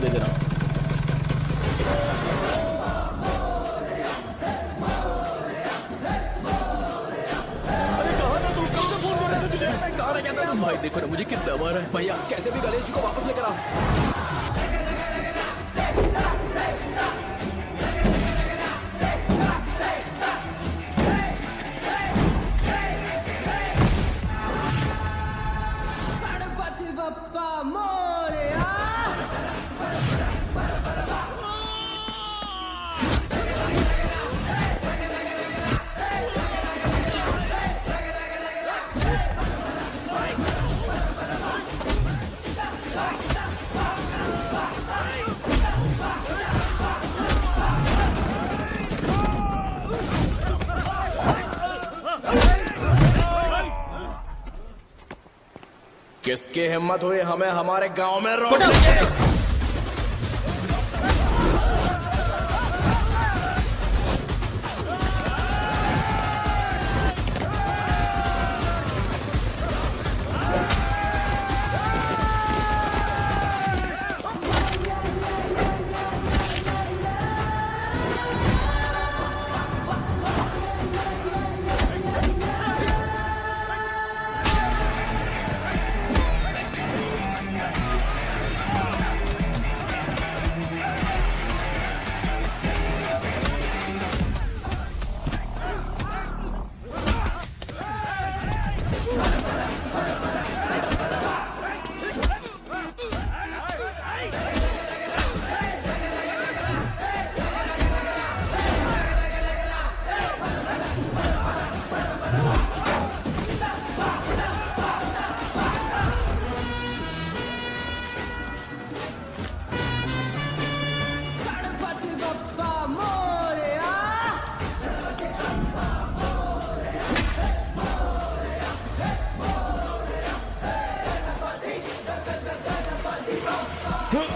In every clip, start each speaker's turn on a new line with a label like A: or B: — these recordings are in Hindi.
A: दे देना। भाई देखो ना मुझे कितना मारा है। भैया कैसे भी गणेश जी को वापस लेकर आओ। किसकी हिम्मत हुई हमें हमारे गांव में रोक?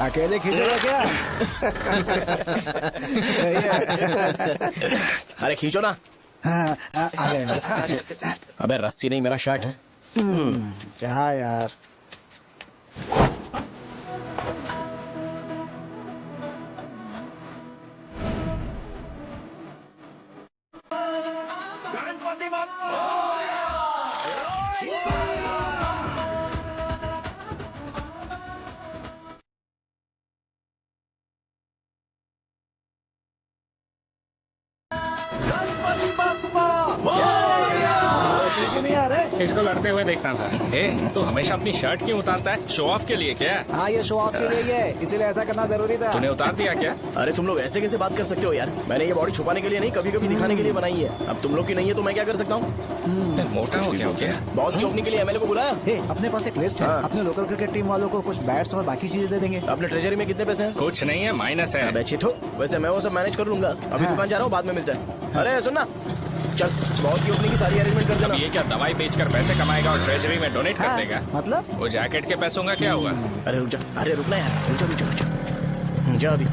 B: अकेले खींचोगा क्या? सही है।
A: अरे खींचो ना। अबे रस्सी नहीं मेरा शर्ट है।
B: क्या यार।
C: इसको लड़ते हुए देखना था। तू हमेशा अपनी शर्ट क्यों उतारता है? शो ऑफ के लिए क्या?
B: हाँ ये शो ऑफ के लिए ही है, इसीलिए ऐसा करना जरूरी था।
C: तूने उतार दिया क्या?
A: अरे तुम लोग ऐसे कैसे बात कर सकते हो यार? मैंने ये बॉडी छुपाने के लिए नहीं, कभी कभी दिखाने के लिए बनाई है। अब तुम लोग की नहीं है तो मैं क्या कर सकता हूँ?
C: मोटा हो गया?
A: बॉस की ओपनिंग के लिए एमएलए को बुलाया।
B: अपने पास एक लिस्ट है। अपने लोकल क्रिकेट टीम वालों को कुछ बैट्स और बाकी चीजें दे देंगे।
A: अपने ट्रेजरी में कितने पैसे हैं?
C: कुछ नहीं है, माइनस है।
A: वैसे मैं वो सब मैनेज कर लूंगा। अभी दुकान जा रहा हूँ, बाद में मिलता है। अरे सुनना, चल बॉस की ओपनिंग की सारी अरेंजमेंट कर देना।
C: ये क्या दवाई बेचकर पैसे कमाएगा और ट्रेजरी में डोनेट कर देगा?
B: मतलब
C: वो जैकेट के पैसों का क्या हुआ?
A: अरे रुक जा, अरे रुकना यार, रुक जा अभी।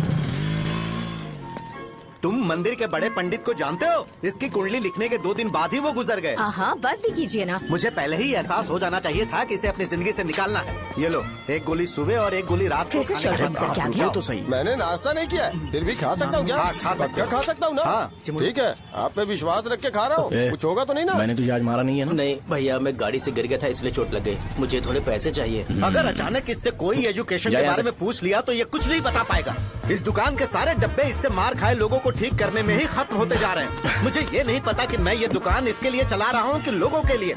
D: तुम मंदिर के बड़े पंडित को जानते हो? इसकी कुंडली लिखने के 2 दिन बाद ही वो गुजर गए।
E: हाँ बस भी कीजिए ना।
D: मुझे पहले ही एहसास हो जाना चाहिए था कि इसे अपनी जिंदगी से निकालना है। ये लो, एक गोली सुबह और एक गोली रात को खाने के बाद
E: क्या
A: ये तो सही।
F: मैंने नाश्ता नहीं किया है, फिर भी खा सकता हूँ क्या?
D: हाँ, खा सकते हो।
F: खा सकता हूँ ना?
D: हाँ।
F: ठीक है, आप पे विश्वास रख के खा रहा हूँ। कुछ होगा तो नहीं ना?
A: मैंने तुझे आज मारा नहीं है ना?
G: नहीं भैया, मैं गाड़ी से गिर गया था इसलिए चोट लग गई। मुझे थोड़े पैसे चाहिए।
D: अगर अचानक इससे कोई एजुकेशन के बारे में पूछ लिया तो ये कुछ नहीं बता पाएगा। इस दुकान के सारे डब्बे इससे मार खाए लोगों को ठीक करने में ही खत्म होते जा रहे हैं। मुझे ये नहीं पता कि मैं ये दुकान इसके लिए चला रहा हूँ कि लोगों के लिए।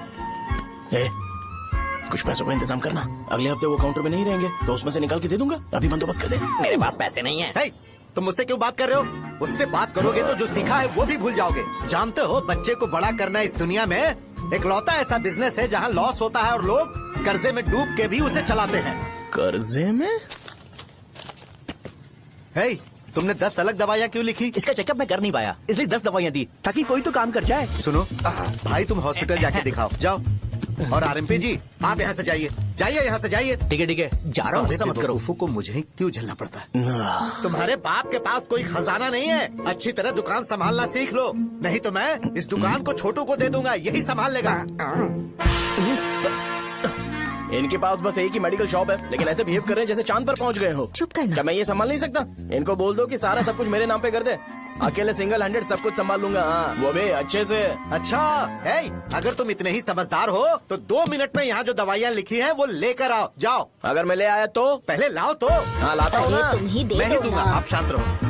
A: कुछ पैसों का इंतजाम करना। अगले हफ्ते वो काउंटर में नहीं रहेंगे तो उसमें से निकाल के दे दूंगा। अभी बंदोबस्त कर दे।
G: मेरे पास पैसे नहीं है।
D: तुम मुझसे क्यों बात कर रहे हो? उससे बात करोगे तो जो सीखा है वो भी भूल जाओगे। जानते हो, बच्चे को बड़ा करना इस दुनिया में इकलौता ऐसा बिजनेस है जहाँ लॉस होता है और लोग कर्जे में डूब के भी उसे चलाते हैं।
A: कर्जे में?
D: तुमने 10 अलग दवाइयाँ क्यों लिखी?
G: इसका चेकअप मैं कर नहीं पाया, इसलिए 10 दवाइयाँ दी ताकि कोई तो काम कर जाए।
D: सुनो भाई, तुम हॉस्पिटल जाके दिखाओ, जाओ। और आरएमपी जी, आप यहाँ से जाइए, यहाँ से जाइए।
G: ठीक है जा रहा हूँ, गुस्सा मत करो।
D: को मुझे क्यों झेलना पड़ता है? तुम्हारे बाप के पास कोई खजाना नहीं है। अच्छी तरह दुकान संभालना सीख लो, नहीं तो मैं इस दुकान को छोटू को दे दूंगा, यही संभाल लेगा।
A: इनके पास बस एक ही मेडिकल शॉप है, लेकिन ऐसे बिहेव कर रहे हैं जैसे चांद पर पहुंच गए हो।
E: चुप करना।
A: क्या मैं ये संभाल नहीं सकता? इनको बोल दो कि सारा सब कुछ मेरे नाम पे कर दे, अकेले सिंगल हैंडेड सब कुछ संभाल लूंगा। हाँ, वो भी अच्छे से।
D: अच्छा है, अगर तुम इतने ही समझदार हो तो 2 मिनट में यहाँ जो दवाइयाँ लिखी हैं वो लेकर आओ, जाओ।
A: अगर मैं ले आया तो?
D: पहले लाओ तो।
A: हाँ लाता हूँ ना।
E: तुम ही दे
D: मैं ही
E: दो
D: दूंगा,
E: ना।
D: आप शांत रहो।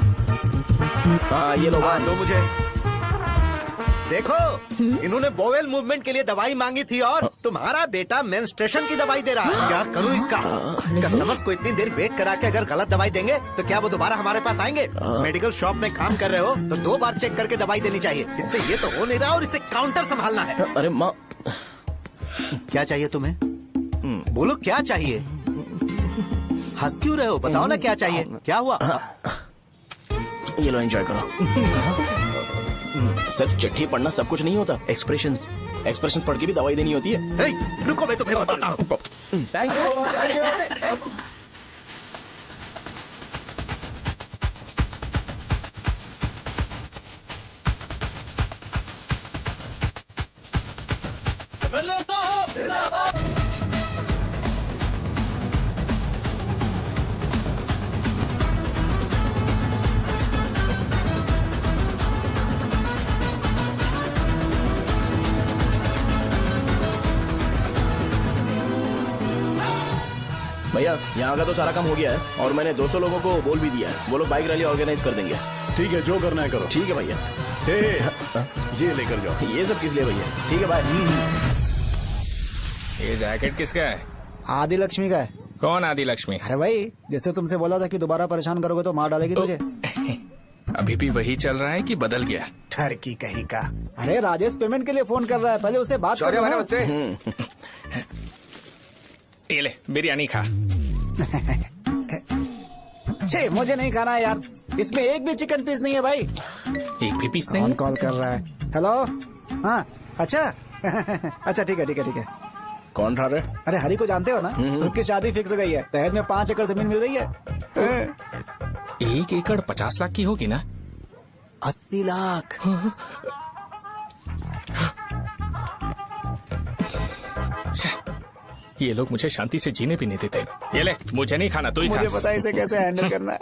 A: हाँ ये लो।
D: हाँ, दो मुझे। देखो, इन्होंने बोवेल मूवमेंट के लिए दवाई मांगी थी और तुम्हारा बेटा मेंस्ट्रुएशन की दवाई दे रहा है। क्या करूँ इसका? कस्टमर्स को इतनी देर वेट करा के अगर गलत दवाई देंगे तो क्या वो दोबारा हमारे पास आएंगे? मेडिकल शॉप में काम कर रहे हो तो 2 बार चेक करके दवाई देनी चाहिए। इससे ये तो हो नहीं रहा और इसे काउंटर संभालना है।
A: अरे माँ,
D: क्या चाहिए तुम्हें? बोलो क्या चाहिए? हंस क्यों रहे हो? बताओ ना क्या चाहिए? क्या हुआ?
A: ये लो एंजॉय करो। सिर्फ चिट्ठी पढ़ना सब कुछ नहीं होता, एक्सप्रेशंस पढ़ के भी दवाई देनी होती है।
D: हे, रुको मैं तुम्हें बताता हूँ।
A: Thank you. भैया यहाँ का तो सारा काम हो गया है और मैंने 200 लोगों को बोल भी दिया है, वो लोग बाइक रैली ऑर्गेनाइज कर देंगे।
H: ठीक है, जो करना है करो।
A: ठीक है भैया।
H: ये लेकर जाओ।
A: ये सब किस लिए भैया? ठीक है बाय।
C: ये जैकेट किसका है?
B: आदि लक्ष्मी का है।
C: कौन आदि लक्ष्मी?
B: अरे भाई, जिसने तुमसे बोला था कि दोबारा परेशान करोगे तो मार डालेगी तुझे।
C: अभी भी वही चल रहा है कि बदल गया?
B: ठरकी कहीं का। अरे राजेश पेमेंट के लिए फोन कर रहा है, पहले उससे बात करो।
F: नमस्ते।
C: ये ले बिरयानी खा।
B: छे, मुझे नहीं खाना है यार, इसमें एक भी चिकन पीस नहीं है भाई।
C: एक भी पीस नहीं?
B: कौन कॉल कर रहा है? हेलो। हाँ अच्छा। अच्छा ठीक है ठीक है ठीक है।
A: कौन ठा रहे?
B: अरे हरी को जानते हो ना, उसकी शादी फिक्स हो गई है। दहेज में 5 एकड़ जमीन मिल रही है।
C: 1 एकड़ 50 लाख की होगी ना?
B: 80 लाख।
C: ये लोग मुझे शांति से जीने भी नहीं देते। ये ले, मुझे नहीं खाना, तू ही खा।
B: मुझे पता है इसे कैसे हैंडल करना है।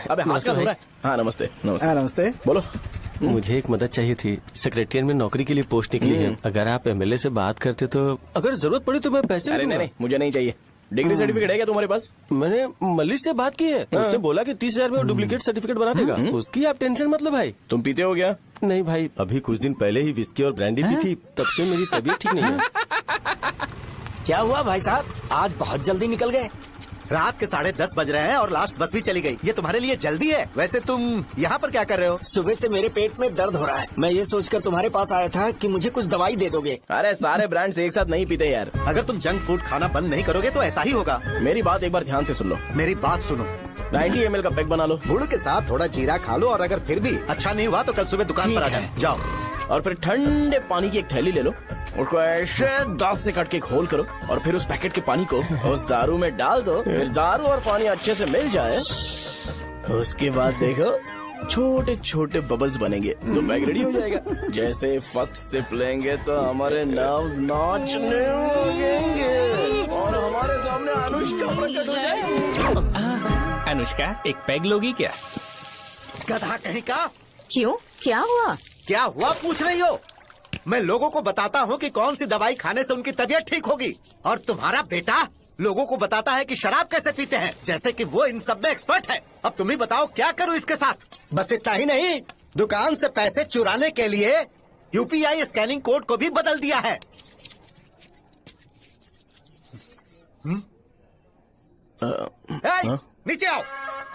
A: अबे हाथ का धो रहा है। हाँ नमस्ते। नमस्ते।
B: हाँ नमस्ते।
A: बोलो।
F: मुझे एक मदद चाहिए थी। सेक्रेटरिएट में नौकरी के लिए पोस्ट निकली है। अगर आप एमएलए से बात करते तो अगर जरूरत पड़ी तो मैं पैसे
A: अरे नहीं, मुझे नहीं चाहिए। डिग्री सर्टिफिकेट है क्या तुम्हारे पास?
F: मैंने मलिक से बात की है, उसने बोला कि 30,000 में डुप्लीकेट सर्टिफिकेट बना देगा। उसकी आप टेंशन मत लो भाई।
A: तुम पीते हो क्या?
F: नहीं भाई, अभी कुछ दिन पहले ही विस्की और ब्रांडी पी थी, तब से मेरी तबीयत ठीक नहीं है।
B: क्या हुआ भाई साहब, आज बहुत जल्दी निकल गए?
D: रात के 10:30 बज रहे हैं और लास्ट बस भी चली गई। ये तुम्हारे लिए जल्दी है? वैसे तुम यहाँ पर क्या कर रहे हो?
B: सुबह से मेरे पेट में दर्द हो रहा है, मैं ये सोचकर तुम्हारे पास आया था कि मुझे कुछ दवाई दे दोगे।
A: अरे सारे ब्रांड्स एक साथ नहीं पीते यार।
D: अगर तुम जंक फूड खाना बंद नहीं करोगे तो ऐसा ही होगा।
A: मेरी बात एक बार ध्यान से सुन लो।
D: मेरी बात सुनो,
A: 90 ml का पैक बना लो।
D: गुड़ के साथ थोड़ा जीरा खा लो और अगर फिर भी अच्छा नहीं हुआ तो कल सुबह दुकान पर आ जाओ। जाओ।
A: और फिर ठंडे पानी की एक थैली ले लो, उसको ऐसे दांत से काट के खोल करो और फिर उस पैकेट के पानी को उस दारू में डाल दो। फिर दारू और पानी अच्छे से मिल जाए, उसके बाद देखो छोटे छोटे बबल्स बनेंगे तो पैक रेडी हो जाएगा। जैसे फर्स्ट सिप लेंगे तो हमारे नर्व्स नाचने लगेंगे और हमारे सामने अनुष्का प्रकट हो जाएगी।
C: अनुष्का, एक पैग लोगी क्या?
D: गधा कहीं का।
E: क्यों, क्या हुआ?
D: क्या हुआ पूछ रही हो? मैं लोगों को बताता हूँ कि कौन सी दवाई खाने से उनकी तबीयत ठीक होगी और तुम्हारा बेटा लोगों को बताता है कि शराब कैसे पीते हैं, जैसे कि वो इन सब में एक्सपर्ट है। अब तुम ही बताओ क्या करूँ इसके साथ? बस इतना ही नहीं, दुकान से पैसे चुराने के लिए यूपीआई स्कैनिंग कोड को भी बदल दिया है। नीचे आओ।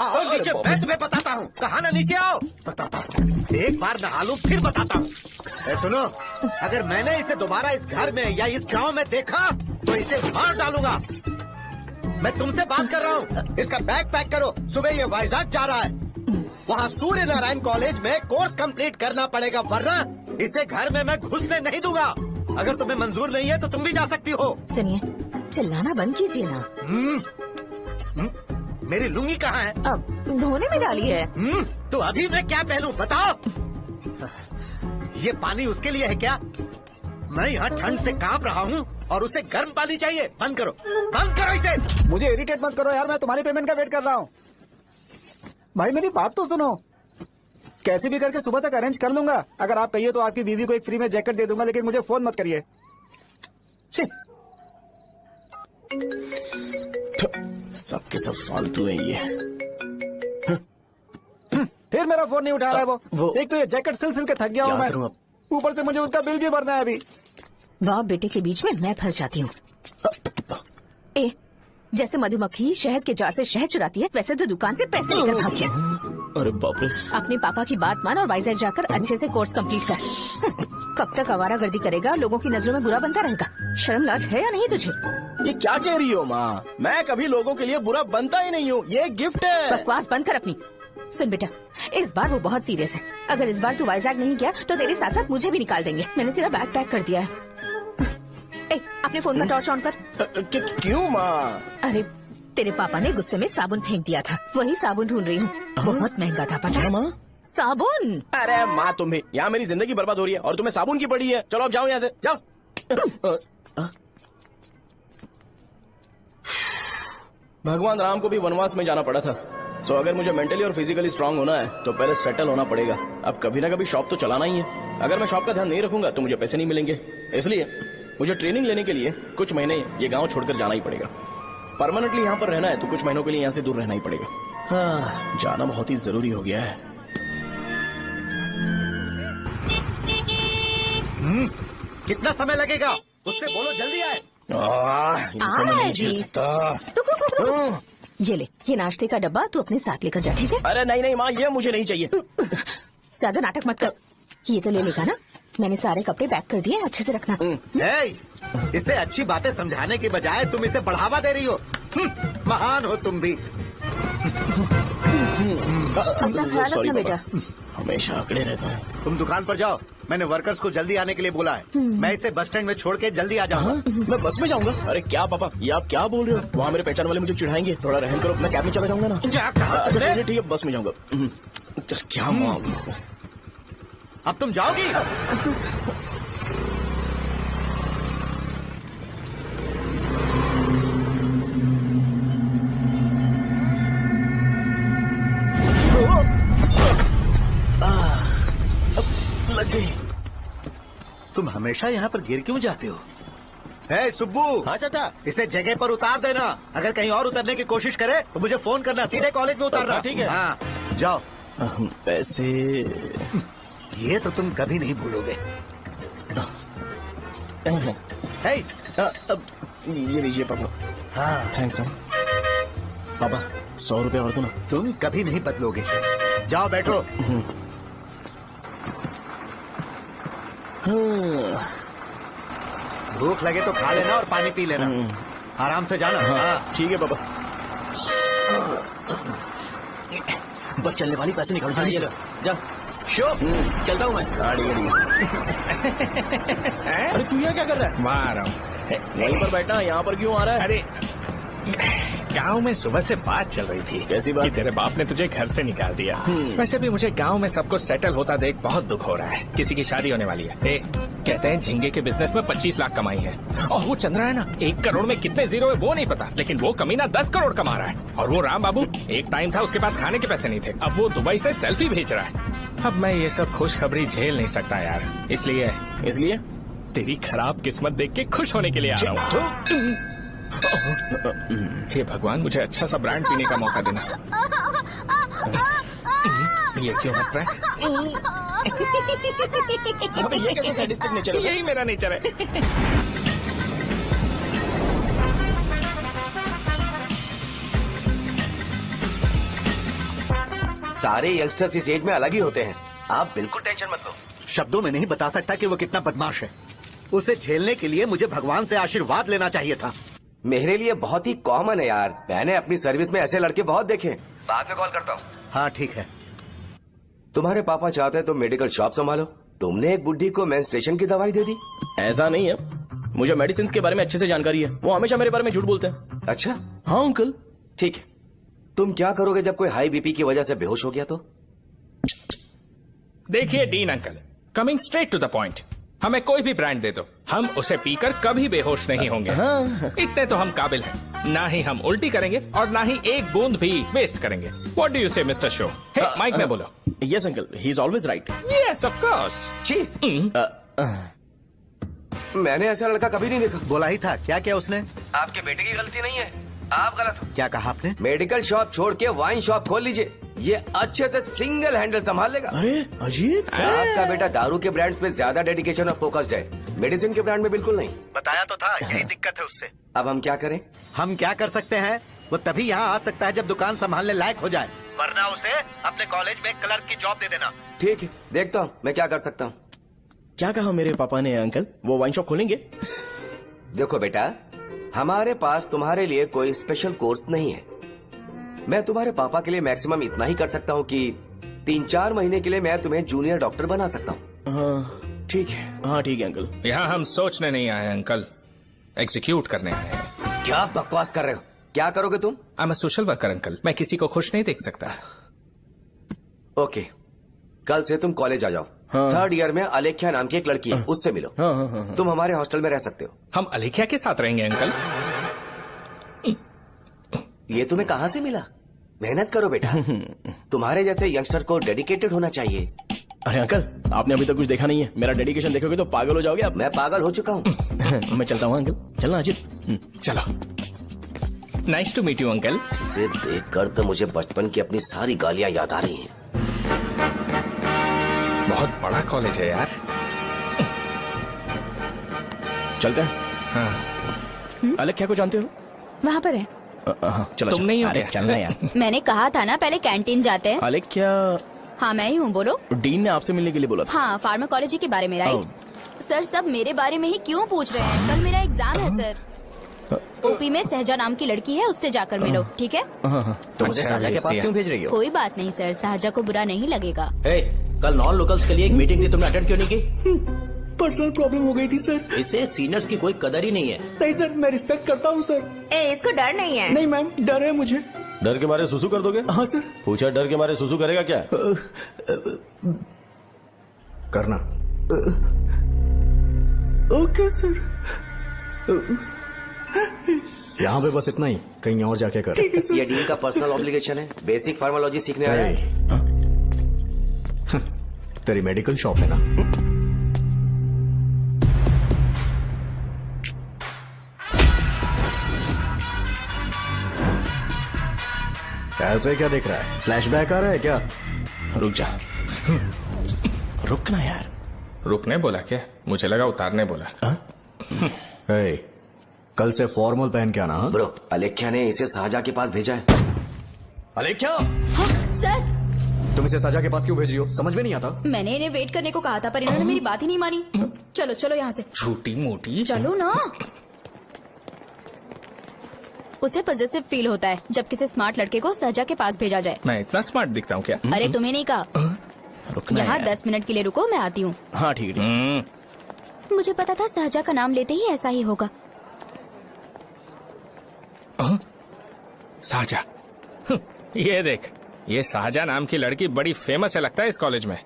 D: आओ नीचे, मैं तुम्हें बताता हूँ। कहा ना नीचे आओ, बताता हूँ। एक बार नहा लूं फिर बताता हूँ। सुनो, अगर मैंने इसे दोबारा इस घर में या इस गांव में देखा तो इसे मार डालूंगा। मैं तुमसे बात कर रहा हूँ। इसका बैग पैक करो, सुबह ये वाइजाग जा रहा है। वहाँ सूर्य नारायण कॉलेज में कोर्स कंप्लीट करना पड़ेगा, वरना इसे घर में मैं घुसने नहीं दूंगा। अगर तुम्हें मंजूर नहीं है तो तुम भी जा सकती हो।
E: सुनिए, चिल्लाना बंद कीजिए ना।
D: मेरी लुंगी कहाँ है?
E: अब धोने में डाली है।
D: तो अभी मैं क्या पहनूं बताओ? ये पानी उसके लिए है क्या? मैं यहाँ ठंड से कांप रहा हूँ और उसे गर्म पानी चाहिए। बंद करो इसे।
B: मुझे इरिटेट मत करो यार, मैं तुम्हारी पेमेंट का वेट कर रहा हूँ। भाई मेरी बात तो सुनो, कैसे भी करके सुबह तक अरेंज कर लूंगा। अगर आप कहिए तो आपकी बीवी को एक फ्री में जैकेट दे दूंगा, लेकिन मुझे फोन मत करिए।
A: सबके सब फालतू है ये।
B: फिर मेरा फोन नहीं उठा रहा है वो। एक तो ये जैकेट सिल के थक गया हूँ मैं,
A: करूं अब?
B: ऊपर से मुझे उसका बिल भी भरना है अभी।
E: बाप बेटे के बीच में मैं फंस जाती हूँ। ए, जैसे मधुमक्खी शहद के जार से शहद चुराती है, वैसे तो दुकान से पैसे लेकर भाग गया।
A: अरे बाप रे।
E: अपने पापा की बात मान और वाइजैक जाकर अच्छे से कोर्स कंप्लीट कर। कब तक आवारागर्दी करेगा, लोगों की नजरों में बुरा बनता रहेगा। शर्म लाज है या नहीं तुझे?
A: ये क्या कह रही हो माँ? मैं कभी लोगों के लिए बुरा बनता ही नहीं हूँ, ये गिफ्ट है।
E: बकवास बंद कर अपनी। सुन बेटा, इस बार वो बहुत सीरियस है। अगर इस बार तू वाइजैक नहीं गया तो तेरे साथ साथ मुझे भी निकाल देंगे। मैंने तेरा बैग पैक कर दिया है। ए, अपने फोन का टॉर्च ऑन कर।
A: क्यों माँ?
E: अरे तेरे पापा ने गुस्से में साबुन फेंक दिया था, वही साबुन ढूंढ रही हूँ। बहुत महंगा था पता है
A: माँ?
E: साबुन।
A: अरे माँ तुम भी, यहाँ मेरी जिंदगी बर्बाद हो रही है और तुम्हें साबुन की पड़ी है। चलो अब जाओ यहाँ से, जाओ। भगवान राम को भी वनवास में जाना पड़ा था। सो अगर मुझे मेंटली और फिजिकली स्ट्रांग होना है तो पहले सेटल होना पड़ेगा। अब कभी ना कभी शॉप तो चलाना ही है। अगर मैं शॉप का ध्यान नहीं रखूंगा तो मुझे पैसे नहीं मिलेंगे। इसलिए मुझे ट्रेनिंग लेने के लिए कुछ महीने ये गांव छोड़कर जाना ही पड़ेगा। परमानेंटली यहाँ पर रहना है तो कुछ महीनों के लिए यहाँ से दूर रहना ही पड़ेगा। हाँ, जाना बहुत ही जरूरी हो गया है।
D: कितना समय लगेगा? उससे बोलो जल्दी आए।
A: इनको मैं नहीं झेल सकता।
E: ये ले, ये नाश्ते का डब्बा तू अपने साथ लेकर जा, ठीक है?
A: अरे नहीं नहीं माँ, ये मुझे नहीं चाहिए।
E: ज्यादा नाटक मत कर। ये तो ले लेगा ना? मैंने सारे कपड़े पैक कर दिए, अच्छे से रखना।
D: इसे अच्छी बातें समझाने के बजाय तुम इसे बढ़ावा दे रही हो। महान हो तुम भी।
E: अपना ख्याल रखना बेटा।
A: हमेशा अकड़े रहता है।
D: तुम दुकान पर जाओ, मैंने वर्कर्स को जल्दी आने के लिए बोला है। मैं इसे बस स्टैंड में छोड़ के जल्दी आ जाऊंगा।
A: मैं बस में जाऊंगा? अरे क्या पापा, ये आप क्या बोल रहे हो? वहाँ मेरे पहचान वाले मुझे चिढ़ाएंगे। थोड़ा रहम करो, मैं कैब में चला जाऊंगा ना। ठीक है, बस में जाऊंगा। क्या मामला?
D: अब तुम जाओगी?
A: लग गई।
D: तुम हमेशा यहाँ पर गिर क्यों जाते हो? हे सुब्बू।
A: हाँ चाचा।
D: इसे जगह पर उतार देना। अगर कहीं और उतरने की कोशिश करे तो मुझे फोन करना। सीधे कॉलेज में उतारना।
A: ठीक है।
D: हाँ, जाओ।
A: पैसे
D: ये तो तुम कभी नहीं भूलोगे। हे,
A: ये लीजिए पापा।
D: हाँ,
A: थैंक्स पापा। 100 रुपए और दो ना।
D: तुम कभी नहीं बदलोगे। जाओ बैठो। भूख लगे तो खा लेना और पानी पी लेना। आराम से जाना। हाँ,
A: ठीक है पापा। बस चलने वाली पैसे निकाल दीजिए। जा शो, चलता हूँ मैं। अरे तू यहाँ क्या कर रहा है?
C: वहाँ आ रहा हूँ।
A: वहीं पर बैठा, यहाँ पर क्यों आ रहा है?
C: अरे गांव में सुबह से बात चल रही थी।
A: कैसी बात?
C: कि तेरे बाप ने तुझे घर से निकाल दिया। वैसे भी मुझे गांव में सबको सेटल होता देख बहुत दुख हो रहा है। किसी की शादी होने वाली है। कहते हैं झींगे के बिजनेस में 25 लाख कमाई है। और वो चंद्रा है ना, 1 करोड़ में कितने जीरो है वो नहीं पता, लेकिन वो कमीना 10 करोड़ कमा रहा है। और वो राम बाबू, एक टाइम था उसके पास खाने के पैसे नहीं थे, अब वो दुबई से सेल्फी भेज रहा है। अब मैं ये सब खुशखबरी झेल नहीं सकता यार। इसलिए तेरी खराब किस्मत देख के खुश होने के लिए आ रहा हूँ। हे भगवान, मुझे अच्छा सा ब्रांड पीने का मौका देना। ये क्यों हंस रहा है?
A: ये कैसे सैडिस्टिक नेचर है?
C: यही मेरा नेचर है।
I: सारे यंगस्टर्स इस एज में अलग ही होते हैं। आप बिल्कुल टेंशन मत लो।
D: शब्दों में नहीं बता सकता कि वो कितना बदमाश है। उसे झेलने के लिए मुझे भगवान से आशीर्वाद लेना चाहिए था।
I: मेरे लिए बहुत ही कॉमन है यार। मैंने अपनी सर्विस में ऐसे लड़के बहुत देखे। बाद में कॉल करता हूँ।
D: हाँ ठीक है।
I: तुम्हारे पापा चाहते हैं तुम मेडिकल शॉप संभालो। तुमने एक बुढ़ी को मेंस्ट्रुएशन की दवाई दे दी।
A: ऐसा नहीं है, मुझे मेडिसिन के बारे में अच्छे से जानकारी है। वो हमेशा मेरे बारे में झूठ बोलते हैं।
I: अच्छा
A: हाँ अंकल।
I: ठीक है, तुम क्या करोगे जब कोई हाई बीपी की वजह से बेहोश हो गया तो?
C: देखिए Dean uncle, coming straight to the point, हमें कोई भी ब्रांड दे दो, हम उसे पीकर कभी बेहोश नहीं होंगे। इतने तो हम काबिल हैं। ना ही हम उल्टी करेंगे और ना ही एक बूंद भी वेस्ट करेंगे। व्हाट डू यू से मिस्टर शो? माइक में बोलो।
A: Yes uncle, he is always right.
C: Yes of course.
I: छी, मैंने ऐसा लड़का कभी नहीं देखा।
D: बोला ही था। क्या क्या उसने?
I: आपके बेटे की गलती नहीं है, आप गलत हो।
D: क्या कहा आपने?
I: मेडिकल शॉप छोड़ के वाइन शॉप खोल लीजिए, ये अच्छे से सिंगल हैंडल संभाल लेगा।
A: अरे अजीत,
I: आपका बेटा दारू के ब्रांड्स में ज्यादा डेडिकेशन और फोकस्ड है, मेडिसिन के ब्रांड में बिल्कुल नहीं।
D: बताया तो था, यही दिक्कत है उससे।
I: अब हम क्या करें?
D: हम क्या कर सकते हैं? वो तभी यहाँ आ सकता है जब दुकान संभालने लायक हो जाए, वरना उसे अपने कॉलेज में क्लर्क की जॉब दे देना।
I: ठीक है, देखता हूँ मैं क्या कर सकता हूँ।
A: क्या कहा मेरे पापा ने अंकल? वो वाइन शॉप खोलेंगे?
I: देखो बेटा, हमारे पास तुम्हारे लिए कोई स्पेशल कोर्स नहीं है। मैं तुम्हारे पापा के लिए मैक्सिमम इतना ही कर सकता हूँ कि 3-4 महीने के लिए मैं तुम्हें जूनियर डॉक्टर बना सकता हूँ।
A: हाँ
I: ठीक है?
A: हाँ ठीक है अंकल।
C: यहाँ हम सोचने नहीं आए अंकल, एग्जीक्यूट करने आए हैं।
I: क्या बकवास कर रहे हो? क्या करोगे तुम?
C: I am a social worker uncle, मैं किसी को खुश नहीं देख सकता।
I: ओके, कल से तुम कॉलेज आ जाओ।
A: हाँ।
I: 3rd ईयर में अलेख्या नाम की एक लड़की है, उससे मिलो।
A: हाँ हाँ हाँ।
I: तुम हमारे हॉस्टल में रह सकते हो।
C: हम अलेख्या के साथ रहेंगे अंकल।
I: ये तुम्हें कहाँ से मिला? मेहनत करो बेटा, तुम्हारे जैसे यंगस्टर को डेडिकेटेड होना चाहिए।
A: अरे अंकल, आपने अभी तक कुछ देखा नहीं है। मेरा डेडिकेशन देखोगे तो पागल हो जाओगे आप।
I: मैं पागल हो चुका हूँ।
A: मैं चलता हूँ अंकल। चलना अजीत।
C: चलो, nice to meet you uncle.
I: इसे देखकर तो मुझे बचपन की अपनी सारी गालियां याद आ रही हैं।
C: बहुत बड़ा कॉलेज है यार।
A: चलते हैं।
C: हाँ।
A: अलेख्या को जानते हो?
E: वहाँ पर है।
A: चलो
C: तुम नहीं हो
A: अरे
C: क्या?
A: चलना यार।
E: मैंने कहा था ना पहले कैंटीन जाते हैं।
A: अलेख्या,
E: हाँ मैं ही हूँ, बोलो।
A: डीन ने आपसे मिलने के लिए बोला था।
E: हाँ, फार्माकोलॉजी के बारे में, राइट? सर सब मेरे बारे में ही क्यों पूछ रहे हैं? कल मेरा एग्जाम है सर। ओपी में सहजा नाम की लड़की है, उससे जाकर मिलो, ठीक है?
G: तो मुझे साझा के पास क्यों भेज रही हो?
E: कोई बात नहीं सर, सहजा को बुरा नहीं लगेगा।
G: कल नॉन लोकल्स के लिए एक मीटिंग थी, तुमने अटेंड क्यों नहीं की?
B: पर्सनल प्रॉब्लम हो गई थी सर।
G: इसे सीनियर्स की कोई कदर ही नहीं है।
B: नहीं सर, मैं रिस्पेक्ट करता हूँ सर।
E: इसको डर नहीं है?
B: नहीं मैम, डर है मुझे।
F: डर के मारे सुसु कर दोगे?
B: हाँ सर।
F: पूछा डर के मारे सुसु करेगा क्या?
H: करना।
B: Okay sir.
H: यहाँ पे बस इतना ही, कहीं और जाके कर।
B: ठीक है सर।
I: ये डीन का पर्सनल ऑब्लिगेशन है, बेसिक फार्माकोलॉजी सीखने आया है।
H: तेरी मेडिकल शॉप है ना? ऐसे क्या देख रहा है? फ्लैशबैक आ रहा है क्या?
A: रुक जा। रुकना यार।
C: रुकने बोला क्या? मुझे लगा उतारने बोला।
H: हे, कल से फॉर्मल पहन के आना। हाँ?
I: ब्रो, अलेख्या ने इसे साजा के पास भेजा है।
H: अलेख्या,
E: हाँ, सर
H: तुम इसे साजा के पास क्यों भेज रही हो? समझ में नहीं आता।
E: मैंने इन्हें वेट करने को कहा था, पर इन्होंने मेरी बात ही नहीं मानी। चलो चलो यहाँ से।
C: छोटी मोटी।
E: चलो ना। उसे पॉजिटिव फील होता है जब किसी स्मार्ट लड़के को सहजा के पास भेजा जाए।
C: मैं इतना स्मार्ट दिखता हूँ क्या?
E: अरे तुम्हें नहीं कहा।
A: रुकना
E: यहाँ
A: यार।
E: 10 मिनट के लिए रुको, मैं आती हूँ।
A: हाँ ठीक है।
E: मुझे पता था सहजा का नाम लेते ही ऐसा ही होगा।
C: साजा। ये देख, ये साजा नाम की लड़की बड़ी फेमस है लगता है इस कॉलेज में।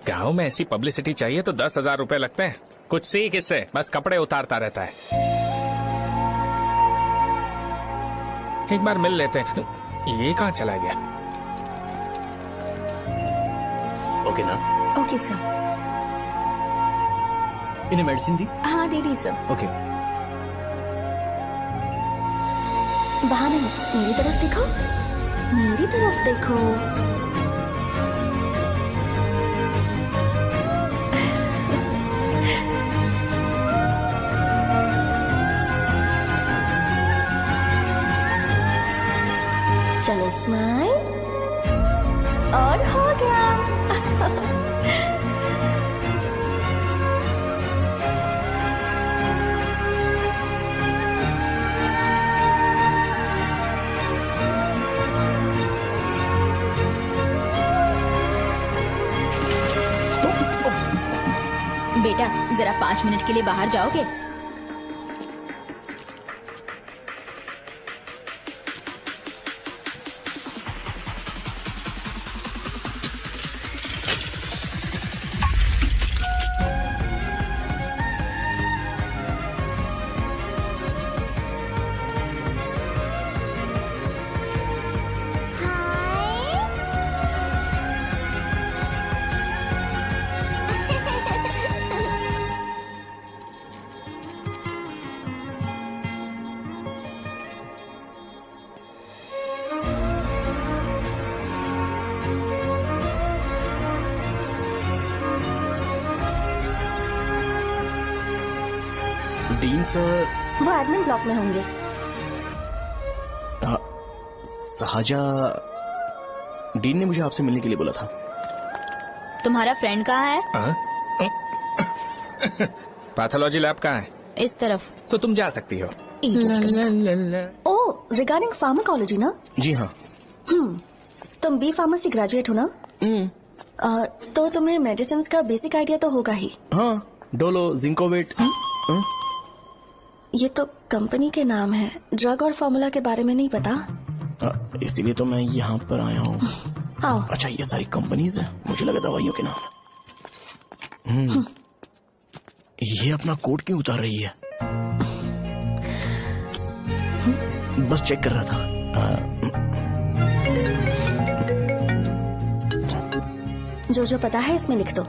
C: गांव में ऐसी पब्लिसिटी चाहिए तो 10,000 रुपए लगते हैं। कुछ सीख इससे, बस कपड़े उतारता रहता है। एक बार मिल लेते हैं। ये कहाँ चला गया?
A: ओके ना?
E: Okay sir.
A: इन्हें मेडिसिन दी?
E: हाँ दे दी सर।
A: ओके।
E: वहाँ नहीं, मेरी तरफ देखो, मेरी तरफ देखो। चलो स्माइल, और हो गया। बेटा जरा 5 मिनट के लिए बाहर जाओगे?
A: Dean sir.
E: वो एडमिन ब्लॉक में होंगे।
A: साजा, डीन ने मुझे आपसे मिलने के लिए बोला था।
E: तुम्हारा फ्रेंड कहाँ है?
C: पैथोलॉजी लैब कहाँ है?
E: इस तरफ।
C: तो तुम जा सकती हो।
E: ओह, रिगार्डिंग फार्माकोलॉजी ना?
A: जी हाँ।
E: तुम बी फार्मेसी ग्रेजुएट हो ना? तो तुम्हें मेडिसिन का बेसिक आइडिया तो होगा ही।
A: हाँ, डोलो, जिंकोवेट।
E: ये तो कंपनी के नाम है, ड्रग और फॉर्मूला के बारे में नहीं पता।
A: इसीलिए तो मैं यहाँ पर आया हूँ।
E: आओ।
A: अच्छा, ये सारी कंपनीज है, मुझे लगा दवाइयों के नाम। ये अपना कोट क्यों उतार रही है? बस चेक कर रहा था।
E: जो जो पता है इसमें लिख दो।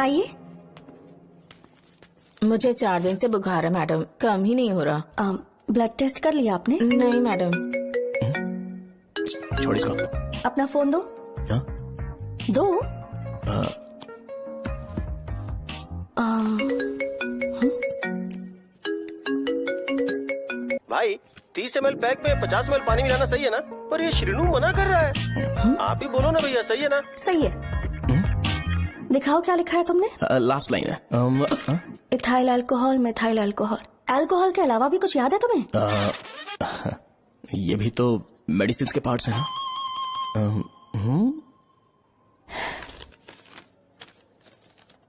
E: आइए।
J: मुझे 4 दिन से बुखार है मैडम, कम ही नहीं हो रहा।
E: ब्लड टेस्ट कर लिया आपने?
J: नहीं मैडम।
A: छोड़ इसको।
E: अपना फोन दो।
A: हाँ?
E: दो।
F: भाई 30 ml पैक में 50 ml पानी मिलाना सही है ना? पर ये श्रीनू मना कर रहा है। आप ही बोलो ना भैया, सही है ना?
E: सही है। दिखाओ क्या लिखा है तुमने?
A: लास्ट लाइन है।
E: Ethyl alcohol, methyl alcohol. Alcohol के अलावा भी कुछ याद है तुम्हें?
A: ये भी तो मेडिसिन के पार्ट्स हैं ना?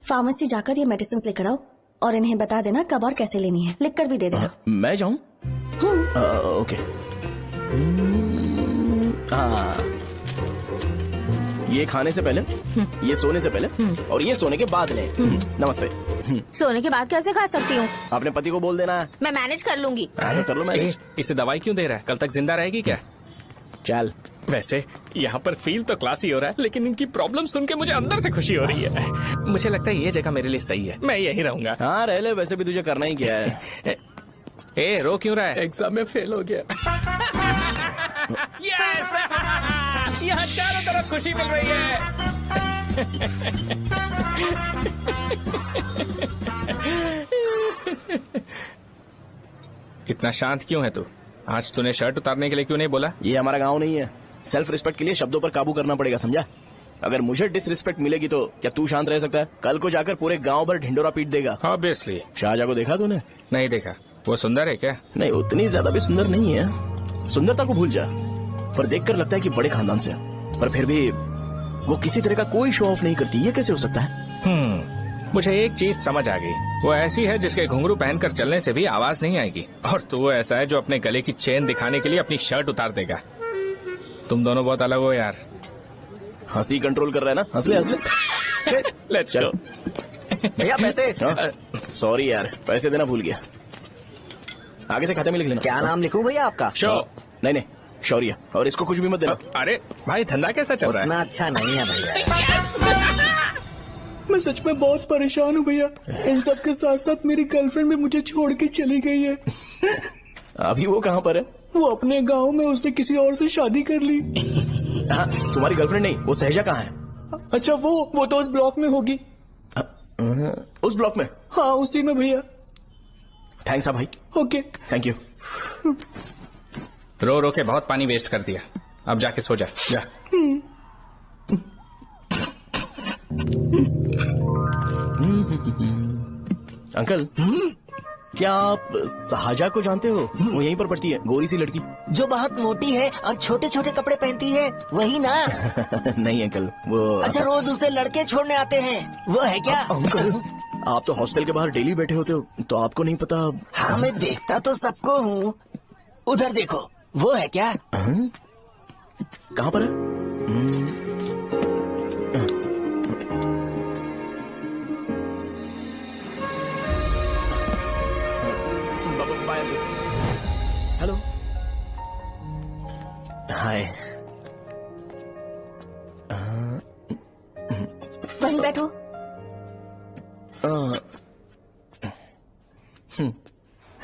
E: फार्मेसी जाकर ये मेडिसिन लेकर आओ और इन्हें बता देना कब और कैसे लेनी है। लिख कर भी दे देना।
A: मैं जाऊं? ओके। ये खाने से पहले, ये सोने से पहले और ये सोने के बाद ले। नमस्ते।
J: सोने के बाद कैसे खा सकती हूँ?
A: अपने पति को बोल देना है।
J: मैं मैनेज कर लूंगी।
A: कर लो मैनेज।
C: इसे दवाई क्यों दे रहा है? कल तक जिंदा रहेगी क्या?
A: चल।
C: वैसे यहाँ पर फील तो क्लासी हो रहा है, लेकिन इनकी प्रॉब्लम सुन के मुझे अंदर से खुशी हो रही है। मुझे लगता है ये जगह मेरे लिए सही है, मैं यही रहूंगा।
A: हाँ रह ले, वैसे भी तुझे करना ही क्या है।
C: रो क्यों रहा है?
A: एग्जाम में फेल हो गया।
C: यस! यहाँ चारों तरफ खुशी मिल रही है। इतना शांत क्यों है तू? आज तूने शर्ट उतारने के लिए क्यों नहीं बोला?
A: ये हमारा गांव नहीं है। सेल्फ रिस्पेक्ट के लिए शब्दों पर काबू करना पड़ेगा, समझा? अगर मुझे डिसरिस्पेक्ट मिलेगी तो क्या तू शांत रह सकता है? कल को जाकर पूरे गांव भर ढिंडोरा पीट देगा।
C: ऑब्वियसली।
A: शाहजहां को देखा तूने?
C: नहीं देखा। वो सुंदर है क्या?
A: नहीं, उतनी ज्यादा भी सुंदर नहीं है। सुंदरता को भूल जा, पर देखकर लगता है कि बड़े खानदान से, पर फिर भी वो किसी तरह का कोई शो ऑफ नहीं करती। ये कैसे हो सकता है?
C: मुझे एक चीज समझ आ गई। वो ऐसी है जिसके घुंघरू पहनकर चलने से भी आवाज नहीं आएगी, और तू ऐसा है जो अपने गले की चेन दिखाने के लिए अपनी शर्ट उतार देगा। तुम दोनों बहुत अलग हो यार।
A: हंसी कंट्रोल कर रहा है ना? हंस ले हंस ले।
C: Let's go.
B: भैया पैसे।
A: सॉरी यार, पैसे देना भूल गया। आगे से खाते में लिख लेना।
B: क्या नाम लिखूं भैया आपका?
C: शो।
A: नहीं, शौर्य। और इसको कुछ भी मत देना।
C: अरे भाई, धंधा कैसा चल रहा है?
B: उतना अच्छा नहीं है भैया।
K: मैं सच में बहुत परेशान हूँ भैया। इन सब के साथ साथ मेरी गर्लफ्रेंड भी मुझे छोड़ के चली गई है।
A: अभी वो कहाँ पर है?
K: वो अपने गांव में, उसने किसी और से शादी कर ली।
A: हाँ, तुम्हारी गर्लफ्रेंड नहीं, वो सहजा कहाँ है?
K: अच्छा, वो तो उस ब्लॉक में होगी।
A: उस ब्लॉक में?
K: हाँ, उसी में भैया।
A: थैंक्स भाई।
K: Okay,
A: thank you.
C: रो रो के बहुत पानी वेस्ट कर दिया, अब जाके सो जा।
A: अंकल, क्या आप साहजा को जानते हो? वो यहीं पर पढ़ती है, गोरी सी लड़की
B: जो बहुत मोटी है और छोटे छोटे कपड़े पहनती है, वही ना?
A: नहीं अंकल, वो
B: अच्छा, रोज उसे लड़के छोड़ने आते हैं, वो है क्या?
A: अंकल, आप तो हॉस्टल के बाहर डेली बैठे होते हो, तो आपको नहीं पता?
B: हाँ, मैं देखता तो सबको हूँ। उधर देखो, वो है क्या?
A: कहाँ पर है? हेलो, हाय।
E: वहीं बैठो।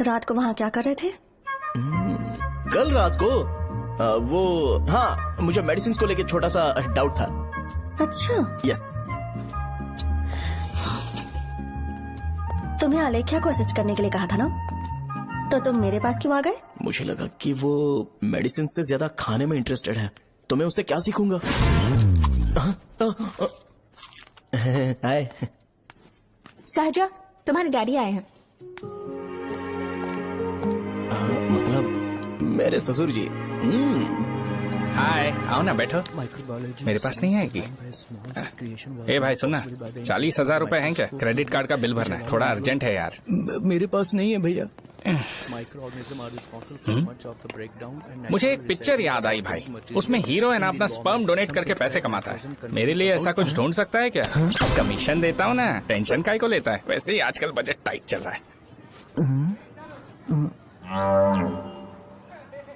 E: रात को वहाँ क्या कर रहे थे?
A: कल रात को वो, हाँ, मुझे मेडिसिन को लेके छोटा सा डाउट था।
E: अच्छा।
A: यस।
L: तुम्हें आलेख्या को असिस्ट करने के लिए कहा था ना, तो तुम मेरे पास क्यों आ गए?
A: मुझे लगा कि वो मेडिसिन से ज्यादा खाने में इंटरेस्टेड है, तो मैं उससे क्या सीखूंगा। हाय
E: सहजा, तुम्हारे डैडी आए हैं।
A: मतलब मेरे ससुर जी।
C: हाय, आओ ना, बैठो। मेरे पास नहीं आएगी। ए भाई सुनना, 40,000 रुपए हैं क्या? क्रेडिट कार्ड का बिल भरना है, थोड़ा अर्जेंट है यार।
A: मेरे पास नहीं है भैया।
C: मुझे एक पिक्चर याद आई भाई, उसमें हीरो है ना अपना स्पर्म डोनेट करके पैसे कमाता है। मेरे लिए ऐसा कुछ ढूंढ सकता है क्या? कमीशन देता हूँ ना, टेंशन काहे को लेता है? वैसे ही आजकल बजट टाइट चल रहा है।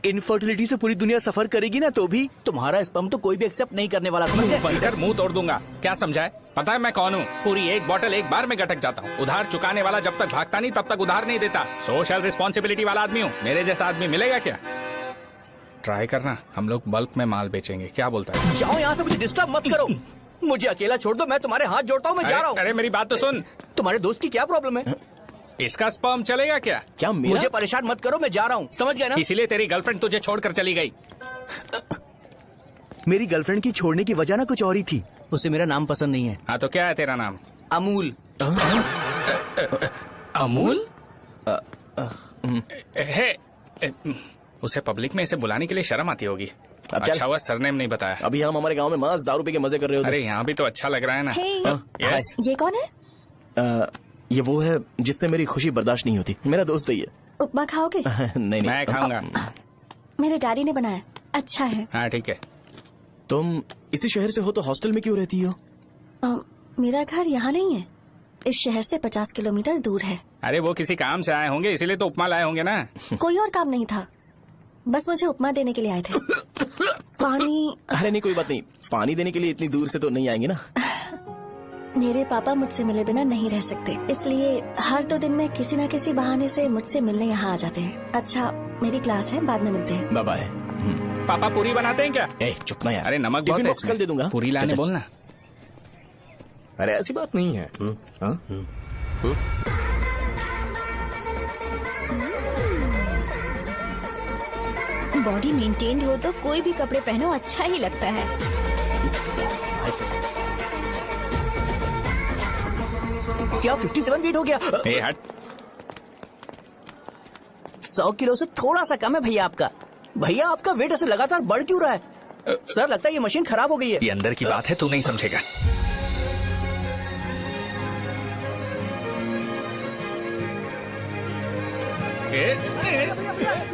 G: इनफर्टिलिटी से पूरी दुनिया सफर करेगी ना, तो भी तुम्हारा स्पर्म तो कोई भी एक्सेप्ट नहीं करने वाला। समझ गए?
C: बनकर मुंह तोड़ दूंगा। क्या समझा है? पता है मैं कौन हूँ? पूरी एक बोतल एक बार में गटक जाता हूँ। उधार चुकाने वाला जब तक भागता नहीं तब तक उधार नहीं देता। सोशल रिस्पॉन्सिबिलिटी वाला आदमी हूँ। मेरे जैसा आदमी मिलेगा क्या? ट्राई करना, हम लोग बल्क में माल बेचेंगे। क्या बोलता है?
G: जाओ यहाँ से, मुझे डिस्टर्ब मत करो। मुझे अकेला छोड़ दो, मैं तुम्हारे हाथ जोड़ता हूँ, मैं जा रहा हूँ।
C: अरे मेरी बात तो सुन।
G: तुम्हारे दोस्त की क्या प्रॉब्लम है?
C: इसका स्पर्म चलेगा क्या?
A: क्या मेरा?
G: मुझे परेशान मत करो, मैं जा रहा हूँ, समझ गए ना?
C: इसीलिए तेरी गर्लफ्रेंड तुझे छोड़कर चली गई।
G: मेरी गर्लफ्रेंड की छोड़ने की वजह ना कुछ और ही थी। उसे मेरा नाम पसंद नहीं है।
C: हाँ तो क्या है तेरा नाम?
G: अमूल।
C: अमूल? उसे पब्लिक में इसे बुलाने के लिए शर्म आती होगी। अच्छा हुआ सरनेम नहीं बताया।
A: अभी हम हमारे गांव में मस्त दारू पी के मजे कर रहे हो।
C: अरे यहाँ भी तो अच्छा लग रहा है ना।
L: यस। ये कौन है?
A: ये वो है जिससे मेरी खुशी बर्दाश्त नहीं होती। मेरा दोस्त है ये।
L: उपमा खाओगे?
A: नहीं
C: मैं खाऊंगा।
L: मेरे डैडी ने बनाया, अच्छा है।
C: हाँ ठीक है।
A: तुम इसी शहर से हो तो हॉस्टल में क्यों रहती हो?
L: मेरा घर यहाँ नहीं है, इस शहर से 50 किलोमीटर दूर है।
C: अरे वो किसी काम से आए होंगे, इसीलिए तो उपमा लाए होंगे ना।
L: कोई और काम नहीं था, बस मुझे उपमा देने के लिए आए थे। पानी?
A: अरे नहीं कोई बात नहीं, पानी देने के लिए इतनी दूर से तो नहीं आएंगे ना।
L: मेरे पापा मुझसे मिले बिना नहीं रह सकते, इसलिए हर 2 दिन में किसी न किसी बहाने से मुझसे मिलने यहाँ आ जाते हैं। अच्छा मेरी क्लास है, बाद में मिलते हैं।
A: Bye bye.
C: पापा पूरी बनाते हैं क्या?
A: चुप ना यार।
C: अरे नमक बहुत है इसमें।
A: दे दूंगा।
C: पूरी लाने बोलना।
H: अरे ऐसी बात नहीं है।
E: बॉडी मेंटेन्ड हो तो कोई भी कपड़े पहनो अच्छा ही लगता है।
G: क्या 57 वेट हो गया?
C: हट।
G: 100 किलो से थोड़ा सा कम है भैया आपका। भैया आपका वेट ऐसे लगातार बढ़ क्यों रहा है? सर लगता है ये मशीन खराब हो गई है।
C: ये अंदर की बात है, तू नहीं समझेगा।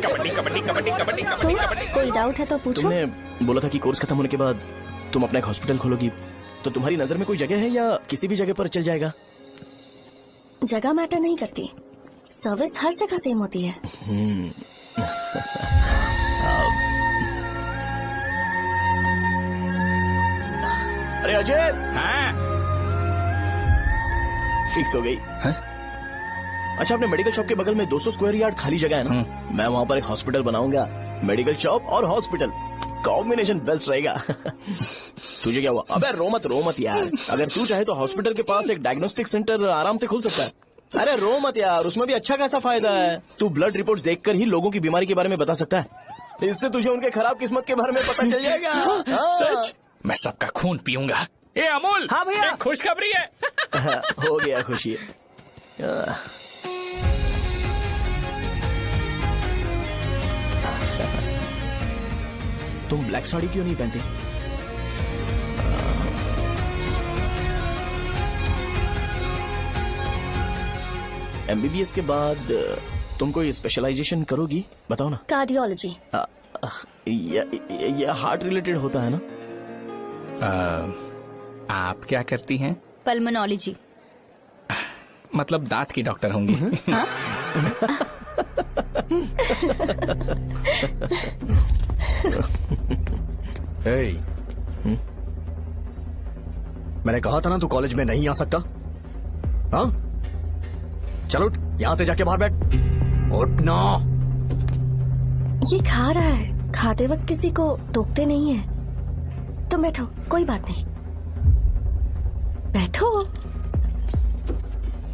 C: कबड्डी कबड्डी कबड्डी कबड्डी कबड्डी कबड्डी।
L: कोई डाउट है तो पूछो।
A: तुमने बोला था कि कोर्स खत्म होने के बाद तुम अपना एक हॉस्पिटल खोलोगी, तो तुम्हारी नजर में कोई जगह है या किसी भी जगह पर चल जाएगा?
L: जगह मैटर नहीं करती, सर्विस हर जगह सेम होती है।
A: अरे अजय।
C: हाँ?
A: फिक्स हो गई।
C: हाँ?
A: अच्छा अपने मेडिकल शॉप के बगल में 200 स्क्वायर यार्ड खाली जगह है ना, मैं वहाँ पर एक हॉस्पिटल बनाऊंगा। मेडिकल शॉप और हॉस्पिटल कॉम्बिनेशन बेस्ट रहेगा। तुझे क्या हुआ? अबे रो मत यार। अगर तू चाहे तो हॉस्पिटल के पास एक डायग्नोस्टिक सेंटर आराम से खुल सकता है। अरे रो मत यार, उसमें भी अच्छा खासा फायदा है। तू ब्लड रिपोर्ट देखकर ही लोगों की बीमारी के बारे में बता सकता है, इससे तुझे उनके खराब किस्मत के बारे में पता चल जाएगा।
C: सच? मैं सबका खून पीऊंगा। ए अमूल।
G: हाँ भैया।
C: खुशखबरी है।
A: हो गया खुशी। तुम ब्लैक साड़ी क्यों नहीं पहनती? MBBS के बाद तुम कोई स्पेशलाइजेशन करोगी? बताओ ना।
L: कार्डियोलॉजी।
A: ये हार्ट रिलेटेड होता है ना?
C: आप क्या करती हैं?
E: पल्मोनोलॉजी।
C: मतलब दांत की डॉक्टर होंगी।
H: मैंने कहा था ना तू कॉलेज में नहीं आ सकता। हाँ चल उठ, यहाँ से जाके बाहर बैठ। उठ ना।
L: ये खा रहा है, खाते वक्त किसी को टोकते नहीं है। तुम बैठो, कोई बात नहीं, बैठो।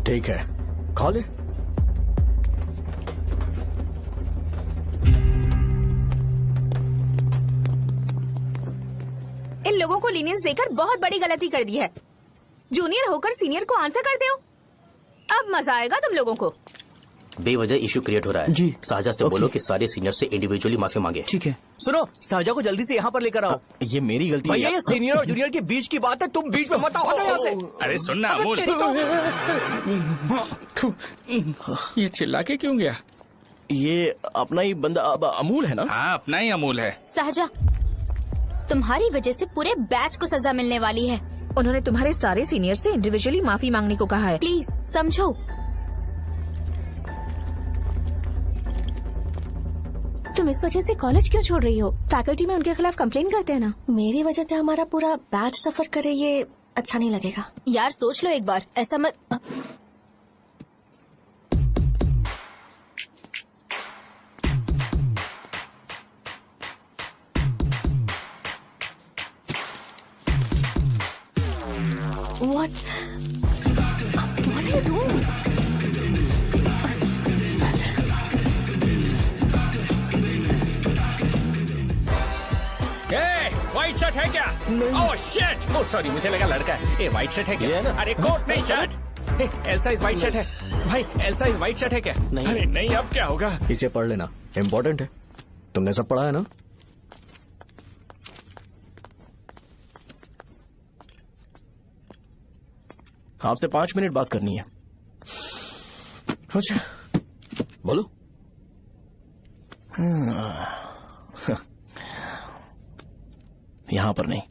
H: ठीक है, खा ले।
E: इन लोगों को लीनियंस देकर बहुत बड़ी गलती कर दी है। जूनियर होकर सीनियर को आंसर करते हो। अब मजा आएगा तुम लोगों को।
G: बेवजह इशू क्रिएट हो रहा है जी। साजा से बोलो कि सारे सीनियर से इंडिविजुअली माफी मांगे।
B: ठीक है।
G: सुनो, साजा को जल्दी से यहाँ पर लेकर आओ।
A: ये मेरी गलती
G: भैया, ये सीनियर और जूनियर के बीच की बात है, तुम बीच में मत आओ यहाँ से।
C: अरे सुनना अमूल, ये चिल्ला के क्यों गया?
A: ये अपना ही बंदा अमूल है ना?
C: हाँ, अपना ही अमूल है।
L: साजा, तुम्हारी वजह से पूरे बैच को सजा मिलने वाली है।
E: उन्होंने तुम्हारे सारे सीनियर से इंडिविजुअली माफी मांगने को कहा है।
L: प्लीज समझो।
E: तुम इस वजह से कॉलेज क्यों छोड़ रही हो? फैकल्टी में उनके खिलाफ कंप्लेन करते हैं ना।
L: मेरी वजह से हमारा पूरा बैच सफर करे, ये अच्छा नहीं लगेगा। यार सोच लो एक बार, ऐसा मत। What are you doing?
C: White shirt है क्या? Oh shit! ओह सॉरी, मुझे लगा लड़का है। व्हाइट शर्ट है क्या? अरे कोट नहीं, shirt. L size white shirt है भाई। एल साइज व्हाइट शर्ट है क्या? अरे नहीं, अब क्या होगा?
H: इसे पढ़ लेना, इम्पोर्टेंट है। तुमने सब पढ़ा है ना?
A: आपसे 5 मिनट बात करनी है।
H: अच्छा, बोलो।
A: यहाँ पर नहीं।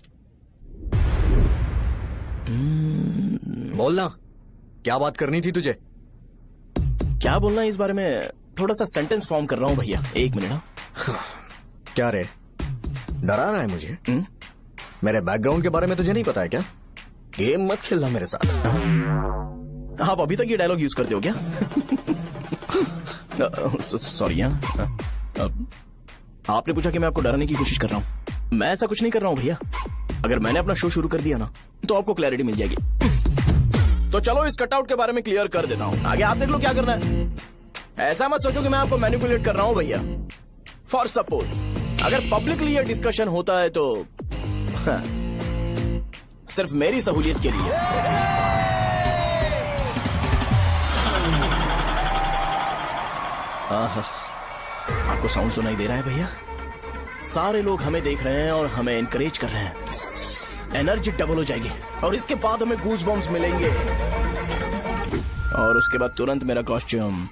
H: बोलना, क्या बात करनी थी तुझे?
A: क्या बोलना है इस बारे में? थोड़ा सा सेंटेंस फॉर्म कर रहा हूँ भैया, 1 मिनट।
H: क्या रे, डरा रहा है मुझे? मेरे बैकग्राउंड के बारे में तुझे नहीं पता है क्या? गेम मत खेलना मेरे साथ।
A: आप अभी तक ये डायलॉग यूज करते हो क्या? सॉरी। आपने पूछा कि मैं आपको डराने की कोशिश कर रहा हूँ। मैं ऐसा कुछ नहीं कर रहा हूँ भैया। अगर मैंने अपना शो शुरू कर दिया ना, तो आपको क्लैरिटी मिल जाएगी। तो चलो इस कटआउट के बारे में क्लियर कर देता हूँ, आगे आप देख लो क्या करना है। ऐसा मत सोचो कि मैं आपको मैनिपुलेट कर रहा हूँ भैया। फॉर सपोज अगर पब्लिकली ये डिस्कशन होता है तो सिर्फ मेरी सहूलियत के लिए। आपको साउंड सुनाई दे रहा है भैया? सारे लोग हमें देख रहे हैं और हमें एनकरेज कर रहे हैं। एनर्जी डबल हो जाएगी और इसके बाद हमें गूज बम्स मिलेंगे और उसके बाद तुरंत मेरा कॉस्ट्यूम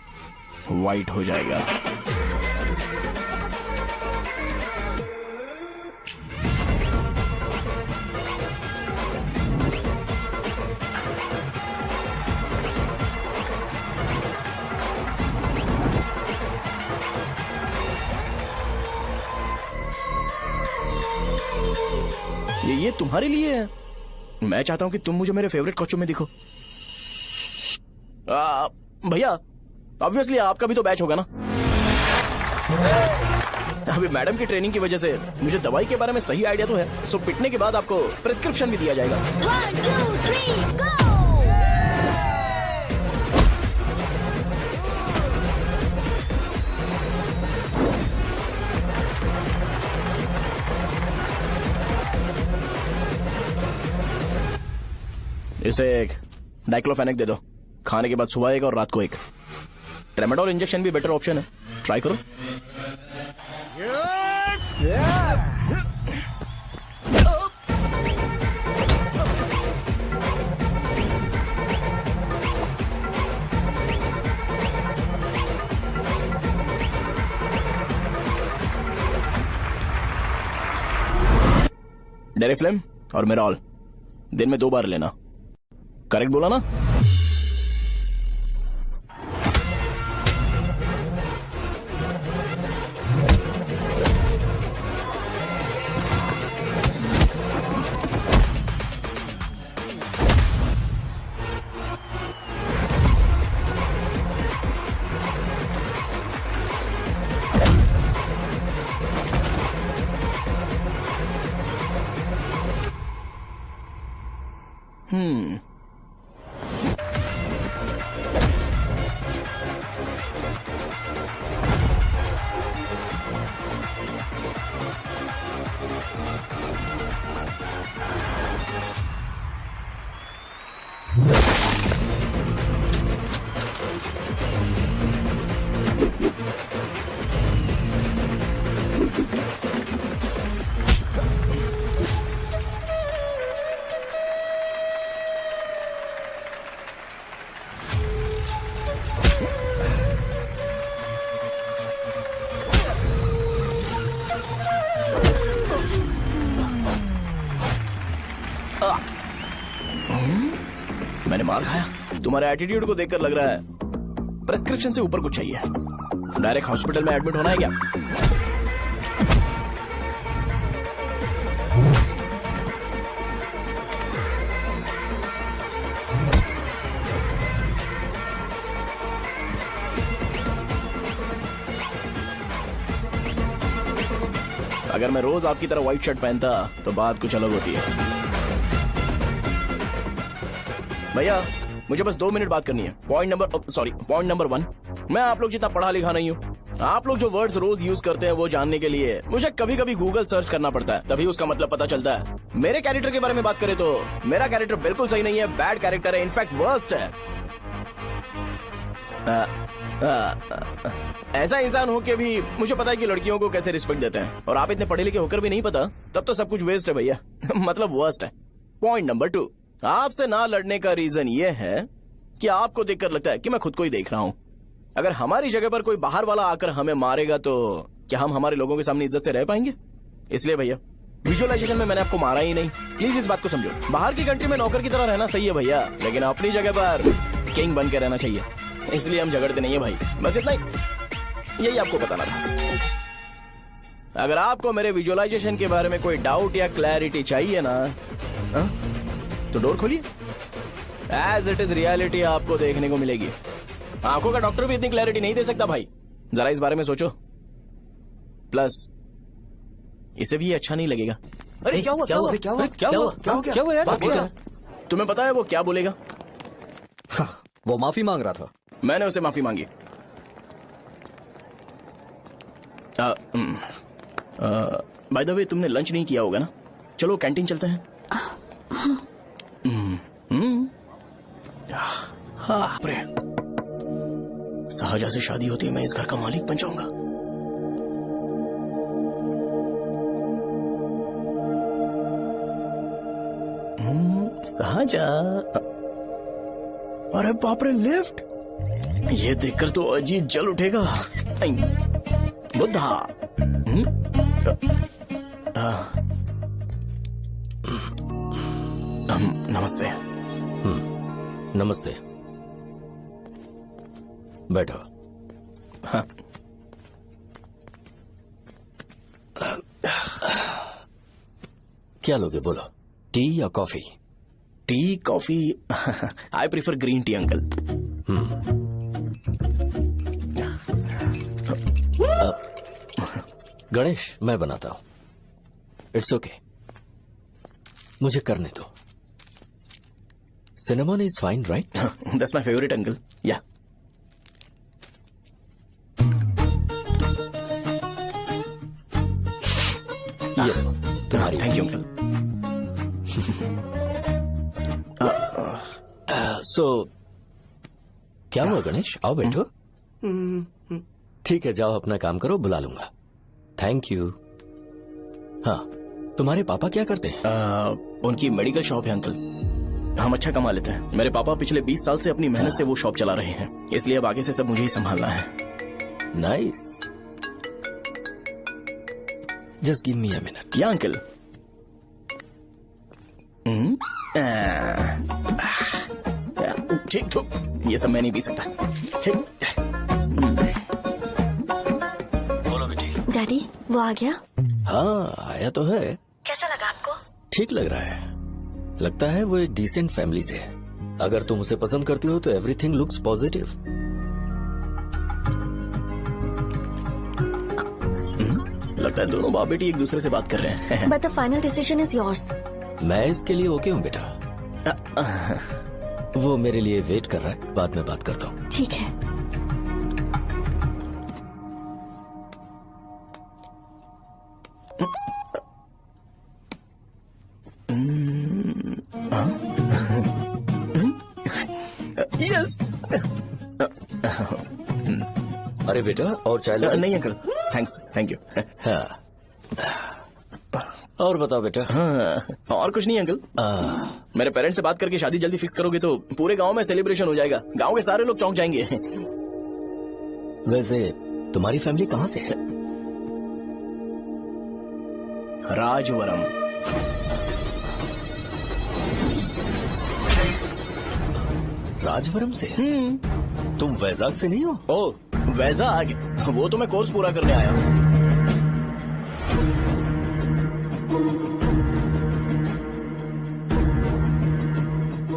A: व्हाइट हो जाएगा। ये तुम्हारे लिए है। मैं चाहता हूं कि तुम मुझे मेरे फेवरेट कॉस्ट्यूम में दिखो। भैया ऑब्वियसली आपका भी तो बैच होगा ना। अभी मैडम की ट्रेनिंग की वजह से मुझे दवाई के बारे में सही आइडिया तो है। सो पिटने के बाद आपको प्रिस्क्रिप्शन भी दिया जाएगा।
L: 1 2 3 गो।
A: इसे एक डाइक्लोफेनेक दे दो। खाने के बाद सुबह एक और रात को एक। ट्रेमाडोल इंजेक्शन भी बेटर ऑप्शन है, ट्राई करो। डेरिफ्लेम और मेरॉल दिन में 2 बार लेना। करेक्ट बोला ना? मैंने मार खाया। तुम्हारे एटीट्यूड को देखकर लग रहा है प्रेस्क्रिप्शन से ऊपर कुछ चाहिए। डायरेक्ट हॉस्पिटल में एडमिट होना है क्या? अगर मैं रोज आपकी तरह व्हाइट शर्ट पहनता तो बात कुछ अलग होती है। भैया मुझे बस 2 मिनट बात करनी है। पॉइंट नंबर 1, मैं आप लोग जितना पढ़ा लिखा नहीं हूँ। आप लोग जो वर्ड्स रोज यूज करते हैं वो जानने के लिए मुझे कभी कभी गूगल सर्च करना पड़ता है, तभी उसका मतलब पता चलता है। मेरे कैरेक्टर के बारे में बात करें तो मेरा कैरेक्टर बिल्कुल सही नहीं है, बैड कैरेक्टर है, इनफैक्ट वर्स्ट है। ऐसा इंसान हो के भी मुझे पता है कि लड़कियों को कैसे रिस्पेक्ट देते हैं, और आप इतने पढ़े लिखे होकर भी नहीं पता, तब तो सब कुछ वेस्ट है भैया। मतलब वर्स्ट है। पॉइंट नंबर 2, आपसे ना लड़ने का रीजन ये है कि आपको देखकर लगता है कि मैं खुद को ही देख रहा हूँ। अगर हमारी जगह पर कोई बाहर वाला आकर हमें मारेगा तो क्या हम हमारे लोगों के सामने इज्जत से रह पाएंगे? इसलिए भैया विजुअलाइजेशन में मैंने आपको मारा ही नहीं, प्लीज इस बात को समझो। बाहर की कंट्री में नौकर की तरह रहना सही है भैया, लेकिन अपनी जगह पर किंग बन के रहना चाहिए। इसलिए हम झगड़ते नहीं है भाई, बस इतना ही, यही आपको बताना था। अगर आपको मेरे विजुअलाइजेशन के बारे में कोई डाउट या क्लैरिटी चाहिए ना, तो डोर खोलिए। एज इट इज रियलिटी आपको देखने को मिलेगी। आंखों का डॉक्टर भी इतनी क्लैरिटी नहीं दे सकता भाई, जरा इस बारे में सोचो। प्लस इसे भी अच्छा नहीं लगेगा।
G: अरे क्या हुआ? क्या हुआ? क्या हुआ? क्या हुआ यार?
A: तुम्हें पता है वो क्या बोलेगा?
H: वो माफी मांग रहा था।
A: मैंने उसे माफी मांगी। बाय द वे तुमने लंच नहीं किया होगा ना? चलो कैंटीन चलते हैं। शाहजहां से शादी होती है, मैं इस घर का मालिक बन जाऊंगा। शाहजहां, अरे बाप रे, लिफ्ट! ये देखकर तो अजीत जल उठेगा। बुद्धा। नमस्ते।
M: नमस्ते, बैठो।
A: हाँ।
M: क्या लोगे बोलो, टी या coffee?
A: T, coffee? I prefer green tea uncle.
M: Ganesh, मैं बनाता हूं। इट्स ओके, मुझे करने दो। Cinnamon is fine, right?
A: That's my favourite uncle. या
M: तुम्हारी।
A: Thank you uncle.
M: सो क्या हुआ गणेश? आओ बैठो। ठीक है, जाओ अपना काम करो, बुला लूंगा। Thank you. हाँ, तुम्हारे पापा क्या करते हैं?
A: उनकी मेडिकल शॉप है अंकल। हम अच्छा कमा लेते हैं। मेरे पापा पिछले 20 साल से अपनी मेहनत से वो शॉप चला रहे हैं, इसलिए अब आगे से सब मुझे ही संभालना है।
M: Nice. Just give me a minute.
A: या अंकल। ठीक, तो ये सब मैं नहीं पी सकता। ठीक।
M: बोलो बेटी।
L: डैडी, वो आ गया?
M: हाँ, आया तो है।
L: कैसा लगा आपको?
M: ठीक लग रहा है। लगता है वो एक डिसेंट फैमिली से है। अगर तुम उसे पसंद करती हो तो एवरीथिंग लुक्स पॉजिटिव।
A: लगता है दोनों बाप बेटी एक दूसरे से बात कर रहे हैं।
L: But the final decision is yours.
M: मैं इसके लिए ओके हूँ बेटा। वो मेरे लिए वेट कर रहा है, बाद में बात करता हूँ।
L: ठीक है।
A: यस।
M: अरे बेटा और चाय ले?
A: नहीं अंकल, थैंक्स, थैंक यू।
M: हाँ। और बताओ बेटा।
A: हाँ, और कुछ नहीं अंकल। मेरे पेरेंट्स से बात करके शादी जल्दी फिक्स करोगे तो पूरे गांव में सेलिब्रेशन हो जाएगा। गांव के सारे लोग चौंक जाएंगे।
M: वैसे तुम्हारी फैमिली कहाँ से है?
A: राजवरम।
M: राजवरम से? तुम वैजाग से नहीं हो?
A: ओ वैजाग, वो तो मैं कोर्स पूरा करने आया हूँ।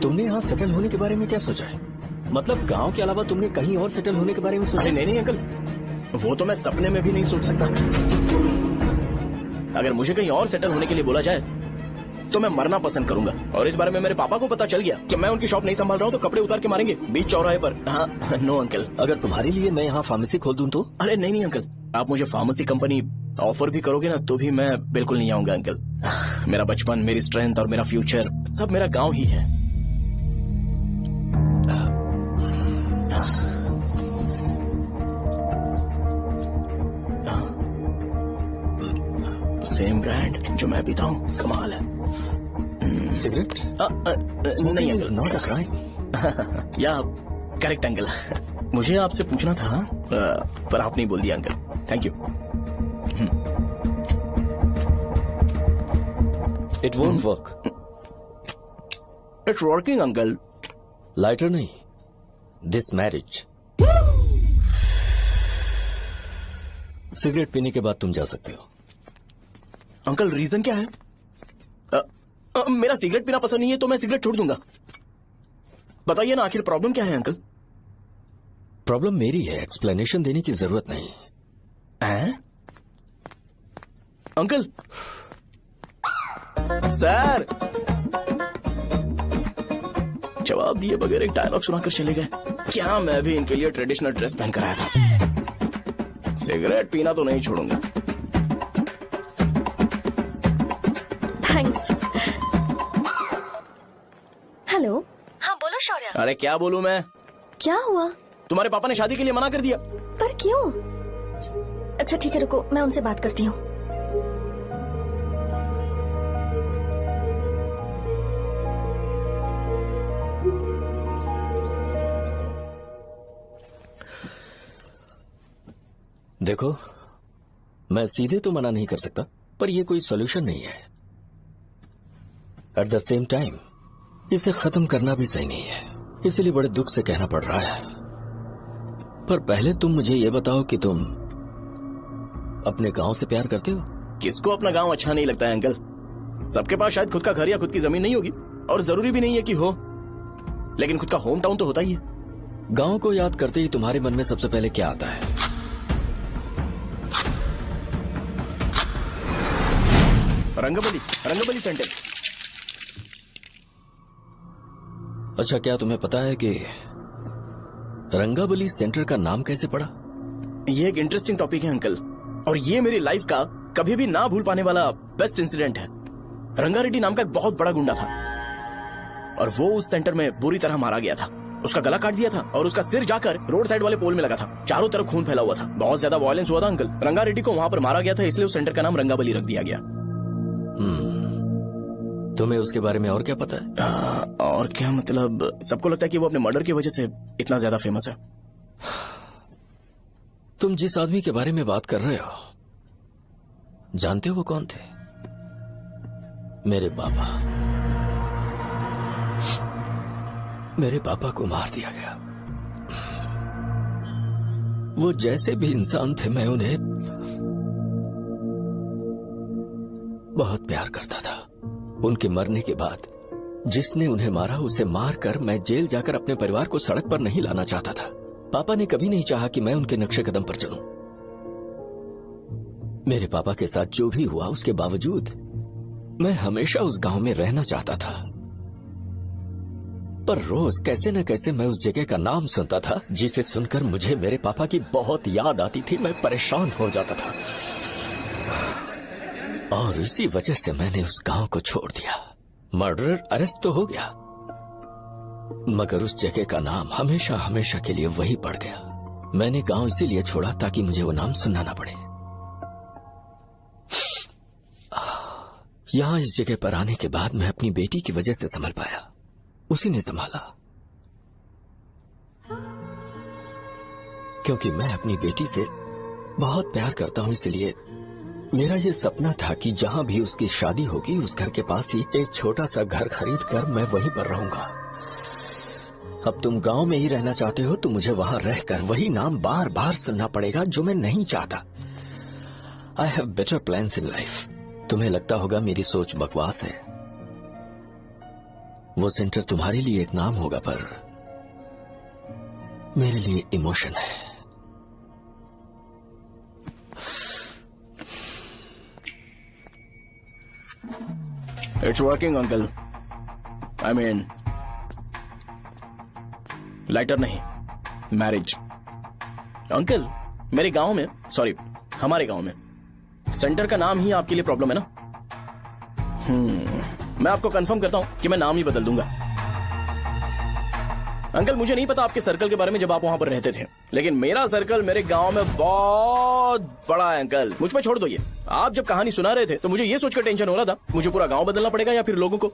M: तुमने यहाँ सेटल होने के बारे में क्या सोचा है? मतलब गांव के अलावा तुमने कहीं और सेटल होने के बारे में सोचा?
A: नहीं अंकल, वो तो मैं सपने में भी नहीं सोच सकता। अगर मुझे कहीं और सेटल होने के लिए बोला जाए तो मैं मरना पसंद करूंगा। और इस बारे में मेरे पापा को पता चल गया कि मैं उनकी शॉप नहीं संभाल रहा हूँ तो कपड़े उतार के मारेंगे बीच चौराहे पर। हाँ, नो अंकल।
M: अगर तुम्हारे लिए मैं यहाँ फार्मेसी खोल दूं तो?
A: अरे नहीं अंकल, आप मुझे फार्मेसी कंपनी ऑफर भी करोगे ना तो भी मैं बिल्कुल नहीं आऊंगा अंकल। मेरा बचपन, मेरी स्ट्रेंथ और मेरा फ्यूचर सब मेरा गाँव ही है। सेम ब्रांड जो मैं पीता हूँ, कमाल है।
M: सिगरेट?
A: नहीं अंकल,
M: नॉट अ क्राइम।
A: या करेक्ट अंकल। मुझे आपसे पूछना था पर आपने बोल दिया uncle. Thank you.
M: It won't work.
A: It's working uncle.
M: Lighter नहीं, दिस मैरिज। सिगरेट पीने के बाद तुम जा सकते हो।
A: अंकल रीजन क्या है? मेरा सिगरेट पीना पसंद नहीं है तो मैं सिगरेट छोड़ दूंगा। बताइए ना आखिर प्रॉब्लम क्या है अंकल?
M: प्रॉब्लम मेरी है, एक्सप्लेनेशन देने की जरूरत नहीं
A: है। अंकल सर जवाब दिए बगैर एक डायलॉग सुनाकर चले गए। क्या मैं भी इनके लिए ट्रेडिशनल ड्रेस पहन कर आया था। सिगरेट पीना तो नहीं छोड़ूंगा।
L: थैंक्स। हेलो। हाँ बोलो शौर्य।
A: अरे क्या बोलूं मैं?
L: क्या हुआ?
A: तुम्हारे पापा ने शादी के लिए मना कर दिया।
L: पर क्यों? अच्छा ठीक है रुको, मैं उनसे बात करती हूँ।
M: देखो, मैं सीधे तो मना नहीं कर सकता पर यह कोई सॉल्यूशन नहीं है। एट द सेम टाइम इसे खत्म करना भी सही नहीं है, इसलिए बड़े दुख से कहना पड़ रहा है। पर पहले तुम मुझे ये बताओ कि तुम अपने गांव से प्यार करते हो?
A: किसको अपना गांव अच्छा नहीं लगता है अंकल? सबके पास शायद खुद का घर या खुद की जमीन नहीं होगी और जरूरी भी नहीं है कि हो, लेकिन खुद का होम टाउन तो होता ही है।
M: गांव को याद करते ही तुम्हारे मन में सबसे पहले क्या आता है?
A: रंगबली सेंटर।
M: अच्छा, क्या तुम्हें पता है कि रंगाबली सेंटर का नाम कैसे पड़ा?
A: ये एक इंटरेस्टिंग टॉपिक है अंकल, और ये मेरी लाइफ का कभी भी ना भूल पाने वाला बेस्ट इंसिडेंट है। रंगारेड्डी नाम का एक बहुत बड़ा गुंडा था और वो उस सेंटर में बुरी तरह मारा गया था। उसका गला काट दिया था और उसका सिर जाकर रोड साइड वाले पोल में लगा था। चारों तरफ खून फैला हुआ था, बहुत ज्यादा वायलेंस हुआ था अंकल। रंगारेड्डी को वहां पर मारा गया था, इसलिए उस सेंटर का नाम रंगाबली रख दिया गया।
M: तुम्हें उसके बारे में और क्या पता है?
A: और क्या मतलब, सबको लगता है कि वो अपने मर्डर की वजह से इतना ज्यादा फेमस है।
M: तुम जिस आदमी के बारे में बात कर रहे हो, जानते हो वो कौन थे? मेरे पापा। मेरे पापा को मार दिया गया। वो जैसे भी इंसान थे, मैं उन्हें बहुत प्यार करता था। उनके मरने के बाद जिसने उन्हें मारा उसे मारकर मैं जेल जाकर अपने परिवार को सड़क पर नहीं लाना चाहता था। पापा ने कभी नहीं चाहा कि मैं उनके नक्शे कदम पर चलूं। मेरे पापा के साथ जो भी हुआ उसके बावजूद मैं हमेशा उस गांव में रहना चाहता था। पर रोज कैसे न कैसे मैं उस जगह का नाम सुनता था जिसे सुनकर मुझे मेरे पापा की बहुत याद आती थी। मैं परेशान हो जाता था और इसी वजह से मैंने उस गांव को छोड़ दिया। मर्डरर अरेस्ट तो हो गया मगर उस जगह का नाम हमेशा हमेशा के लिए वही पड़ गया। मैंने गांव इसीलिए छोड़ा ताकि मुझे वो नाम सुनना ना पड़े। यहां इस जगह पर आने के बाद मैं अपनी बेटी की वजह से संभल पाया, उसी ने संभाला। क्योंकि मैं अपनी बेटी से बहुत प्यार करता हूं, इसलिए मेरा ये सपना था कि जहां भी उसकी शादी होगी उस घर के पास ही एक छोटा सा घर खरीद कर मैं वहीं पर रहूंगा। अब तुम गांव में ही रहना चाहते हो तो मुझे वहां रहकर वही नाम बार बार सुनना पड़ेगा जो मैं नहीं चाहता। I have better plans in life. तुम्हें लगता होगा मेरी सोच बकवास है। वो सेंटर तुम्हारे लिए एक नाम होगा पर मेरे लिए इमोशन है।
A: It's working, uncle. I mean, lighter नहीं, मैरिज। अंकल, मेरे गांव में, सॉरी, हमारे गांव में सेंटर का नाम ही आपके लिए प्रॉब्लम है ना? मैं आपको कंफर्म करता हूं कि मैं नाम ही बदल दूंगा। अंकल, मुझे नहीं पता आपके सर्कल के बारे में जब आप वहां पर रहते थे, लेकिन मेरा सर्कल मेरे गांव में बहुत बड़ा है अंकल। मुझ पे छोड़ दो ये। आप जब कहानी सुना रहे थे तो मुझे ये सोचकर टेंशन हो रहा था मुझे पूरा गांव बदलना पड़ेगा या फिर लोगों को।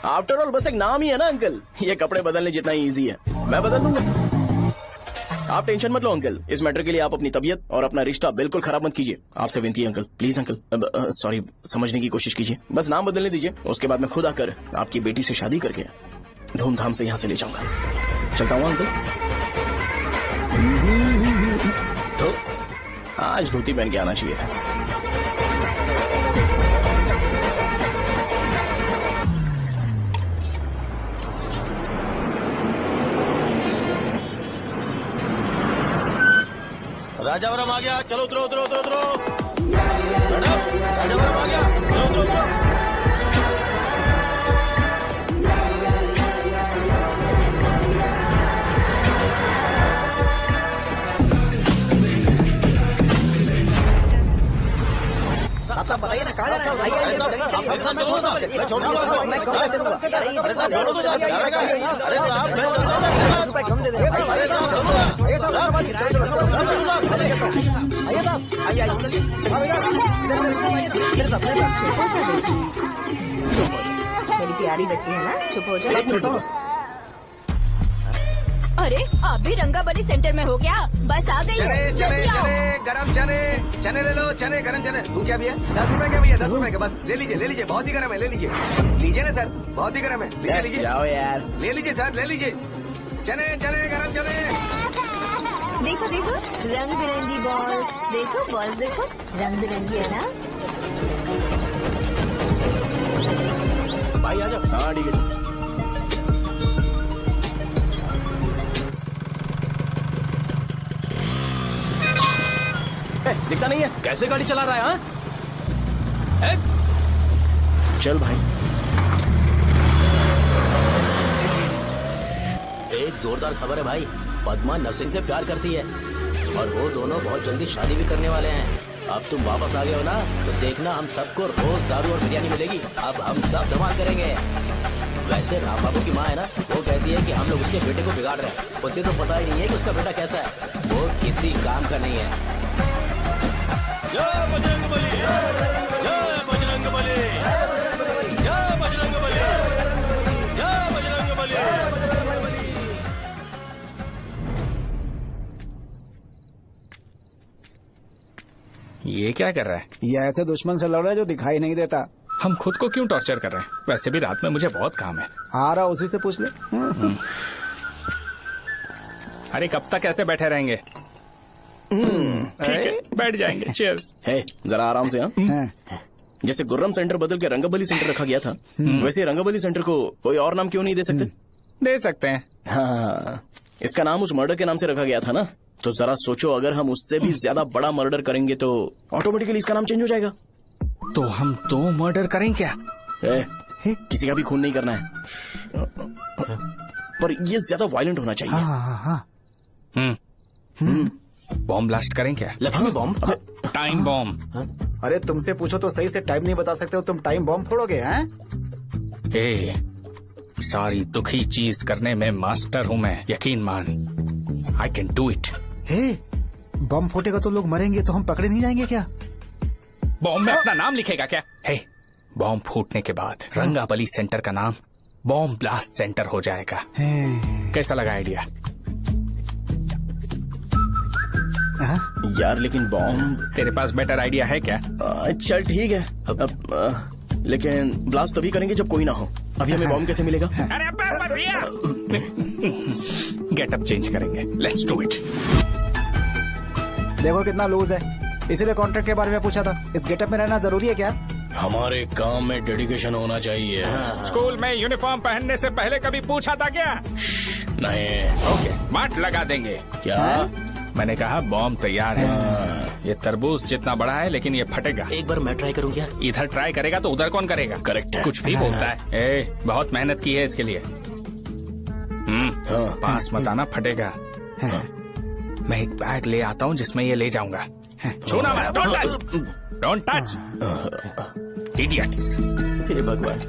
A: आफ्टर ऑल बस एक नाम ही है ना अंकल, ये कपड़े बदलने जितना ही ईजी है, मैं बदल दूंगा। आप टेंशन मत लो अंकल, इस मैटर के लिए आप अपनी तबीयत और अपना रिश्ता बिल्कुल खराब मत कीजिए। आपसे विनती है अंकल, प्लीज अंकल, सॉरी, समझने की कोशिश कीजिए। बस नाम बदलने दीजिए, उसके बाद मैं खुद आकर आपकी बेटी से शादी करके धूमधाम से यहाँ से ले जाऊंगा। चलता हूँ अंकल। तो आज धोती पहन के आना चाहिए था।
D: राजावरम आ गया, चलो उतरो उतरो उतरो उतरो। राजावरम आ गया, चलो उतरो उतरो।
G: आपका बताइए ना कहाँ जा रहा
E: मेरी प्यारी बच्ची है ना, चुप हो जाओ।
L: अरे आप भी रंगाबली सेंटर में हो क्या? बस आ गई है।
I: चने गरम चने, चने ले लो, चने गरम चने। तू क्या भैया? 10 रुपए क्या भैया? 10 रुपए का, बस ले लीजिए, बहुत ही गरम है, ले लीजिए। लीजिए ना सर, बहुत ही गरम है, लीजिए
A: जाओ यार,
I: ले लीजिए सर, ले लीजिए। चने गरम चने।
E: देखो देखो रंग बिरंगी बॉल, देखो बॉल देखो रंग बिरंगी है ना।
A: भाई आ जाओ। हाँ ठीक है। दिखता नहीं है, कैसे गाड़ी चला रहा है? हाँ? चल भाई।
N: एक जोरदार खबर है भाई, पद्मा नरसिंह से प्यार करती है और वो दोनों बहुत जल्दी शादी भी करने वाले हैं। अब तुम वापस आ गए हो ना, तो देखना हम सबको रोज दारू और बिरयानी मिलेगी। अब हम सब धमाल करेंगे। वैसे राम बाबू की माँ है ना, वो कहती है कि हम लोग उसके बेटे को बिगाड़ रहे हैं। उसे तो पता ही नहीं है कि उसका बेटा कैसा है, वो किसी काम का नहीं है।
D: जय बजरंग बली, जय बजरंग बली, जय बजरंग बली, जय बजरंग बली।
C: ये क्या कर रहा है?
B: ये ऐसे दुश्मन से लड़ रहा है जो दिखाई नहीं देता।
C: हम खुद को क्यों टॉर्चर कर रहे हैं? वैसे भी रात में मुझे बहुत काम है।
B: आ रहा उसी से पूछ ले।
C: अरे कब तक ऐसे बैठे रहेंगे? ठीक है, बैठ जाएंगे। चीयर्स।
A: है, जरा आराम से। हाँ, जैसे गुर्रम सेंटर बदल के रंगाबली सेंटर रखा गया था, वैसे रंगाबली सेंटर को कोई और नाम क्यों नहीं दे सकते?
C: दे सकते हैं।
A: हाँ, इसका नाम उस मर्डर के नाम से रखा गया था ना, तो जरा सोचो अगर हम उससे भी ज्यादा बड़ा मर्डर करेंगे तो ऑटोमेटिकली इसका नाम चेंज हो जाएगा।
C: तो हम 2 मर्डर करें क्या?
A: किसी का भी खून नहीं करना है, पर ये ज्यादा वायलेंट होना चाहिए।
C: बॉम्ब ब्लास्ट करें क्या?
N: Lakshmi bomb,
C: time bomb.
B: अरे तुमसे पूछो तो सही से टाइम नहीं बता सकते हो, तुम टाइम बॉम्ब फोड़ोगे हैं?
C: सारी दुखी चीज करने में मास्टर हूँ मैं, यकीन मान। I can do it.
B: Hey, bomb फूटेगा तो लोग मरेंगे, तो हम पकड़े नहीं जाएंगे क्या?
C: बॉम्ब में अपना नाम लिखेगा क्या? हे, बॉम्ब फूटने के बाद रंगाबली सेंटर का नाम बॉम्ब ब्लास्ट सेंटर हो जाएगा। कैसा लगा आइडिया?
A: यार लेकिन बॉम्ब,
C: तेरे पास बेटर आइडिया है क्या?
A: चल ठीक है, लेकिन ब्लास्ट तभी करेंगे जब कोई ना हो। अभी हमें बॉम्ब कैसे मिलेगा?
C: अरे भैया, गेटअप चेंज करेंगे। Let's do it.
B: देखो कितना लूज है, इसीलिए कॉन्ट्रैक्ट के बारे में पूछा था। इस गेटअप में रहना जरूरी है क्या?
A: हमारे काम में डेडिकेशन होना चाहिए।
C: स्कूल में यूनिफॉर्म पहनने से पहले कभी पूछा था क्या?
A: नहीं।
C: ओके, माट लगा देंगे।
A: क्या?
C: मैंने कहा बॉम्ब तैयार है। ये तरबूज जितना बड़ा है, लेकिन ये फटेगा।
N: एक बार मैं ट्राई करूं क्या?
C: इधर ट्राई करेगा तो उधर कौन करेगा?
A: करेक्ट है।
C: कुछ भी बोलता है। बहुत मेहनत की है इसके लिए। पास मत आना, फटेगा। मैं एक बैग ले आता हूँ जिसमें ये ले जाऊंगा। छूना मत, don't touch, don't touch, idiots.
A: हे भगवान।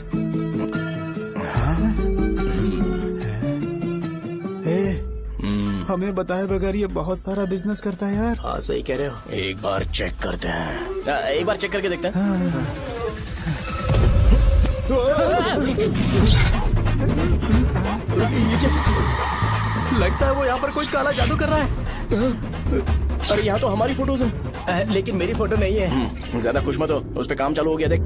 B: हमें बताए बगैर ये बहुत सारा बिजनेस करता है यार।
N: हाँ सही कह रहे हो।
A: एक बार चेक करते हैं। एक बार चेक करके देखते हैं।
N: लगता है वो यहाँ पर कोई काला जादू कर रहा है।
A: अरे यहाँ तो हमारी फोटोज हैं।
N: लेकिन मेरी फोटो नहीं है।
A: ज्यादा खुश मत हो, उस पे काम चालू हो गया देख।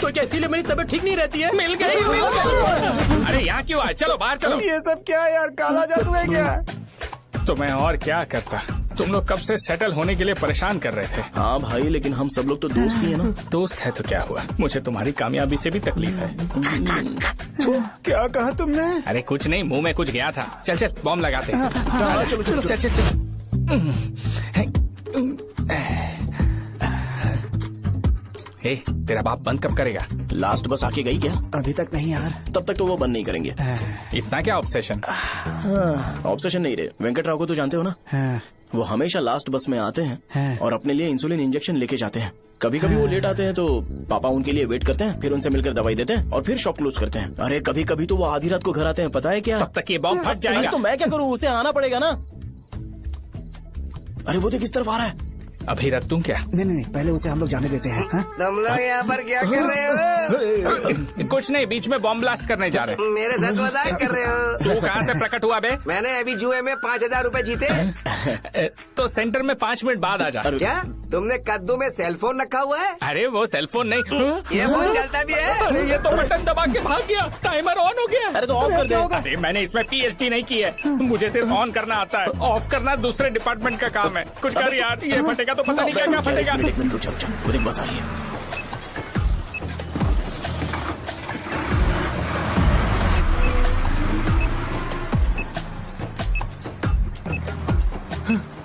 N: तो क्या इसीलिए मेरी तबीयत ठीक नहीं रहती है? मिल गई, मिल गई।
C: अरे यहाँ क्यों आए? चलो बाहर चलो।
B: ये सब क्या है यार, काला जादू है क्या?
C: तो मैं और क्या करता? तुम लोग कब से सेटल होने के लिए परेशान कर रहे थे।
A: हाँ भाई, लेकिन हम सब लोग तो दोस्त ही है ना।
C: दोस्त है तो क्या हुआ? मुझे तुम्हारी कामयाबी से भी तकलीफ है।
B: क्या कहा तुमने?
C: अरे कुछ नहीं, मुंह में कुछ गया था। चल चल बॉम्ब लगाते।
A: चलो चलो
C: चल चल चल। हे, तेरा बाप बंद कब करेगा?
A: लास्ट बस आके गई क्या?
B: अभी तक नहीं यार।
A: तब तक तो वो बंद नहीं करेंगे।
C: इतना क्या ऑब्सेशन?
A: ऑब्सेशन नहीं रे, वेंकट राव को तो जानते हो ना। वो हमेशा लास्ट बस में आते हैं और अपने लिए इंसुलिन इंजेक्शन लेके जाते हैं। कभी कभी वो लेट आते हैं तो पापा उनके लिए वेट करते हैं, फिर उनसे मिलकर दवाई देते हैं और फिर शॉप क्लोज करते हैं। अरे कभी कभी तो वो आधी रात को घर आते हैं, पता है क्या?
C: तब तक ये बॉम्ब फट जाएगा।
A: तो मैं क्या करूँ, उसे आना पड़ेगा ना। अरे वो तो किस तरफ आ रहा है?
C: अभी रख दूं क्या?
B: नहीं, पहले उसे हम लोग जाने देते हैं।
I: तुम लोग यहाँ पर क्या कर रहे हो?
C: कुछ नहीं, बीच में बॉम्ब ब्लास्ट करने जा रहे हैं।
I: मेरे साथ मजाक कर रहे हो?
C: तू कहाँ से प्रकट हुआ बे?
I: मैंने अभी जुए में 5,000 रूपए जीते।
C: तो सेंटर में 5 मिनट बाद आ जा।
I: क्या तुमने कद्दू में सेलफोन रखा हुआ है?
C: अरे वो सेलफोन नहीं,
I: ये फोन चलता भी है।
C: अरे ये तो बटन दबा के भाग गया, टाइमर ऑन हो गया।
A: अरे तो ऑफ कर दे।
C: अरे मैंने इसमें PhD नहीं की है, मुझे सिर्फ ऑन करना आता है। ऑफ करना दूसरे डिपार्टमेंट का काम है। कुछ कर यार, ये फटेगा तो पता नहीं क्या फटेगा।
A: एक मिनट रुक, चल वो देख बस आ रही है।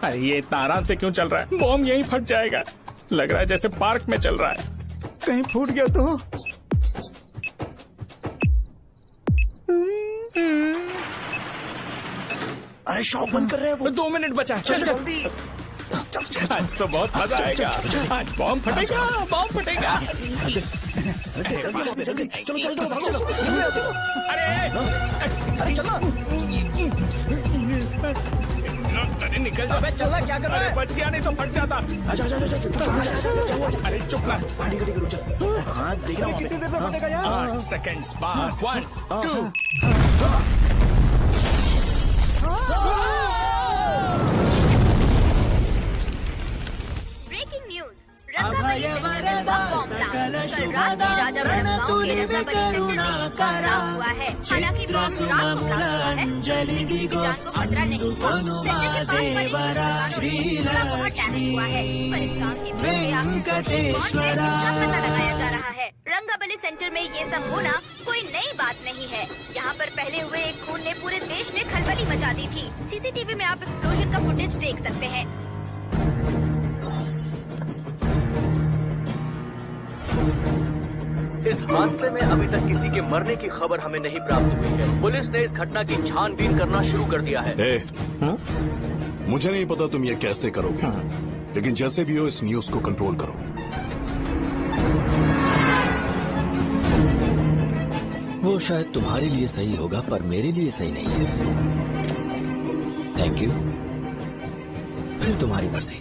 C: अरे ये इतना आराम से क्यों चल रहा है? बॉम्ब यहीं फट जाएगा। लग रहा है जैसे पार्क में चल रहा है।
B: कहीं फूट गया तो?
A: अरे शॉप बंद कर रहे हैं वो।
C: 2 मिनट बचा। चल जल्दी। आज तो बहुत मजा आएगा। आज बॉम्ब फटेगा, बॉम्ब फटेगा।
A: चलो। अरे चलना।
C: अरे निकल जा।
A: चलना, क्या कर रहा है?
C: बच गया, नहीं तो फट जाता। अरे चुप ना।
A: हाँ देख रहा हूँ।
B: कितनी देर में फटेगा यार?
C: 8 सेकंड्स बाद। 1 2।
O: Breaking news. रंगाबली सेंटर में बॉम्ब ब्लास्ट। कल रात में राजापुरम गांव के रंगाबली सेंटर में खतरा हुआ है। हालांकि बॉम्ब रात को ब्लास्ट हुआ है, किसी की जान को खतरा नहीं हुआ। सेंटर के पास पड़ी थोड़ा बहुत डैमेज हुआ है, पर इस गांव की पता लगाया जा रहा है। रंगाबली सेंटर में ये सब होना कोई नई बात नहीं है। यहाँ पर पहले हुए एक खून ने पूरे देश में खलबली मचा दी थी। CCTV में आप एक्सप्लोजन का फुटेज देख सकते हैं।
P: इस हादसे में अभी तक किसी के मरने की खबर हमें नहीं प्राप्त हुई है। पुलिस ने इस घटना की छानबीन करना शुरू कर दिया है।
Q: मुझे नहीं पता तुम ये कैसे करोगे, लेकिन जैसे भी हो इस न्यूज को कंट्रोल करो।
M: वो शायद तुम्हारे लिए सही होगा पर मेरे लिए सही नहीं है। Thank you. फिर तुम्हारी मर्जी।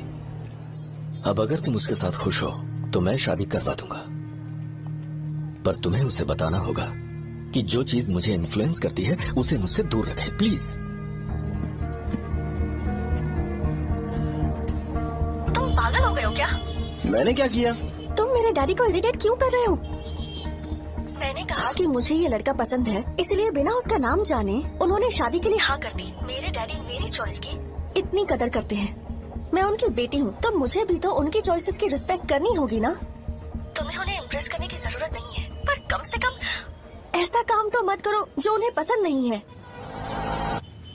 M: अब अगर तुम उसके साथ खुश हो तो मैं शादी करवा दूंगा, पर तुम्हें उसे बताना होगा कि जो चीज मुझे इन्फ्लुएंस करती है उसे मुझसे दूर रखे, प्लीज।
L: तुम पागल हो गए हो क्या?
A: मैंने क्या किया?
L: तुम मेरे डैडी को इरिटेट क्यों कर रहे हो? मैंने कहा कि मुझे ये लड़का पसंद है, इसलिए बिना उसका नाम जाने उन्होंने शादी के लिए हाँ कर दी। मेरे डैडी मेरी चॉइस की इतनी कदर करते हैं। मैं उनकी बेटी हूँ, तो मुझे भी तो उनकी चॉइसेस की रिस्पेक्ट करनी होगी ना। तुम्हें उन्हें इम्प्रेस करने की जरूरत नहीं है, पर कम से कम ऐसा काम तो मत करो जो उन्हें पसंद नहीं है।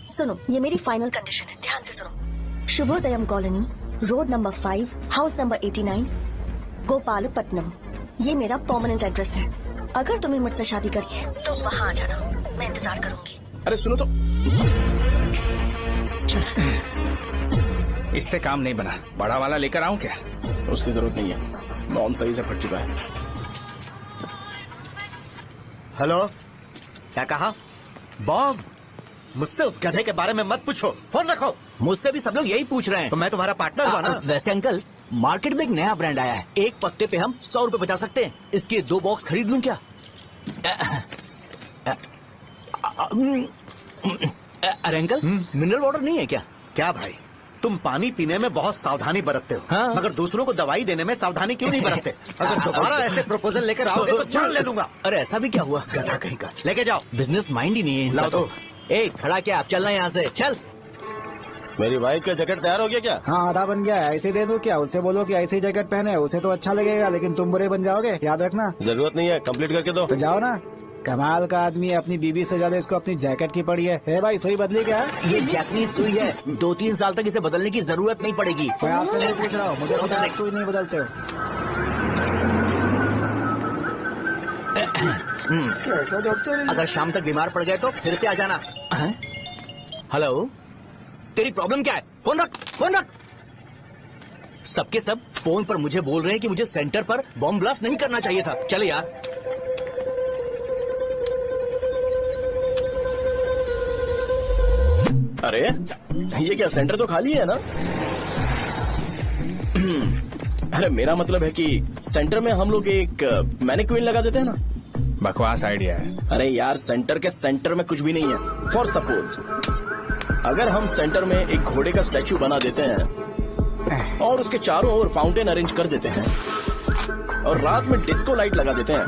L: सुनो, ये मेरी फाइनल कंडीशन है, ध्यान से सुनो। Shubhodayam colony, road number 5, house number 89, Gopalapatnam. ये मेरा परमानेंट एड्रेस है। अगर तुम्हें मुझसे शादी करनी है तो वहाँ आ जाना, मैं इंतजार करूंगी।
A: अरे सुनो तो,
C: इससे काम नहीं बना। बड़ा वाला लेकर आऊं क्या?
A: उसकी जरूरत नहीं है, बॉम्ब सही से फट चुका है।
D: हेलो, क्या कहा? बॉम्ब? मुझसे उस गधे के बारे में मत पूछो, फोन रखो।
G: मुझसे भी सब लोग यही पूछ रहे हैं।
D: तो मैं तुम्हारा पार्टनर हुआ ना।
G: वैसे अंकल, मार्केट में एक नया ब्रांड आया है, एक पत्ते पे हम 100 रुपए बचा सकते हैं। इसके 2 बॉक्स खरीद लूं क्या? अरे अंकल, मिनरल वाटर नहीं है क्या?
D: क्या भाई, तुम पानी पीने में बहुत सावधानी बरतते हो,
G: हाँ?
D: मगर दूसरों को दवाई देने में सावधानी क्यों नहीं बरतते? अगर दोबारा ऐसे प्रपोजल लेकर आओगे तो जान ले लूंगा।
G: अरे ऐसा भी क्या हुआ?
D: गधा कहीं का, लेके जाओ।
G: बिजनेस माइंड ही नहीं है इनका।
D: लाओ
G: तो ए, खड़ा क्या? आप चलना यहाँ से, चल।
F: मेरी वाइफ का जैकेट तैयार हो गया क्या?
B: हाँ, आधा बन गया है। ऐसे दे दो क्या? उससे बोलो कि ऐसी जैकेट पहने, उसे तो अच्छा लगेगा, लेकिन तुम बुरे बन जाओगे, याद रखना।
F: जरूरत नहीं है, कंप्लीट करके दो।
B: तो जाओ ना। कमाल का आदमी है, अपनी बीबी से ज्यादा इसको अपनी जैकेट की पड़ी है। हे भाई, सुई बदली क्या?
G: ये जैपनीज सुई है, 2-3 साल तक इसे बदलने की जरूरत नहीं पड़ेगी।
B: मैं आपसे नहीं पूछ रहा हूँ, मुझे पता है सुई नहीं बदलते हो।
G: अगर शाम तक बीमार पड़ गए तो फिर से आ जाना। हेलो, तेरी प्रॉब्लम क्या है? फोन रख, फोन रख। सबके सब फोन पर मुझे बोल रहे हैं कि मुझे सेंटर पर बॉम्ब ब्लास्ट नहीं करना चाहिए था। चले यार।
A: अरे ये क्या, सेंटर तो खाली है ना? अरे मेरा मतलब है कि सेंटर में हम लोग एक मैनिक्विन लगा देते हैं ना।
C: बकवास आइडिया है।
A: अरे यार, सेंटर के सेंटर में कुछ भी नहीं है। फॉर सपोज अगर हम सेंटर में एक घोड़े का स्टैचू बना देते हैं और उसके चारों ओर फाउंटेन अरेंज कर देते हैं और रात में डिस्को लाइट लगा देते हैं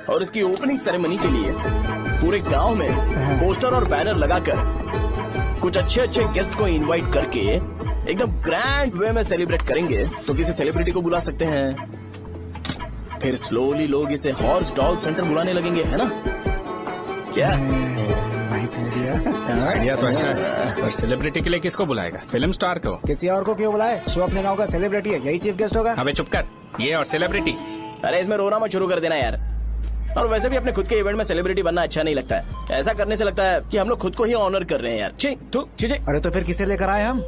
A: और इसकी ओपनिंग सेरेमनी के लिए पूरे गांव में पोस्टर और बैनर लगाकर कुछ अच्छे अच्छे गेस्ट को इनवाइट करके एकदम ग्रैंड वे में सेलिब्रेट करेंगे, तो किसी सेलिब्रिटी को बुला सकते हैं। फिर स्लोली लोग इसे हॉर्स डॉग सेंटर बुलाने लगेंगे, है ना? क्या
C: आइडिया तो अच्छा है, पर सेलिब्रिटी के लिए किसको बुलाएगा? फिल्म स्टार को?
B: किसी और को क्यों बुलाए? शो अपने गांव का सेलिब्रिटी है, यही चीफ गेस्ट होगा।
C: अबे चुप कर, ये और सेलिब्रिटी।
A: अरे इसमें रोना मत शुरू कर देना यार। और वैसे भी अपने खुद के इवेंट में सेलिब्रिटी बनना अच्छा नहीं लगता है। ऐसा करने से लगता है कि हम लोग खुद को ही ऑनर कर रहे हैं यार। ठीक।
B: अरे तो फिर किसे लेकर आए हम?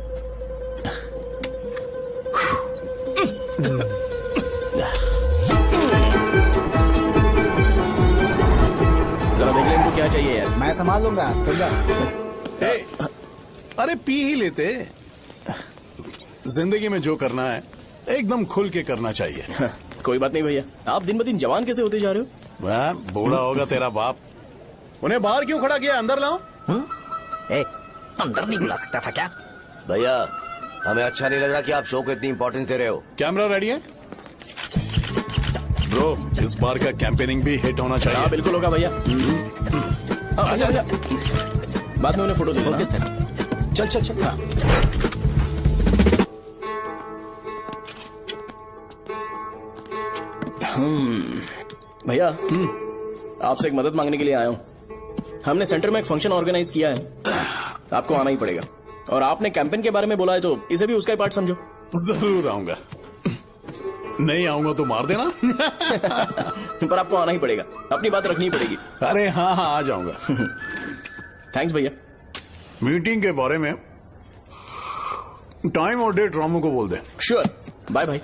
A: जरा देख ले इनको क्या चाहिए यार।
B: मैं संभाल लूंगा, तुम जा।
Q: अरे पी ही लेते। जिंदगी में जो करना है एकदम खुल के करना चाहिए।
A: कोई बात नहीं भैया, आप दिन ब दिन जवान कैसे होते जा रहे हो?
Q: वह बूढ़ा होगा तेरा बाप। उन्हें बाहर क्यों खड़ा किया? अंदर लाओ।
G: अंदर नहीं बुला सकता था क्या?
I: भैया, हमें अच्छा नहीं लग रहा कि आप शो को इतनी इंपॉर्टेंस दे रहे हो।
Q: कैमरा रेडी है? ब्रो, इस बार का कैंपेनिंग भी हिट होना चाहिए।
A: हाँ बिल्कुल होगा भैया। आजा। बाद में उन्हें फोटो दे।
G: Okay sir.
A: चल। हाँ। भैया, आपसे एक मदद मांगने के लिए आया हूँ। हमने सेंटर में एक फंक्शन ऑर्गेनाइज किया है, आपको आना ही पड़ेगा। और आपने कैंपेन के बारे में बोला है तो इसे भी उसका ही पार्ट समझो।
Q: जरूर आऊंगा। नहीं आऊंगा तो मार देना।
A: पर आपको आना ही पड़ेगा, अपनी बात रखनी पड़ेगी।
Q: अरे हाँ, आ जाऊंगा।
A: थैंक्स भैया।
Q: मीटिंग के बारे में टाइम और डेट रामू को बोल दे।
A: Sure, bye bye.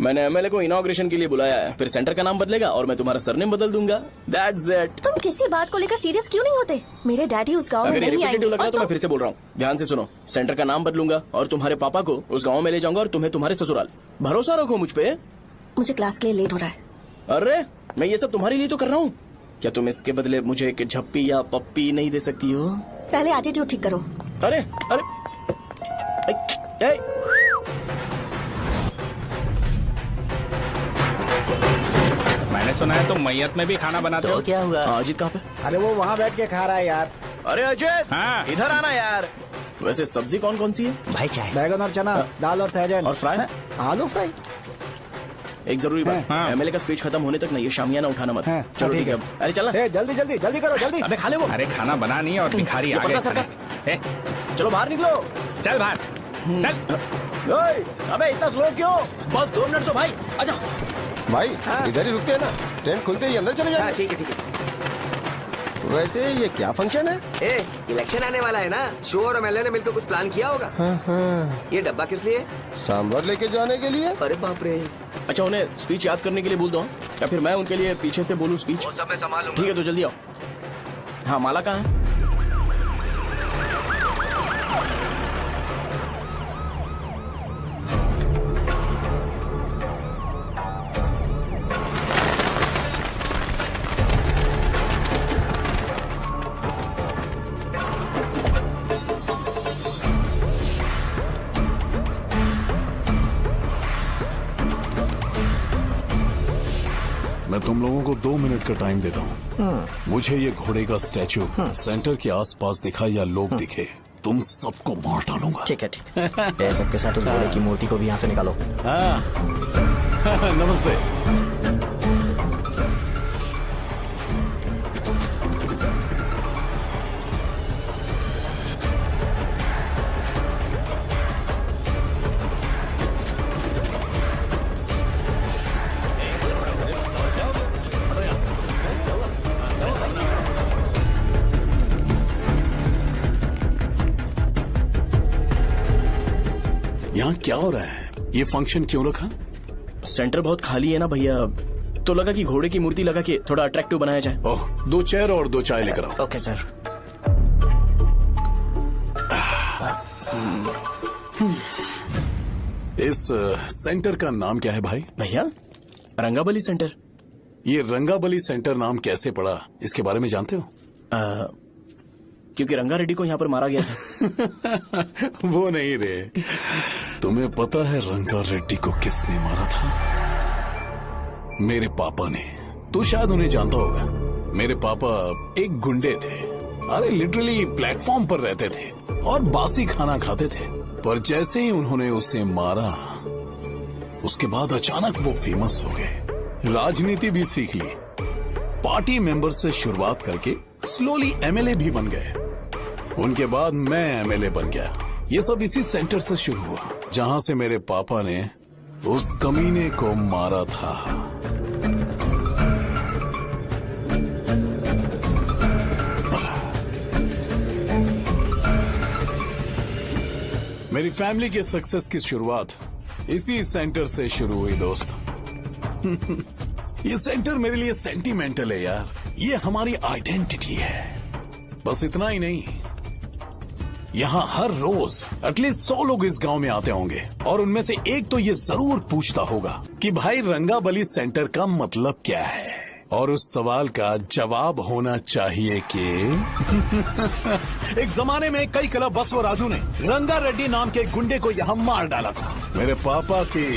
A: मैंने एमएलए को इनॉग्रेशन के लिए बुलाया है, फिर सेंटर का नाम बदलेगा और मैं तुम्हारा सरनेम बदल दूंगा। That's it.
L: तुम किसी बात को लेकर सीरियस क्यों नहीं होते? मेरे डैडी उस गांव में
A: अगर
L: नहीं
A: रिपीटेटिव
L: आएंगे
A: लग रहा
L: और
A: तो मैं फिर से बोल रहा हूँ, ध्यान से सुनो। सेंटर का नाम बदलूंगा और तुम्हारे पापा को उस गाँव में ले जाऊंगा और तुम्हें तुम्हारे ससुराल। भरोसा रखो मुझ पे।
L: मुझे क्लास के लिए लेट हो रहा है।
A: अरे मैं ये सब तुम्हारे लिए तो कर रहा हूँ। क्या तुम इसके बदले मुझे एक झप्पी या पप्पी नहीं दे सकती हो?
L: पहले एटीट्यूड ठीक करो।
A: अरे अरे
C: मैंने सुना है तुम मैयत में भी खाना बनाते हो।
N: क्या हुआ?
A: अजीत कहाँ पे?
B: अरे वो वहाँ बैठ के खा रहा है यार।
A: अरे अजय,
C: हाँ।
A: इधर आना यार। वैसे सब्जी कौन कौन सी है?
B: भाई चाय, बैगन और चना, दाल और सहजन
A: और फ्राई,
B: आलू फ्राई।
A: एक जरूरी बात, एमएलए का स्पीच खत्म होने तक ना ये शामियाना उठाना मत। चलो ठीक है। अरे चलना।
B: जल्दी जल्दी जल्दी करो जल्दी।
A: अबे खा ले वो।
C: अरे खाना बना नहीं और भिखारी आ गए।
A: चलो बाहर निकलो।
C: चल बाहर चल।
A: अबे इतना स्लो क्यों?
N: बस 2 मिनट तो भाई, आजा।
R: भाई इधर ही रुकते हैं ना, ट्रेन खुलते ही अंदर चले जाए।
I: ठीक है ठीक है।
R: वैसे ये क्या फंक्शन है?
I: इलेक्शन आने वाला है ना, शो और एमएलए ने मिलकर कुछ प्लान किया होगा। ये डब्बा किस लिए?
R: सांभर लेके जाने के लिए।
I: अरे बाप रे।
A: अच्छा उन्हें स्पीच याद करने के लिए बोल दो या फिर मैं उनके लिए पीछे से बोलूं स्पीच?
I: वो सब मैं संभालूंगा।
A: ठीक है तो जल्दी आओ। हाँ माला कहाँ है?
Q: मैं तुम लोगों को 2 मिनट का टाइम देता हूँ। मुझे ये घोड़े का स्टैचू सेंटर के आसपास दिखा या लोग दिखे, तुम सबको मार डालूंगा।
G: ठीक है ठीक है। सबके साथ उस घोड़े की मूर्ति को भी यहाँ से निकालो।
Q: नमस्ते। यहाँ क्या हो रहा है? ये फंक्शन क्यों रखा?
A: सेंटर बहुत खाली है ना भैया, तो लगा कि घोड़े की मूर्ति लगा के थोड़ा अट्रैक्टिव बनाया जाए।
Q: ओह, 2 चेयर और 2 चाय लेकर आओ।
G: Okay sir.
Q: इस सेंटर का नाम क्या है भाई?
A: भैया रंगाबली सेंटर।
Q: ये रंगाबली सेंटर नाम कैसे पड़ा, इसके बारे में जानते हो?
A: क्योंकि रंगा रेड्डी को यहाँ पर मारा गया था।
Q: वो नहीं रे, तुम्हें पता है रंगा रेड्डी को किसने मारा था? मेरे पापा ने। तू शायद उन्हें जानता होगा। मेरे पापा एक गुंडे थे। अरे लिटरली प्लेटफॉर्म पर रहते थे और बासी खाना खाते थे। पर जैसे ही उन्होंने उसे मारा, उसके बाद अचानक वो फेमस हो गए। राजनीति भी सीख ली, पार्टी मेंबर से शुरुआत करके स्लोली एमएलए भी बन गए। उनके बाद मैं एमएलए बन गया। ये सब इसी सेंटर से शुरू हुआ, जहां से मेरे पापा ने उस कमीने को मारा था। मेरी फैमिली के सक्सेस की शुरुआत इसी सेंटर से शुरू हुई दोस्त। ये सेंटर मेरे लिए सेंटिमेंटल है यार। ये हमारी आइडेंटिटी है। बस इतना ही नहीं, यहाँ हर रोज एटलीस्ट 100 लोग इस गांव में आते होंगे और उनमें से एक तो ये जरूर पूछता होगा कि भाई रंगाबली सेंटर का मतलब क्या है, और उस सवाल का जवाब होना चाहिए कि एक जमाने में कई कला बसव राजू ने रंगा रेड्डी नाम के गुंडे को यहाँ मार डाला था, मेरे पापा की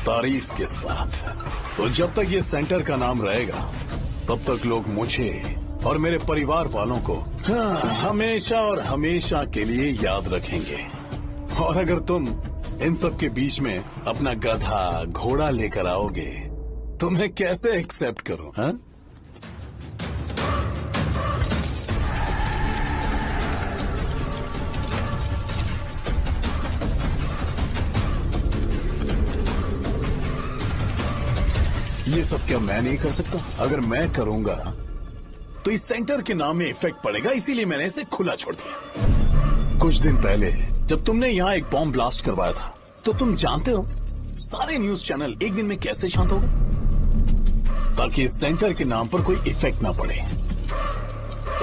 Q: तारीफ के साथ। तो जब तक ये सेंटर का नाम रहेगा, तब तक लोग मुझे और मेरे परिवार वालों को हमेशा और हमेशा के लिए याद रखेंगे। और अगर तुम इन सब के बीच में अपना गधा घोड़ा लेकर आओगे तो मैं कैसे एक्सेप्ट करूं? हाँ? ये सब क्या मैं नहीं कर सकता? अगर मैं करूंगा तो इस सेंटर के नाम में इफेक्ट पड़ेगा, इसीलिए मैंने इसे खुला छोड़ दिया। कुछ दिन पहले जब तुमने यहाँ एक बॉम्ब ब्लास्ट करवाया था, तो तुम जानते हो सारे न्यूज चैनल एक दिन में कैसे शांत हो गए? ताकि इस सेंटर के नाम पर कोई इफेक्ट ना पड़े।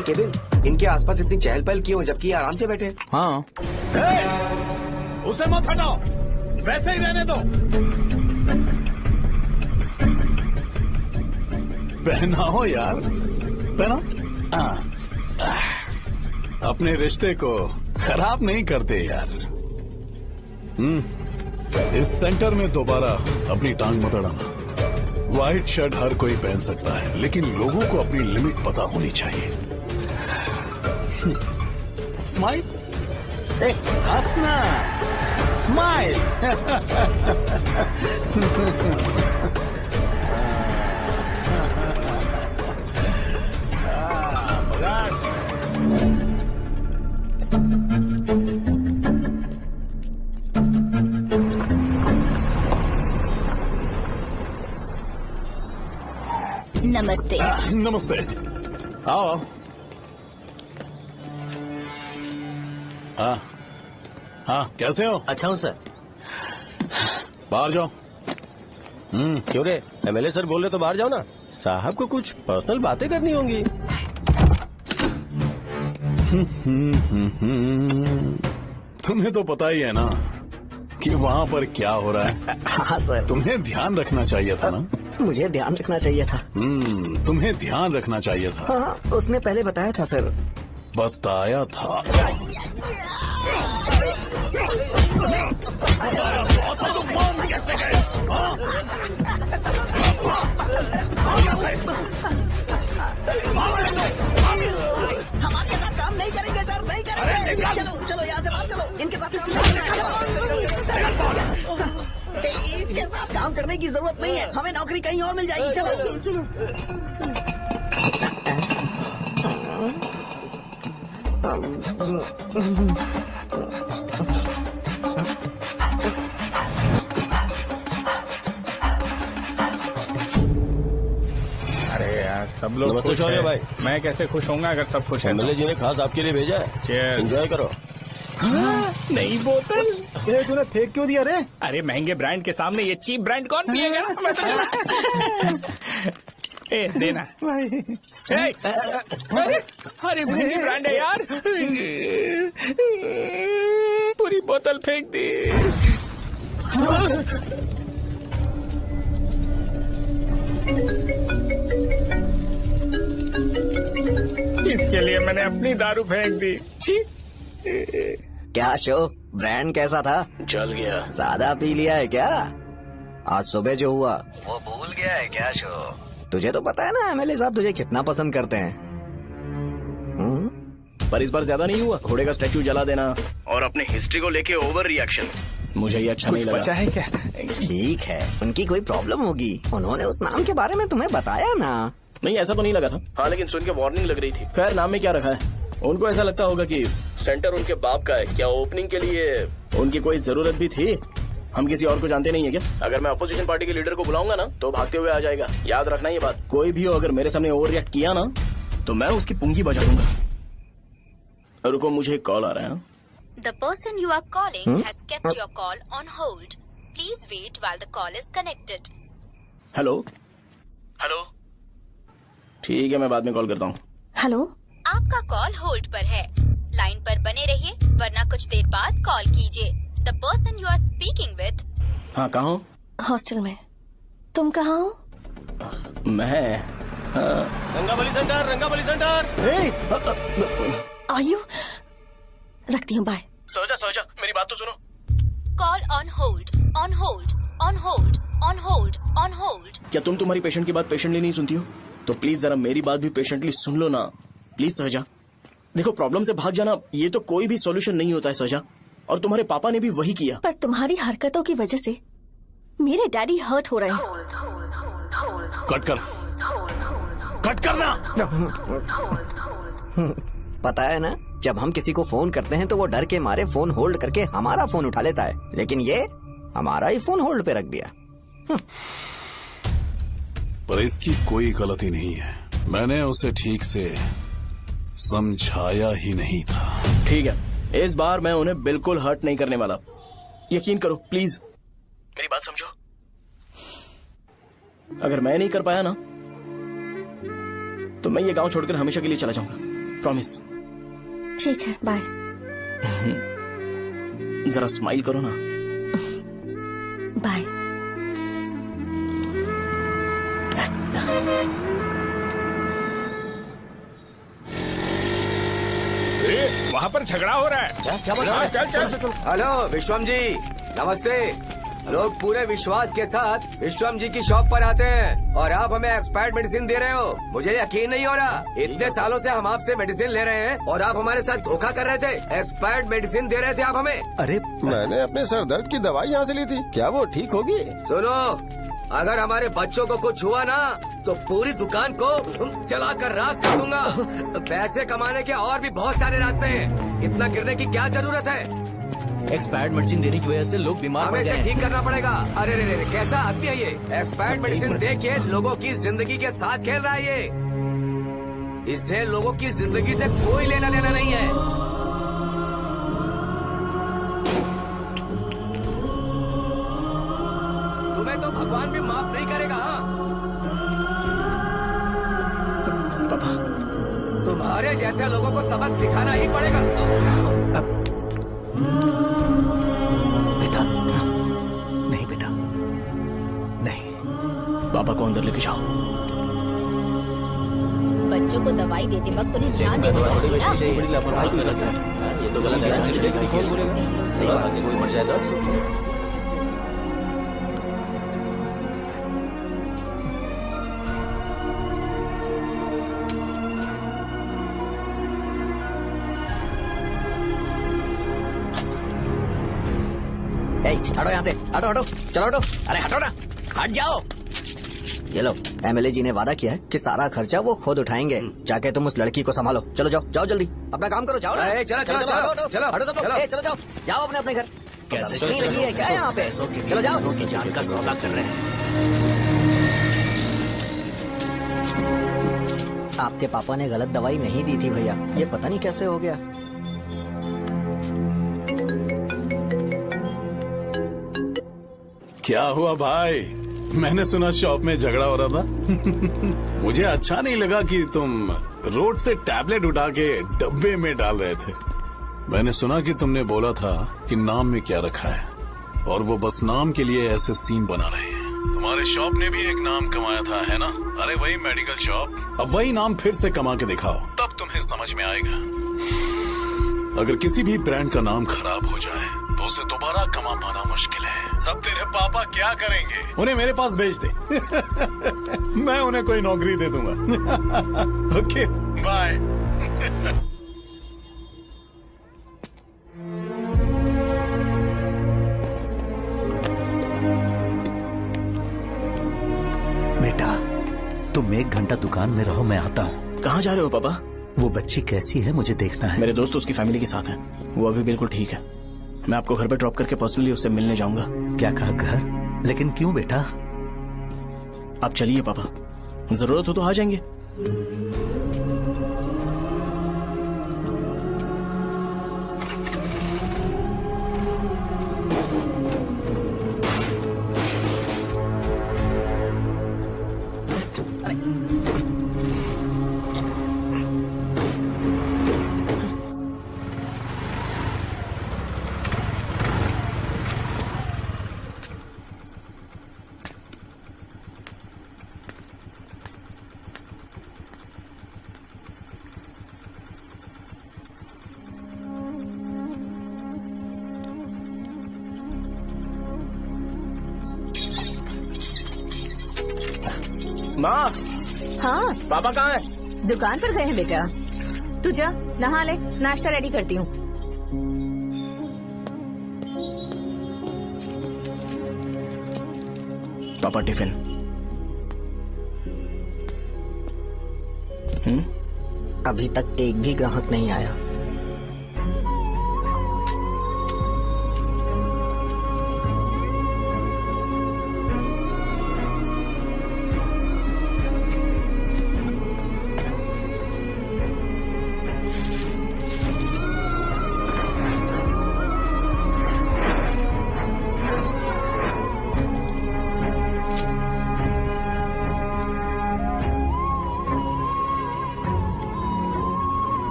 I: केविन, इनके आसपास इतनी चहल पहल क्यों, जबकि आराम से बैठे?
Q: हाँ। उसे मत हटाओ, वैसे ही रहने दो। पहनाओ यार, पहनाओ। अपने रिश्ते को खराब नहीं करते यार। इस सेंटर में दोबारा अपनी टांग मत अड़ाना। व्हाइट शर्ट हर कोई पहन सकता है, लेकिन लोगों को अपनी लिमिट पता होनी चाहिए। स्माइल, हंसना, स्माइल।
L: नमस्ते।
Q: नमस्ते, आओ। हाँ, कैसे हो?
F: अच्छा हूँ सर।
Q: बाहर जाओ।
F: क्यों रे, एमएलए सर बोल रहे तो बाहर जाओ ना। साहब को कुछ पर्सनल बातें करनी होंगी।
Q: तुम्हें तो पता ही है ना कि वहाँ पर क्या हो रहा है।
H: हाँ सर।
Q: तुम्हें ध्यान रखना चाहिए था ना।
H: मुझे ध्यान रखना चाहिए था।
Q: तुम्हें ध्यान रखना चाहिए था।
H: हाँ, उसने पहले बताया था सर।
Q: बताया था। कैसे गए?
O: हम आपके साथ काम नहीं करेंगे सर, नहीं करेंगे। चलो चलो यहाँ से बाहर चलो, इनके साथ काम नहीं करना। इसके साथ काम करने की जरूरत नहीं है, हमें नौकरी कहीं और मिल जाएगी। चलो चलो।
C: अरे यार, सब लोग
F: नमस्ते
C: खुश
F: शौर्य
C: हैं।
F: भाई।
C: मैं कैसे खुश होऊंगा अगर सब खुश हैं?
F: एमएलए जी ने खास आपके लिए भेजा है।
C: Cheers।
F: एंजॉय करो।
C: नई बोतल।
B: तूने फेंक क्यों दिया रे?
C: अरे महंगे ब्रांड के सामने ये चीप ब्रांड कौन पिएगा? मैं तो ए, देना
B: भाई।
C: अरे महंगी ब्रांड है यार। पूरी बोतल फेंक दी। इसके लिए मैंने अपनी दारू फेंक दी। छी।
H: क्या शो, ब्रांड कैसा था?
F: चल गया।
H: ज्यादा पी लिया है क्या? आज सुबह जो हुआ वो भूल गया है क्या शो? तुझे तो पता है ना एमएलए साहब तुझे कितना पसंद करते हैं।
A: पर इस बार ज्यादा नहीं हुआ। घोड़े का स्टैचू जला देना और अपने हिस्ट्री को लेके ओवर रिएक्शन, मुझे ये अच्छा नहीं लगा।
C: बचा है क्या?
H: ठीक है, उनकी कोई प्रॉब्लम होगी। उन्होंने उस नाम के बारे में तुम्हें बताया ना?
A: नहीं, ऐसा तो नहीं लगा था। हाँ, लेकिन सुन के वार्निंग लग रही थी। खैर, नाम में क्या रखा है? उनको ऐसा लगता होगा कि सेंटर उनके बाप का है। क्या ओपनिंग के लिए उनकी कोई जरूरत भी थी? हम किसी और को जानते नहीं है क्या? अगर मैं अपोजिशन पार्टी के लीडर को बुलाऊंगा ना तो भागते हुए आ जाएगा। याद रखना ये बात। कोई भी हो अगर मेरे सामने ओवर रिएक्ट किया ना तो मैं उसकी पुंगी बजा दूंगा। रुको, मुझे एक कॉल आ रहा है।
S: The person you are calling has kept your call on hold. Please wait while the call is connected.
A: Hello hello, ठीक है, मैं बाद में कॉल करता हूँ।
L: हेलो,
S: आपका कॉल होल्ड पर है। लाइन पर बने रहिए, वरना कुछ देर बाद कॉल कीजिए। The person you are speaking with.
A: हाँ, कहाँ हो?
L: हॉस्टल में। तुम कहाँ हो?
A: मैं
F: रंगाबली सेंटर, रंगाबली सेंटर।
L: आयु, रखती हूँ, बाय।
A: सोचा, मेरी बात तो सुनो।
S: Call on hold, on hold, on hold, on hold, on hold.
A: क्या तुम तुम्हारी पेशेंट की बात पेशेंटली नहीं सुनती हो? तो प्लीज जरा मेरी बात भी पेशेंटली सुन लो ना। प्लीज सहजा, देखो, प्रॉब्लम से भाग जाना ये तो कोई भी सॉल्यूशन नहीं होता है सहजा। और तुम्हारे पापा ने भी वही किया।
L: पर तुम्हारी हरकतों की वजह से मेरे डैडी हर्ट हो रहे हैं।
Q: कट करना।
H: पता है ना, जब हम किसी को फोन करते हैं तो वो डर के मारे फोन होल्ड करके हमारा फोन उठा लेता है, लेकिन ये हमारा ही फोन होल्ड पे रख दिया।
Q: पर इसकी कोई गलती नहीं है। मैंने उसे ठीक से समझाया ही नहीं था।
A: ठीक है, इस बार मैं उन्हें बिल्कुल हर्ट नहीं करने वाला। यकीन करो प्लीज, मेरी बात समझो। अगर मैं नहीं कर पाया ना तो मैं ये गांव छोड़कर हमेशा के लिए चला जाऊंगा, प्रॉमिस।
L: ठीक है, बाय।
A: जरा स्माइल करो ना।
L: बाय।
C: वहाँ पर झगड़ा हो रहा है।
I: क्या बोल रहा है? चल। हेलो विश्वम जी, नमस्ते। लोग पूरे विश्वास के साथ विश्वम जी की शॉप पर आते हैं और आप हमें एक्सपायर्ड मेडिसिन दे रहे हो। मुझे यकीन नहीं हो रहा, इतने सालों से हम आपसे मेडिसिन ले रहे हैं और आप हमारे साथ धोखा कर रहे थे। एक्सपायर्ड मेडिसिन दे रहे थे आप हमें।
R: अरे मैंने अपने सर दर्द की दवाई यहाँ से ली थी, क्या वो ठीक होगी?
I: सुनो, अगर हमारे बच्चों को कुछ हुआ ना तो पूरी दुकान को जला कर राख कर दूंगा। पैसे कमाने के और भी बहुत सारे रास्ते हैं, इतना गिरने की क्या जरूरत है?
G: एक्सपायर्ड मेडिसिन देने की वजह से लोग बीमार पड़ गए हैं।
I: ठीक करना पड़ेगा। अरे रे रे, कैसा आदमी है ये? एक्सपायर्ड मेडिसिन दे के लोगों की जिंदगी के साथ खेल रहा है ये। इससे लोगों की जिंदगी से कोई लेना देना नहीं है। तुम्हें तो भगवान भी माफ नहीं करेगा।
A: पापा,
I: तुम्हारे जैसे लोगों को सबक सिखाना ही पड़ेगा।
A: पापा को अंदर लेके जाओ।
S: बच्चों को दवाई देते वक्त उन्हें ध्यान देना चाहिए ना।
N: बड़ी लापरवाही क्यों करता है? ये तो गलत है। कोई मर जाए तो
H: हटो यहाँ से, हटो। चलो हटो। अरे हटो ना, हट जाओ। ये लो, एमएलए जी ने वादा किया है कि सारा खर्चा वो खुद उठाएंगे। जाके तुम उस लड़की को संभालो। चलो जाओ जल्दी, अपना काम करो। जाओ ना।
I: चलो
H: चलो जाओ अपने घर। नहीं लगी है क्या यहाँ पे? चलो जाओ।
G: की जान का सौदा कर रहे हैं।
H: आपके पापा ने गलत दवाई नहीं दी थी भैया, ये पता नहीं कैसे हो गया।
Q: क्या हुआ भाई? मैंने सुना शॉप में झगड़ा हो रहा था। मुझे अच्छा नहीं लगा कि तुम रोड से टैबलेट उठा के डब्बे में डाल रहे थे। मैंने सुना कि तुमने बोला था कि नाम में क्या रखा है और वो बस नाम के लिए ऐसे सीन बना रहे हैं। तुम्हारे शॉप ने भी एक नाम कमाया था, है ना? अरे वही मेडिकल शॉप। अब वही नाम फिर से कमा के दिखाओ, तब तुम्हें समझ में आएगा। अगर किसी भी ब्रांड का नाम खराब हो जाए तो उसे दोबारा कमा पाना मुश्किल है। अब तेरे पापा क्या करेंगे? उन्हें मेरे पास भेज दे। मैं उन्हें कोई नौकरी दे दूंगा। Okay, bye.
D: बेटा, तुम 1 घंटा दुकान में रहो, मैं आता हूँ।
A: कहाँ जा रहे हो पापा?
D: वो बच्ची कैसी है मुझे देखना है।
A: मेरे दोस्त उसकी फैमिली के साथ हैं, वो अभी बिल्कुल ठीक है। मैं आपको घर पे ड्रॉप करके पर्सनली उससे मिलने जाऊंगा।
D: क्या कहा घर? लेकिन क्यों बेटा?
A: आप चलिए पापा, जरूरत हो तो आ जाएंगे। माँ।
E: हाँ
A: पापा कहाँ है?
E: दुकान पर गए हैं बेटा। तू जा नहा ले, नाश्ता रेडी करती हूँ।
A: पापा टिफिन।
H: अभी तक एक भी ग्राहक नहीं आया।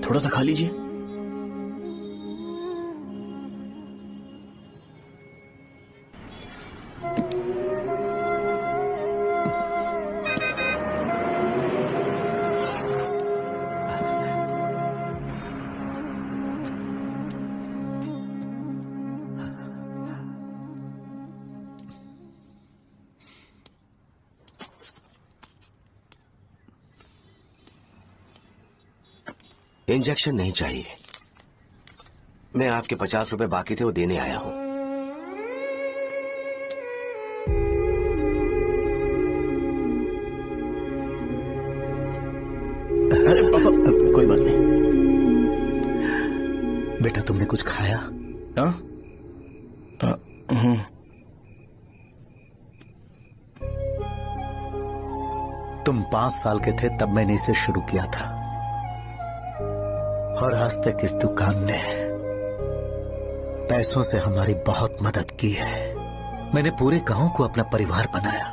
A: थोड़ा सा खा लीजिए।
I: इंजेक्शन नहीं चाहिए। मैं आपके 50 रुपए बाकी थे, वो देने आया हूं।
B: अरे पापा, कोई बात नहीं। बेटा तुमने कुछ खाया?
A: हाँ?
B: तुम 5 साल के थे तब मैंने इसे शुरू किया था, और आज तक इस दुकान ने पैसों से हमारी बहुत मदद की है। मैंने पूरे गांव को अपना परिवार बनाया।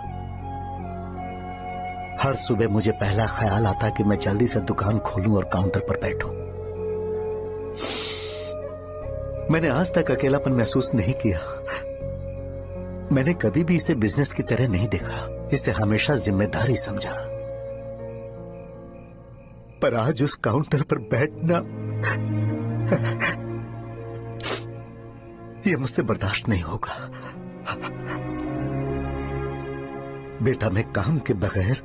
B: हर सुबह मुझे पहला ख्याल आता कि मैं जल्दी से दुकान खोलूं और काउंटर पर बैठूं। मैंने आज तक अकेलापन महसूस नहीं किया। मैंने कभी भी इसे बिजनेस की तरह नहीं देखा, इसे हमेशा जिम्मेदारी समझा। पर आज उस काउंटर पर बैठना ये मुझसे बर्दाश्त नहीं होगा। बेटा मैं काम के बगैर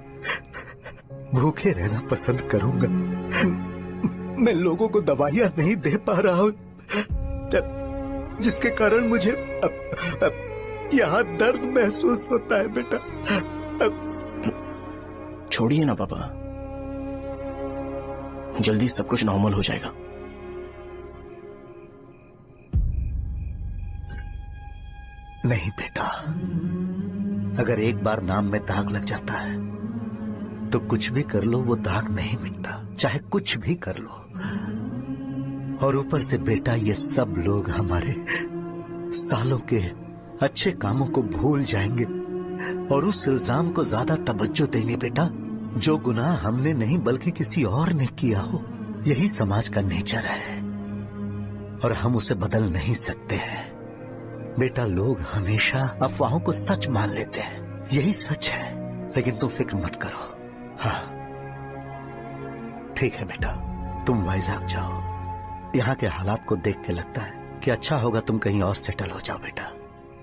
B: भूखे रहना पसंद करूंगा। मैं लोगों को दवाइयां नहीं दे पा रहा हूं, जिसके कारण मुझे यहां दर्द महसूस होता है। बेटा
A: छोड़िए ना पापा, जल्दी सब कुछ नॉर्मल हो जाएगा।
B: नहीं बेटा, अगर एक बार नाम में दाग लग जाता है तो कुछ भी कर लो वो दाग नहीं मिटता, चाहे कुछ भी कर लो। और ऊपर से बेटा ये सब लोग हमारे सालों के अच्छे कामों को भूल जाएंगे और उस इल्जाम को ज्यादा तवज्जो देंगे बेटा, जो गुनाह हमने नहीं बल्कि किसी और ने किया हो। यही समाज का नेचर है और हम उसे बदल नहीं सकते हैं। बेटा लोग हमेशा अफवाहों को सच मान लेते हैं, यही सच है। लेकिन तुम फिक्र मत करो। हाँ ठीक है बेटा, तुम वाइजैक जाओ। यहाँ के हालात को देख के लगता है कि अच्छा होगा तुम कहीं और सेटल हो जाओ। बेटा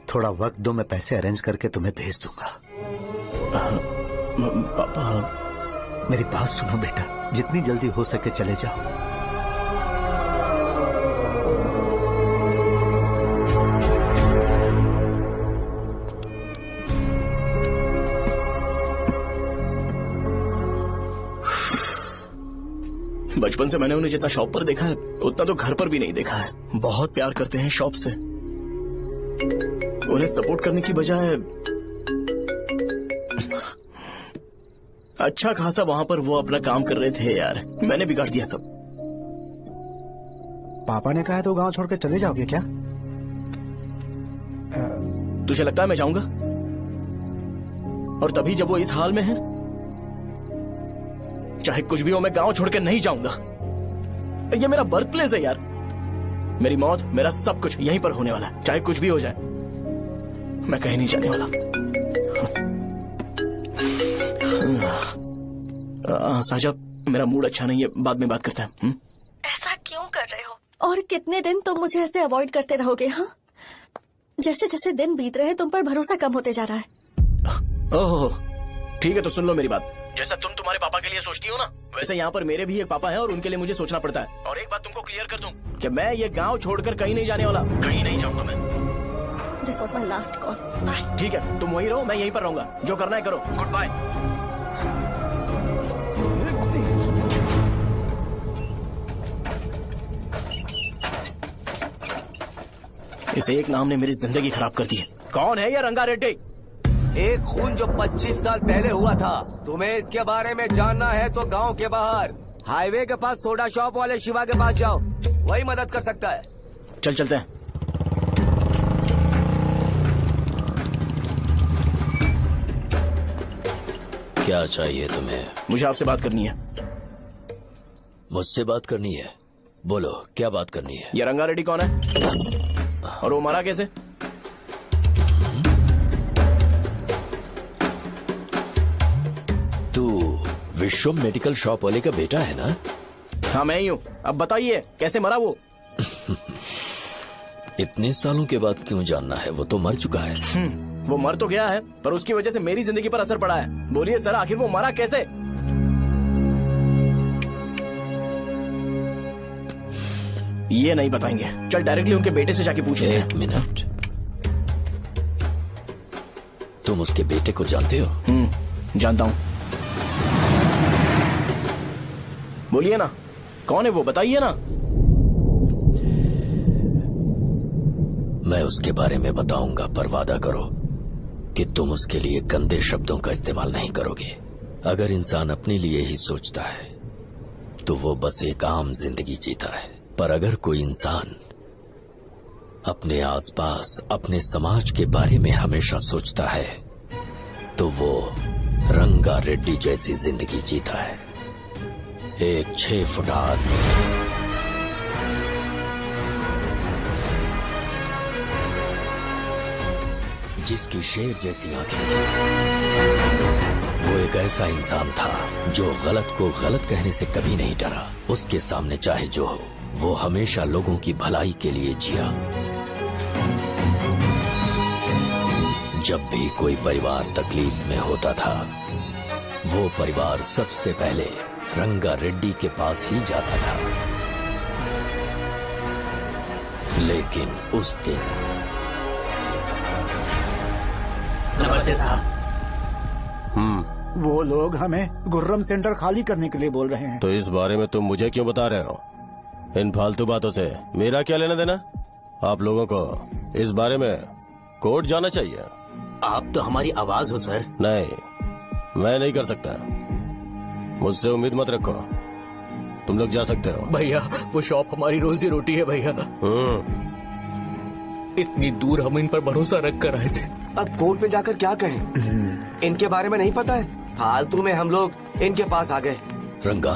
B: थोड़ा वक्त दो, मैं पैसे अरेंज करके तुम्हें भेज दूंगा।
A: पापा
B: मेरी बात सुनो बेटा, जितनी जल्दी हो सके चले जाओ।
A: बचपन से मैंने उन्हें जितना शॉप पर देखा है उतना तो घर पर भी नहीं देखा है। बहुत प्यार करते हैं शॉप से। उन्हें सपोर्ट करने की बजाय अच्छा खासा वहां पर वो अपना काम कर रहे थे। यार मैंने बिगाड़ दिया सब।
B: पापा ने कहा है तो गांव छोड़कर चले जाओगे क्या?
A: तुझे लगता है मैं जाऊंगा? और तभी जब वो इस हाल में है, चाहे कुछ भी हो मैं गांव छोड़कर नहीं जाऊंगा। ये मेरा बर्थ प्लेस है यार। मेरी मौत, मेरा सब कुछ यहीं पर होने वाला है। चाहे कुछ भी हो जाए मैं कहीं नहीं जाने वाला। साहब मेरा मूड अच्छा नहीं है, बाद में बात करते हैं।
L: ऐसा क्यों कर रहे हो? और कितने दिन तुम मुझे ऐसे अवॉइड करते रहोगे? हाँ, जैसे जैसे दिन बीत रहे हैं तुम पर भरोसा कम होते जा रहा है।
A: ओह ठीक है, तो सुन लो मेरी बात। जैसा तुम तुम्हारे पापा के लिए सोचती हो ना, वैसे यहाँ पर मेरे भी एक पापा हैं और उनके लिए मुझे सोचना पड़ता है। और एक बात तुमको क्लियर कर दूं कि मैं ये गांव छोड़कर कहीं नहीं जाने वाला, कहीं नहीं जाऊंगा मैं।
L: This was my last call. Bye.
A: ठीक है, तुम वहीं रहो, मैं यहीं पर रहूंगा। जो करना है करो। Good bye. इस एक नाम ने मेरी जिंदगी खराब कर दी है। कौन है ये रंगा रेड्डी?
I: एक खून जो 25 साल पहले हुआ था। तुम्हें इसके बारे में जानना है तो गांव के बाहर हाईवे के पास सोडा शॉप वाले शिवा के पास जाओ, वही मदद कर सकता है।
A: चल चलते हैं।
M: क्या चाहिए तुम्हें?
A: मुझे आपसे बात करनी है।
M: मुझसे बात करनी है? बोलो, क्या बात करनी है?
A: ये रंगा रेड्डी कौन है और वो मरा कैसे?
M: तू विश्वम मेडिकल शॉप वाले का बेटा है ना?
A: हाँ मैं ही हूँ। अब बताइए कैसे मरा वो?
M: इतने सालों के बाद क्यों जानना है? वो तो मर चुका है।
A: वो मर तो गया है, पर उसकी वजह से मेरी जिंदगी पर असर पड़ा है। बोलिए सर, आखिर वो मरा कैसे? ये नहीं बताएंगे। चल डायरेक्टली उनके बेटे से जाके पूछे।
M: एक मिनट, तुम उसके बेटे को जानते हो?
A: जानता हूँ। बोलिए ना, कौन है वो? बताइए ना।
M: मैं उसके बारे में बताऊंगा, पर वादा करो कि तुम उसके लिए गंदे शब्दों का इस्तेमाल नहीं करोगे। अगर इंसान अपने लिए ही सोचता है तो वो बस एक आम जिंदगी जीता है, पर अगर कोई इंसान अपने आसपास, अपने समाज के बारे में हमेशा सोचता है तो वो रंगा रेड्डी जैसी जिंदगी जीता है। एक 6 फुट आदमी, जिसकी शेर जैसी आंखें थी। वो एक ऐसा इंसान था जो गलत को गलत कहने से कभी नहीं डरा। उसके सामने चाहे जो हो, वो हमेशा लोगों की भलाई के लिए जिया। जब भी कोई परिवार तकलीफ में होता था, वो परिवार सबसे पहले रंगा रेड्डी के पास ही जाता था। लेकिन उस दिन
G: नमस्ते साहब।
K: वो लोग हमें गुर्रम सेंटर खाली करने के लिए बोल रहे हैं।
F: तो इस बारे में तुम मुझे क्यों बता रहे हो? इन फालतू बातों से मेरा क्या लेना देना? आप लोगों को इस बारे में कोर्ट जाना चाहिए।
N: आप तो हमारी आवाज हो सर।
F: नहीं, मैं नहीं कर सकता। मुझसे उम्मीद मत रखो। तुम लोग जा सकते हो।
G: भैया, वो शॉप हमारी रोजी रोटी है भैया। इतनी दूर हम इन पर भरोसा रख कर आए थे।
I: अब कोर्ट में जाकर क्या कहें? इनके बारे में नहीं पता है। फालतू में हम लोग इनके पास आ गए।
M: रंगा,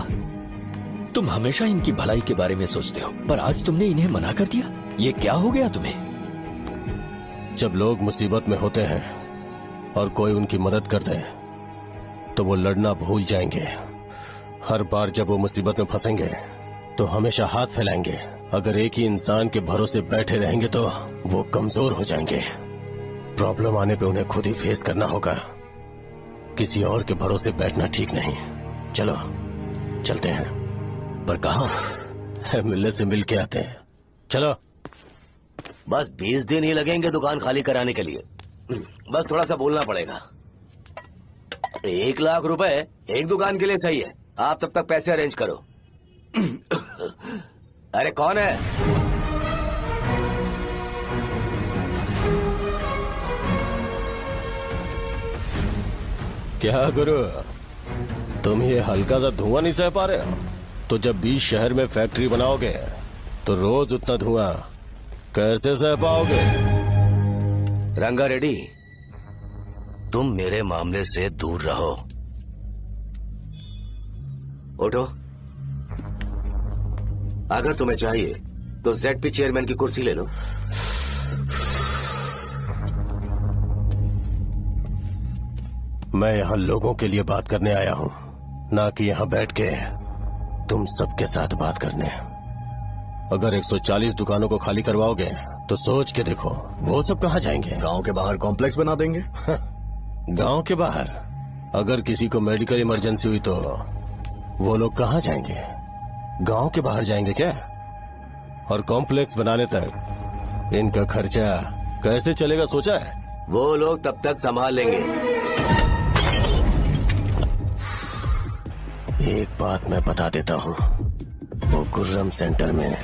M: तुम हमेशा इनकी भलाई के बारे में सोचते हो, पर आज तुमने इन्हें मना कर दिया। ये क्या हो गया तुम्हें?
F: जब लोग मुसीबत में होते हैं और कोई उनकी मदद कर दे तो वो लड़ना भूल जाएंगे। हर बार जब वो मुसीबत में फंसेंगे तो हमेशा हाथ फैलाएंगे। अगर एक ही इंसान के भरोसे बैठे रहेंगे तो वो कमजोर हो जाएंगे। प्रॉब्लम आने पे उन्हें खुद ही फेस करना होगा। किसी और के भरोसे बैठना ठीक नहीं। चलो चलते हैं।
M: पर कहाँ?
F: मिलने से मिल के आते हैं। चलो।
I: बस 20 दिन ही लगेंगे दुकान खाली कराने के लिए। बस थोड़ा सा बोलना पड़ेगा। 1 लाख रुपए एक दुकान के लिए सही है। आप तब तक पैसे अरेंज करो। अरे कौन है?
F: क्या गुरु, तुम ये हल्का सा धुआं नहीं सह पा रहे हो? तो जब 20 शहर में फैक्ट्री बनाओगे तो रोज उतना धुआं कैसे सह पाओगे?
I: रंगा रेड्डी, तुम मेरे मामले से दूर रहो। उठो। अगर तुम्हें चाहिए तो ZP चेयरमैन की कुर्सी ले लो।
F: मैं यहाँ लोगों के लिए बात करने आया हूँ, ना कि यहाँ बैठ के तुम सबके साथ बात करने। अगर 140 दुकानों को खाली करवाओगे तो सोच के देखो वो सब कहाँ जाएंगे?
G: गांव के बाहर कॉम्प्लेक्स बना देंगे।
F: गांव के बाहर? अगर किसी को मेडिकल इमरजेंसी हुई तो वो लोग कहाँ जाएंगे? गांव के बाहर जाएंगे क्या? और कॉम्प्लेक्स बनाने तक इनका खर्चा कैसे चलेगा सोचा है?
I: वो लोग तब तक संभाल लेंगे।
F: एक बात मैं बता देता हूँ, वो गुर्रम सेंटर में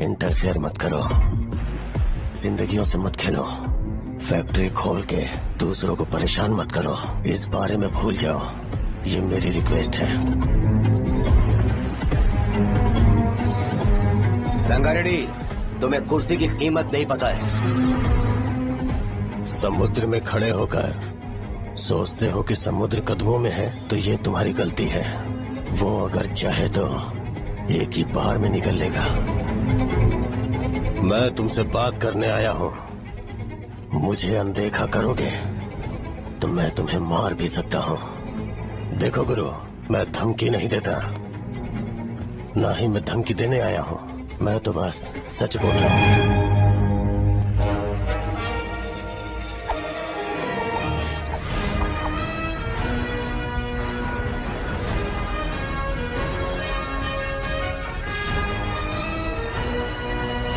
F: इंटरफेयर मत करो, जिंदगियों से मत खेलो, फैक्ट्री खोल के दूसरों को परेशान मत करो। इस बारे में भूल जाओ, ये मेरी रिक्वेस्ट है।
I: रंगा रेड्डी, तुम्हें कुर्सी की कीमत नहीं पता है।
F: समुद्र में खड़े होकर सोचते हो कि समुद्र कदमों में है तो ये तुम्हारी गलती है। वो अगर चाहे तो एक ही बार में निकल लेगा। मैं तुमसे बात करने आया हूँ। मुझे अनदेखा करोगे तो मैं तुम्हें मार भी सकता हूँ। देखो गुरु, मैं धमकी नहीं देता, ना ही मैं धमकी देने आया हूँ। मैं तो बस सच बोल रहा हूँ।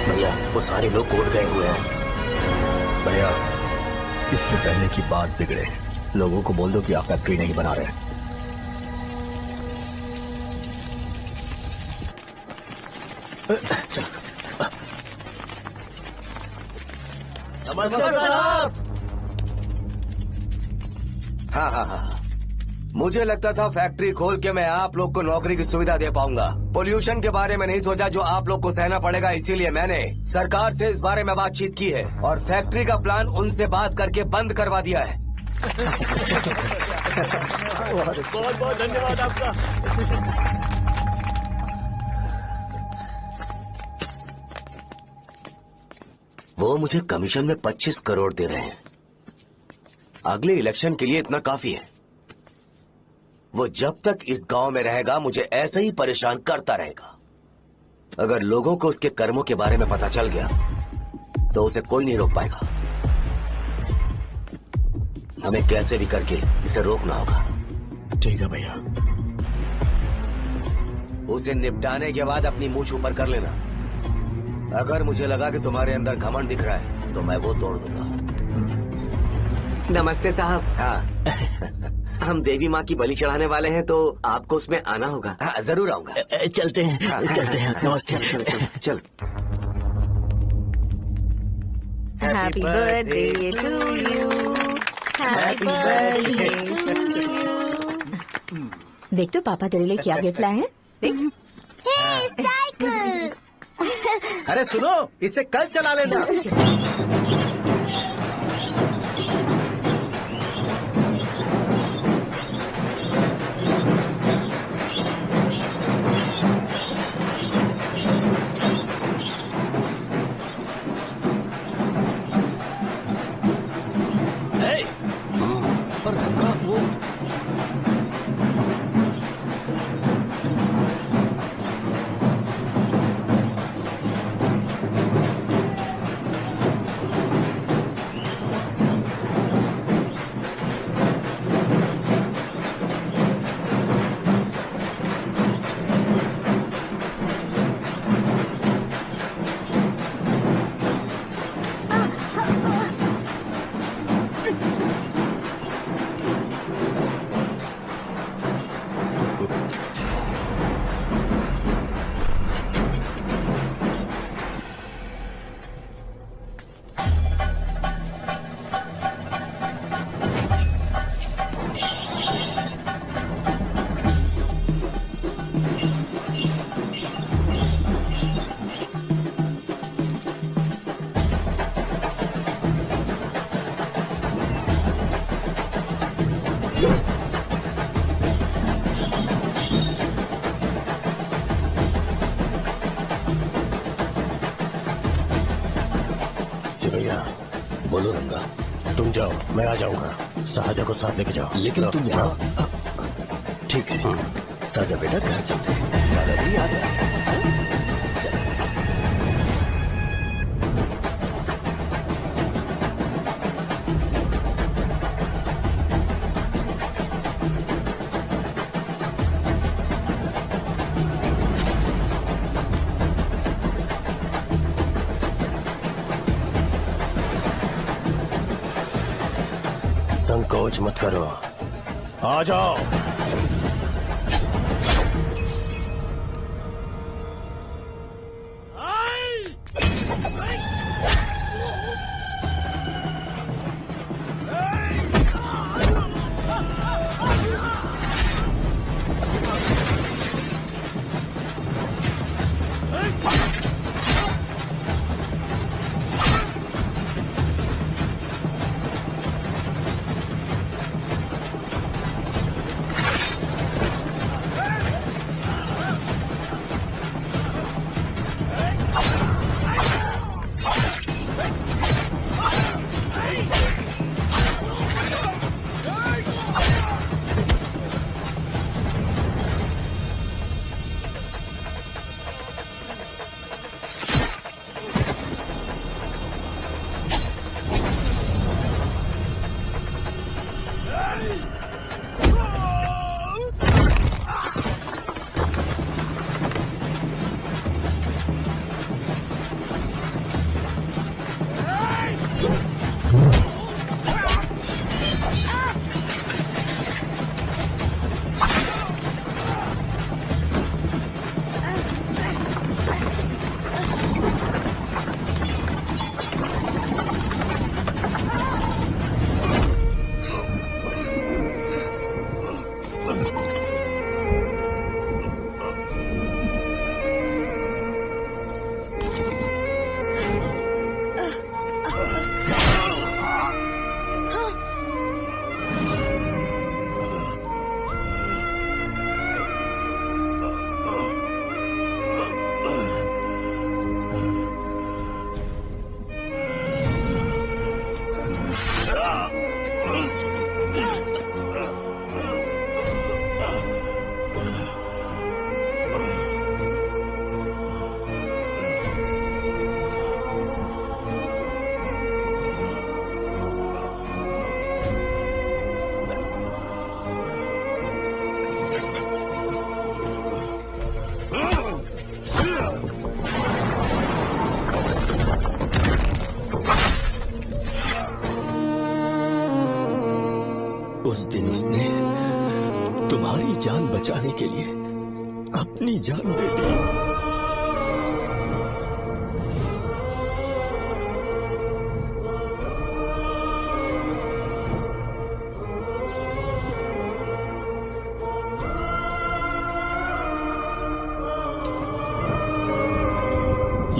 B: भैया, वो सारे लोग कोर्ट गए हुए हैं। भैया, इससे पहले की बात बिगड़े, लोगों को बोल दो कि आप फैक्ट्री नहीं बना रहे।
I: नमस्ते साहब। हाँ, मुझे लगता था फैक्ट्री खोल के मैं आप लोग को नौकरी की सुविधा दे पाऊंगा। पोल्यूशन के बारे में नहीं सोचा जो आप लोग को सहना पड़ेगा, इसीलिए मैंने सरकार से इस बारे में बातचीत की है और फैक्ट्री का प्लान उनसे बात करके बंद करवा दिया है।
P: बहुत बहुत धन्यवाद आपका।
I: वो मुझे कमीशन में 25 करोड़ दे रहे हैं। अगले इलेक्शन के लिए इतना काफी है। वो जब तक इस गांव में रहेगा मुझे ऐसे ही परेशान करता रहेगा। अगर लोगों को उसके कर्मों के बारे में पता चल गया तो उसे कोई नहीं रोक पाएगा। हमें कैसे भी करके इसे रोकना होगा।
B: ठीक है भैया।
I: उसे निपटाने के बाद अपनी मूंछ ऊपर कर लेना। अगर मुझे लगा कि तुम्हारे अंदर घमंड दिख रहा है तो मैं वो तोड़ दूंगा।
H: नमस्ते साहब।
I: हाँ,
H: हम देवी माँ की बलि चढ़ाने वाले हैं तो आपको उसमें आना होगा।
I: हाँ, जरूर आऊंगा।
H: चलते हैं।
I: हाँ,
H: चलते हैं।
I: नमस्ते। चल।
E: Happy birthday to you, happy birthday to you. देख तो पापा तेरे लिए क्या गिफ्ट लाए हैं। देख।
L: साइकिल।
D: अरे सुनो, इसे कल चला लेना।
F: बोलो रंगा, तुम जाओ, मैं आ जाऊंगा। साजा को साथ लेके जाओ।
B: लेकिन तुम यहाँ। ठीक है साजा बेटा, घर चलते हैं। दादाजी आ जाए।
F: संकोच मत करो, आ जाओ।
M: दिन उसने तुम्हारी जान बचाने के लिए अपनी जान दे दी।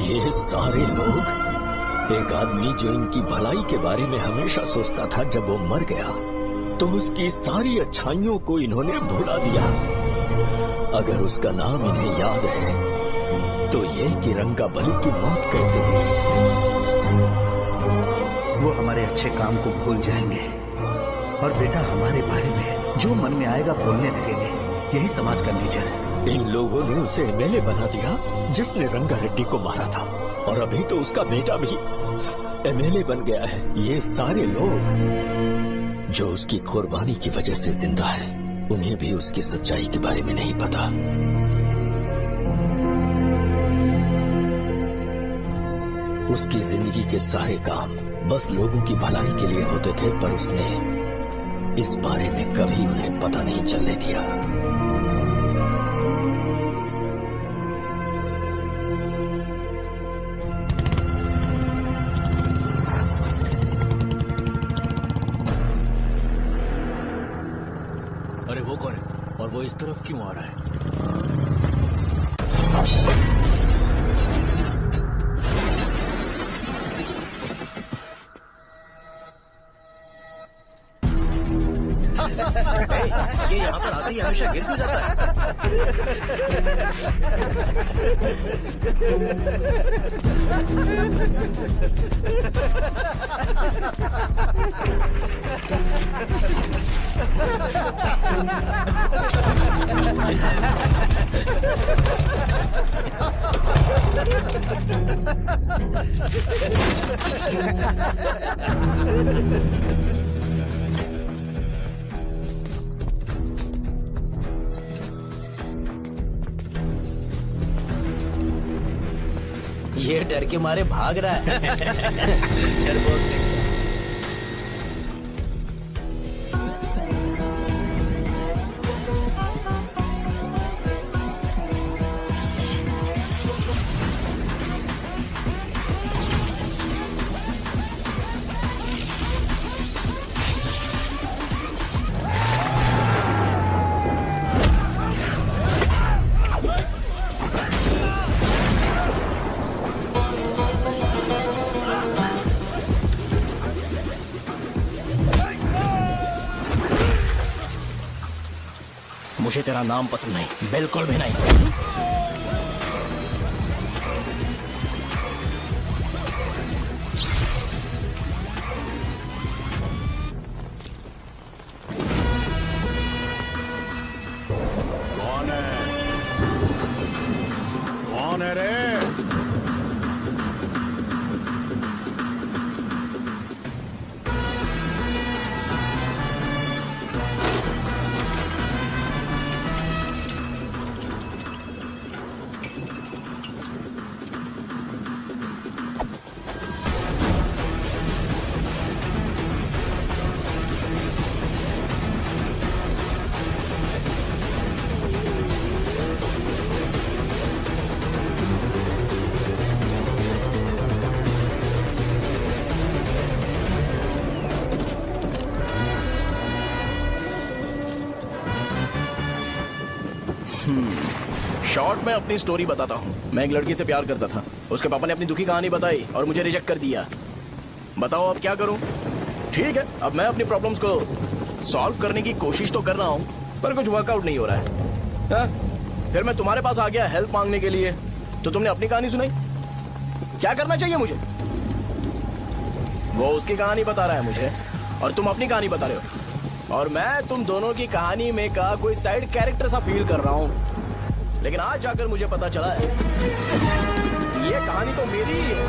M: ये सारे लोग, एक आदमी जो इनकी भलाई के बारे में हमेशा सोचता था, जब वो मर गया तो उसकी सारी अच्छाइयों को इन्होंने भुला दिया। अगर उसका नाम इन्हें याद है तो ये कि रंगाबली की मौत कैसे हुई।
B: वो हमारे अच्छे काम को भूल जाएंगे और बेटा हमारे बारे में जो मन में आएगा बोलने लगेंगे। यही समाज का नेचर है।
M: इन लोगों ने उसे एमएलए बना दिया जिसने रंगा रेड्डी को मारा था, और अभी तो उसका बेटा भी एमएलए बन गया है। ये सारे लोग जो उसकी कुर्बानी की वजह से जिंदा है, उन्हें भी उसकी सच्चाई के बारे में नहीं पता। उसकी जिंदगी के सारे काम बस लोगों की भलाई के लिए होते थे, पर उसने इस बारे में कभी उन्हें पता नहीं चलने दिया।
N: अरे वो कौन है और वो इस तरफ क्यों आ रहा है? ये यहाँ पर आते ही हमेशा गिर क्यों जाता ये डर के मारे भाग रहा है। डरपोक नहीं। मुझे तेरा नाम पसंद नहीं, बिल्कुल भी नहीं।
Q: कौन है? कौन है रे?
A: शॉर्ट में अपनी स्टोरी बताता हूँ। मैं एक लड़की से प्यार करता था। उसके पापा ने अपनी दुखी कहानी बताई और मुझे रिजेक्ट कर दिया। बताओ अब क्या करूँ? ठीक है, अब मैं अपनी प्रॉब्लम्स को सॉल्व करने की कोशिश तो कर रहा हूँ, पर कुछ वर्कआउट नहीं हो रहा है। फिर मैं तुम्हारे पास आ गया हेल्प मांगने के लिए, तो तुमने अपनी कहानी सुनाई। क्या करना चाहिए मुझे? वो उसकी कहानी बता रहा है मुझे और तुम अपनी कहानी बता रहे हो, और मैं तुम दोनों की कहानी में का कोई साइड कैरेक्टर सा फील कर रहा हूँ। लेकिन आज जाकर मुझे पता चला है ये कहानी तो मेरी ही है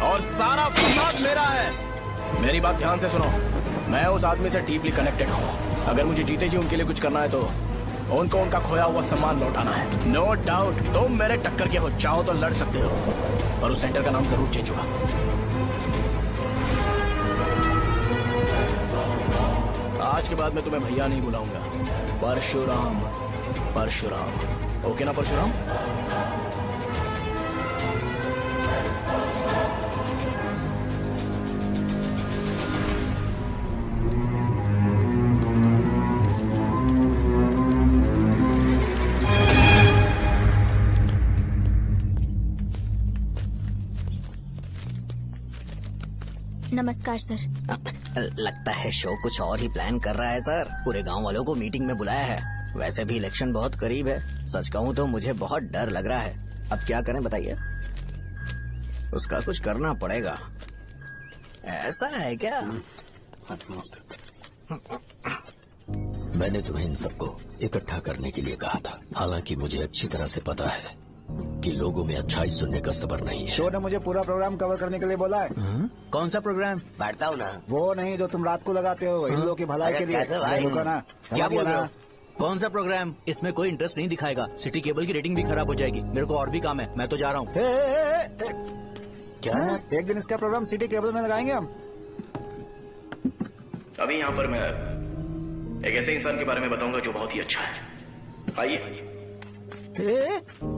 A: और सारा फसाद मेरा है। मेरी बात ध्यान से सुनो, मैं उस आदमी से डीपली कनेक्टेड हूँ। अगर मुझे जीते जी उनके लिए कुछ करना है तो उनको उनका खोया हुआ सम्मान लौटाना है। नो डाउट तुम मेरे टक्कर के हो, चाहो तो लड़ सकते हो, और उस सेंटर का नाम जरूर चेंज होगा। आज के बाद मैं तुम्हें भैया नहीं बुलाऊंगा, परशुराम। परशुराम, ओके ना परशुराम?
L: नमस्कार सर।
H: लगता है शो कुछ और ही प्लान कर रहा है सर। पूरे गांव वालों को मीटिंग में बुलाया है। वैसे भी इलेक्शन बहुत करीब है। सच कहूँ तो मुझे बहुत डर लग रहा है। अब क्या करें बताइए? उसका कुछ करना पड़ेगा। ऐसा है क्या?
M: मैंने तुम्हें इन सबको इकट्ठा करने के लिए कहा था। हालांकि मुझे अच्छी तरह से पता है कि लोगों में अच्छाई सुनने का सब्र नहीं है।
T: शो ने मुझे पूरा प्रोग्राम कवर करने के लिए बोला है।
H: कौन सा प्रोग्राम? बैठता हूँ ना।
T: वो नहीं जो तुम रात को लगाते हो इन लोगों की भलाई के लिए। रुको ना,
G: क्या बोल रहे हो? कौन सा प्रोग्राम? इसमें कोई इंटरेस्ट नहीं दिखाएगा। सिटी केबल की रेटिंग भी खराब हो जाएगी। मेरे को और भी काम है, मैं तो जा रहा हूँ।
T: क्या? एक दिन इसका प्रोग्राम सिटी केबल में लगाएंगे हम।
A: अभी यहाँ पर मैं एक ऐसे इंसान के बारे में बताऊंगा जो बहुत ही अच्छा है। आइए।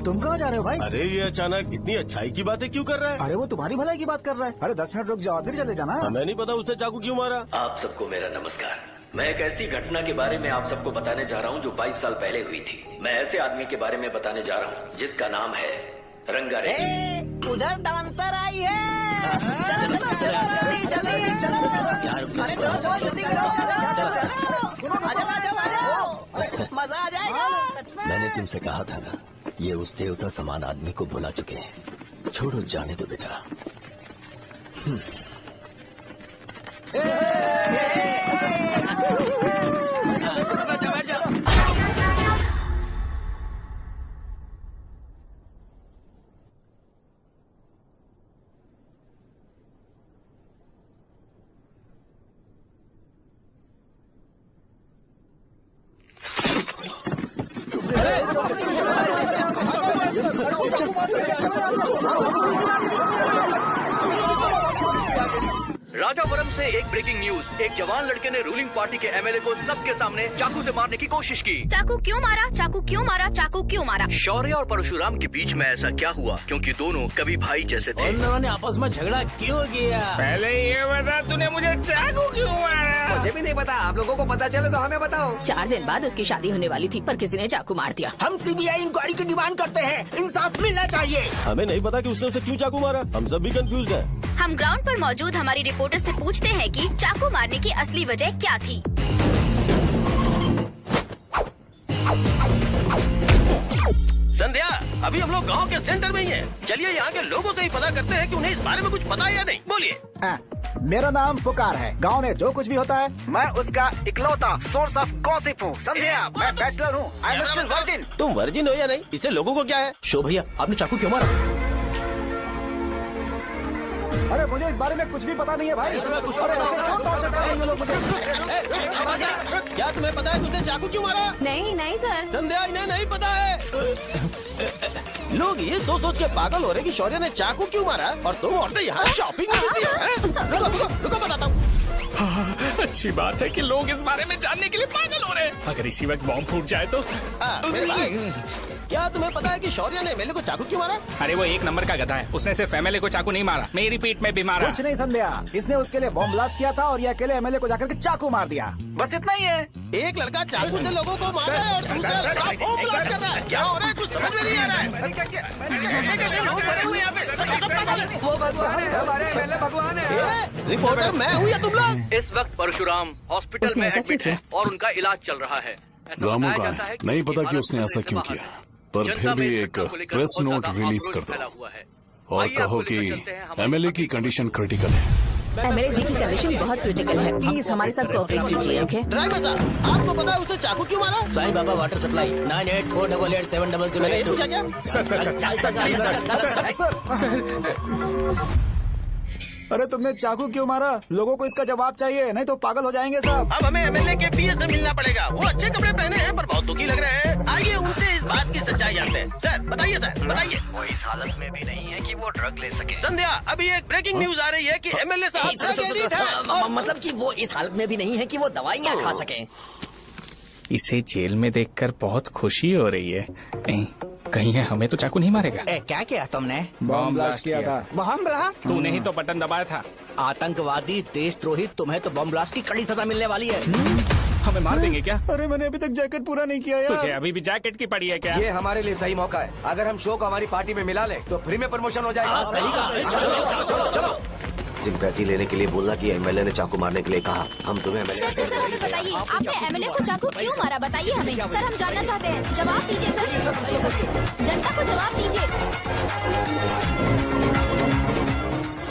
T: तुम कहाँ जा रहे हो भाई?
F: अरे ये अचानक इतनी अच्छाई की बातें क्यों कर रहा है?
T: अरे वो तुम्हारी भलाई की बात कर रहा है। अरे 10 मिनट रुक जाओ फिर चले जाना।
F: हमें नहीं पता उसने चाकू क्यों मारा।
N: आप सबको मेरा नमस्कार। मैं एक ऐसी घटना के बारे में आप सबको बताने जा रहा हूँ जो 22 साल पहले हुई थी। मैं ऐसे आदमी के बारे में बताने जा रहा हूँ जिसका नाम है रंगारेड्डी।
O: उधर डांसर आई है। चलो चलो चलो जल्दी चलो। अरे चलो चलो जल्दी करो। मजा आ जाएगा।
M: मैंने तुमसे कहा था ना, ये उस देवता समान आदमी को भुला चुके हैं। छोड़ो, जाने दो बेटा।
P: राजापुरम से एक ब्रेकिंग न्यूज। एक जवान लड़के ने रूलिंग पार्टी के एमएलए को सबके सामने चाकू से मारने की कोशिश की।
S: चाकू क्यों मारा? चाकू क्यों मारा? चाकू क्यों मारा?
P: शौर्य और परशुराम के बीच में ऐसा क्या हुआ? क्योंकि दोनों कभी भाई जैसे थे।
N: उन दोनों ने आपस में झगड़ा क्यों किया?
C: पहले ये बता, तूने मुझे चाकू क्यों मारा?
I: मुझे भी नहीं पता। आप लोगों को पता चले तो हमें बताओ।
E: 4 दिन बाद उसकी शादी होने वाली थी पर किसी ने चाकू मार दिया।
G: हम सीबीआई इंक्वायरी की डिमांड करते हैं। इंसाफ मिलना चाहिए।
F: हमें नहीं पता कि उसने उसे क्यों चाकू मारा। हम सब भी कंफ्यूज हैं।
S: हम ग्राउंड पर मौजूद हमारी रिपोर्टर से पूछते हैं कि चाकू मारने की असली वजह क्या थी।
P: संध्या, अभी हम लोग गांव के सेंटर में ही हैं। चलिए यहाँ के लोगों से ही पता करते हैं कि उन्हें इस बारे में कुछ पता है या नहीं। बोलिए।
T: मेरा नाम पुकार है। गांव में जो कुछ भी होता है मैं उसका इकलौता सोर्स ऑफ गॉसिप हूँ। समझे आप? मैं बैचलर हूँ। I am still virgin.
F: तुम वर्जिन हो या नहीं, इससे लोगों को क्या है?
A: शो भैया, आपने चाकू क्यों मारा?
T: अरे मुझे इस बारे में कुछ भी पता नहीं है भाई। अरे ऐसे क्यों टॉर्चर कर रहे हैं ये लोग मुझे?
F: क्या तुम्हें पता है कि उसने चाकू क्यों मारा?
E: नहीं नहीं सर।
F: संध्या, इन्हें नहीं पता है। लोग ये सोच सोच के पागल हो रहे कि शौर्य ने चाकू क्यों मारा और तुम औरतें यहाँ शॉपिंग में बिजी हैं। रुको बताता हूँ।
C: अच्छी बात है कि लोग इस बारे में जानने के लिए पागल हो रहे हैं। अगर इसी वक्त बॉम्ब फूट जाए तो?
F: मेरे भाई, क्या तुम्हें पता है कि शौर्य ने एमएलए को चाकू क्यों मारा?
C: अरे वो एक नंबर का गधा है। उसने सिर्फ एमएलए को चाकू नहीं मारा, मेरी पीठ में भी मारा।
T: कुछ नहीं संध्या, इसने उसके लिए बॉम्ब ब्लास्ट किया था और ये अकेले एमएलए को जाकर के चाकू मार दिया। बस इतना ही है।
F: एक लड़का चाकू से लोगों को मार रहा है और दूसरा लड़का बॉम्ब ब्लास्ट कर रहा है। क्या हो रहा है? कुछ समझ में नहीं आ रहा है।
I: वो भगवान है, हमारे एमएलए भगवान है।
F: रिपोर्टर मैं हूँ या तुम लोग?
P: इस वक्त परशुराम हॉस्पिटल में एडमिट है और उनका इलाज चल रहा है।
Q: रामू का है, नहीं पता कि उसने ऐसा क्यों किया, पर फिर भी एक प्रेस नोट रिलीज कर दो और कहो कि एमएलए की कंडीशन क्रिटिकल है।
E: एमएलए जी की कंडीशन बहुत क्रिटिकल है। प्लीज हमारे साथ कोऑपरेट कीजिए। ओके
F: ड्राइवर साहब, आपको पता है उसने चाकू क्यों मारा?
N: Sai Baba water supply 9848870082।
T: अरे तुमने चाकू क्यों मारा? लोगों को इसका जवाब चाहिए, नहीं तो पागल हो जाएंगे साहब।
P: अब हमें एमएलए के पीए से मिलना पड़ेगा। वो अच्छे कपड़े पहने हैं पर बहुत दुखी लग रहे हैं। आइए उनसे इस बात की सच्चाई जानते हैं। सर बताइए, सर बताइए।
H: वो इस हालत में भी नहीं है कि वो ड्रग ले सके।
P: संध्या, अभी एक ब्रेकिंग न्यूज आ रही है कि एमएलए साहब ड्रग एडिक्ट हैं।
H: मतलब कि वो इस हालत में भी नहीं है कि वो दवाइयाँ खा सके।
C: इसे जेल में देखकर बहुत खुशी हो रही है। कहीं है हमें तो चाकू नहीं मारेगा।
G: क्या किया तुमने?
K: बम ब्लास्ट किया था।
G: Bomb blast?
C: तूने ही तो बटन दबाया था।
G: आतंकवादी, देशद्रोही, तुम्हें तो बम ब्लास्ट की कड़ी सजा मिलने वाली है।
C: हमें मार देंगे क्या?
K: अरे मैंने अभी तक जैकेट पूरा नहीं किया यार।
C: तुझे अभी भी जैकेट की पड़ी है क्या?
I: ये हमारे लिए सही मौका है। अगर हम शो को हमारी पार्टी में मिला ले तो फ्री में प्रमोशन हो जाएगा।
N: सही कहा। चलो।
I: सिंपैथी लेने के लिए बोलना कि एमएलए ने चाकू मारने के लिए कहा। हम तुम्हें एमएलए
S: सर हमें बताइए, आपने एमएलए को चाकू क्यों मारा? बताइए हमें सर, हम जानना चाहते हैं। जवाब दीजिए सर, जनता को जवाब दीजिए।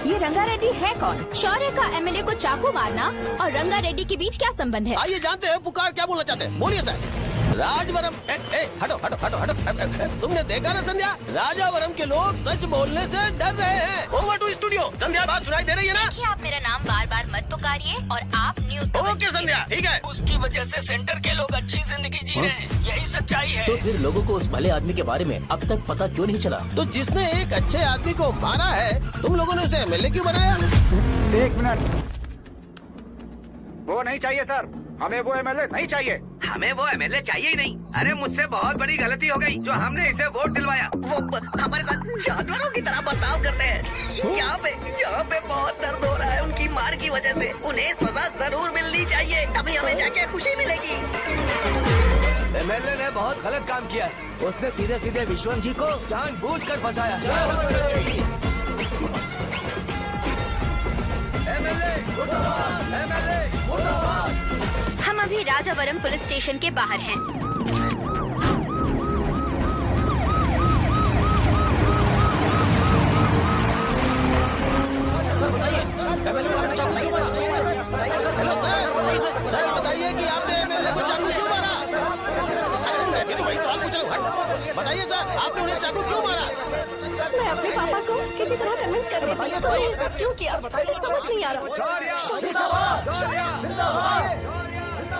E: ये रंगा रेड्डी है कौन?
S: शौर्य का एमएलए को चाकू मारना और रंगा रेड्डी के बीच क्या संबंध है?
P: आइए जानते हैं पुकार क्या बोलना चाहते हैं। बोलिए सर। राजवरम हटो। तुमने देखा ना संध्या, राजावरम के लोग सच बोलने से डर रहे हैं। Over to studio. संध्या बात सुनाई दे रही है ना?
S: देखिए, आप मेरा नाम बार बार मत पुकारिए और आप न्यूज कवर
P: ओके संध्या, ठीक है।
G: उसकी वजह से सेंटर के लोग अच्छी जिंदगी जी रहे हैं, यही सच्चाई है।
N: तो फिर लोगों को उस भले आदमी के बारे में अब तक पता क्यों नहीं चला?
P: तो जिसने एक अच्छे आदमी को मारा है, तुम लोगों ने उसे एमएलए क्यों बनाया?
T: 1 मिनट। वो नहीं चाहिए सर, हमें वो एमएलए नहीं चाहिए।
I: हमें वो एमएलए चाहिए ही नहीं। अरे मुझसे बहुत बड़ी गलती हो गई जो हमने इसे वोट दिलवाया।
H: वो हमारे साथ जानवरों की तरह बर्ताव करते हैं। यहाँ पे बहुत दर्द हो रहा है उनकी मार की वजह से। उन्हें सजा जरूर मिलनी चाहिए, तभी हमें जाके खुशी मिलेगी।
I: एमएलए ने बहुत गलत काम किया है। उसने सीधे सीधे विश्वम जी को जानबूझकर फंसाया।
S: हम अभी राजावरम पुलिस स्टेशन के बाहर हैं।
P: सर बताइए कि आपने एमएलए को चाकू क्यों मारा? मैं तो वही सवाल पूछ रहा हूँ। बताइए सर, आपने उन्हें चाकू क्यों मारा?
L: मैं अपने पापा को किसी तरह कन्विंस कर रही थी। तो ये सब क्यों किया मुझे समझ नहीं आ रहा।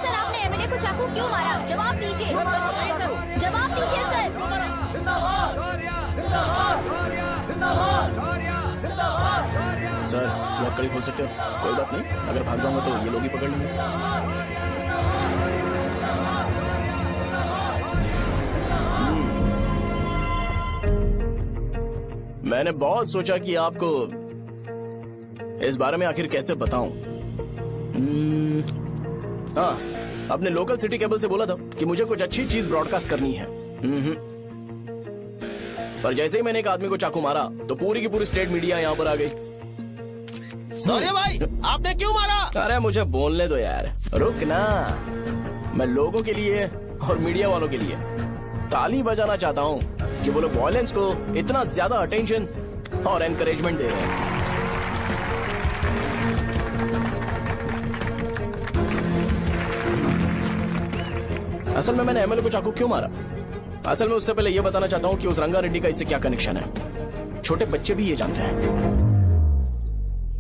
S: सर आपने एमएलए को चाकू क्यों मारा? जवाब दीजिए, जवाब दीजिए
A: सर लॉकर खोल सकते हो? कोई बात नहीं, अगर भाग जाऊंगा तो ये लोग ही पकड़ लेंगे। मैंने बहुत सोचा कि आपको इस बारे में आखिर कैसे बताऊं। हाँ, अपने लोकल सिटी केबल से बोला था कि मुझे कुछ अच्छी चीज ब्रॉडकास्ट करनी है। पर जैसे ही मैंने एक आदमी को चाकू मारा तो पूरी की पूरी स्टेट मीडिया यहाँ पर आ गई।
P: सॉरी भाई, आपने क्यों मारा?
A: अरे मुझे बोलने दो यार, रुक ना। मैं लोगों के लिए और मीडिया वालों के लिए ताली बजाना चाहता हूँ कि वो लोग वायलेंस को इतना ज्यादा अटेंशन और एनकरेजमेंट दे रहे हैं। असल में मैंने एमएलए को चाकू क्यों मारा? असल में उससे पहले ये बताना चाहता हूँ कि उस रंगा रेड्डी का इससे क्या कनेक्शन है। छोटे बच्चे भी ये जानते हैं।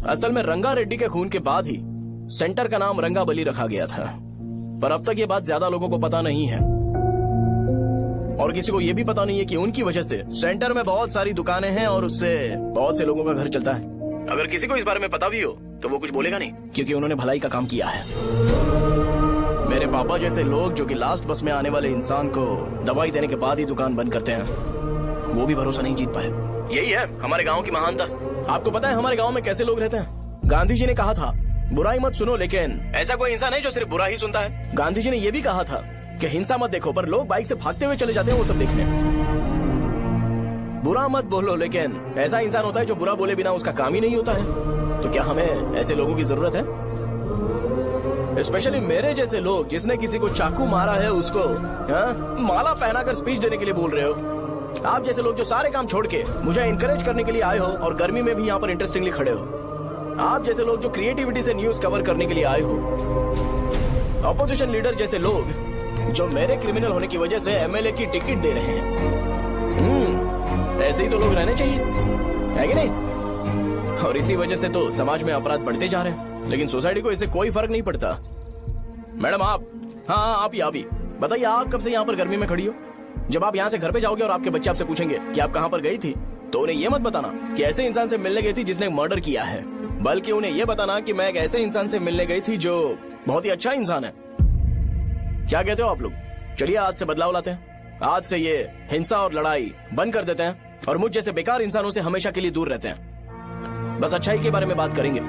A: असल में रंगा रेड्डी के खून के बाद ही सेंटर का नाम रंगाबली रखा गया था, पर अब तक ये बात ज्यादा लोगों को पता नहीं है और किसी को ये भी पता नहीं है कि उनकी वजह से सेंटर में बहुत सारी दुकानें हैं और उससे बहुत से लोगों का घर चलता है। अगर किसी को इस बारे में पता भी हो तो वो कुछ बोलेगा नहीं, क्योंकि उन्होंने भलाई का काम किया है। मेरे पापा जैसे लोग जो कि लास्ट बस में आने वाले इंसान को दवाई देने के बाद ही दुकान बंद करते हैं, वो भी भरोसा नहीं जीत पाए। यही है हमारे गांव की महानता। आपको पता है हमारे गांव में कैसे लोग रहते हैं? गांधी जी ने कहा था बुराई मत सुनो, लेकिन ऐसा कोई इंसान है जो सिर्फ बुरा ही सुनता है। गांधी जी ने यह भी कहा था कि हिंसा मत देखो, पर लोग बाइक से भागते हुए चले जाते हैं वो सब देखने। बुरा मत बोलो, लेकिन ऐसा इंसान होता है जो बुरा बोले बिना उसका काम ही नहीं होता है। तो क्या हमें ऐसे लोगों की जरूरत है? स्पेशली मेरे जैसे लोग जिसने किसी को चाकू मारा है उसको माला पहनाकर स्पीच देने के लिए बोल रहे हो। आप जैसे लोग जो सारे काम छोड़ के मुझे इंकरेज करने के लिए आए हो और गर्मी में भी यहाँ पर इंटरेस्टिंगली खड़े हो। आप जैसे लोग जो क्रिएटिविटी से न्यूज कवर करने के लिए आए हो। अपोजिशन लीडर जैसे लोग जो मेरे क्रिमिनल होने की वजह से एमएलए की टिकट दे रहे हैं। ऐसे ही तो लोग रहने चाहिए, है कि नहीं? और इसी वजह से तो समाज में अपराध बढ़ते जा रहे हैं, लेकिन सोसाइटी को इससे कोई फर्क नहीं पड़ता। मैडम आप, हाँ आप ही बताइए, आप कब से यहाँ पर गर्मी में खड़ी हो? जब आप यहाँ से घर पे जाओगे और आपके बच्चे आपसे पूछेंगे कि आप कहाँ पर गई थी, तो उन्हें ये मत बताना कि ऐसे इंसान से मिलने गई थी जिसने मर्डर किया है, बल्कि उन्हें ये बताना कि मैं एक ऐसे इंसान से मिलने गई थी जो बहुत ही अच्छा इंसान है। क्या कहते हो आप लोग? चलिए आज से बदलाव लाते हैं। आज से ये हिंसा और लड़ाई बंद कर देते हैं और मुझ जैसे बेकार इंसानों से हमेशा के लिए दूर रहते हैं। बस अच्छाई के बारे में बात करेंगे।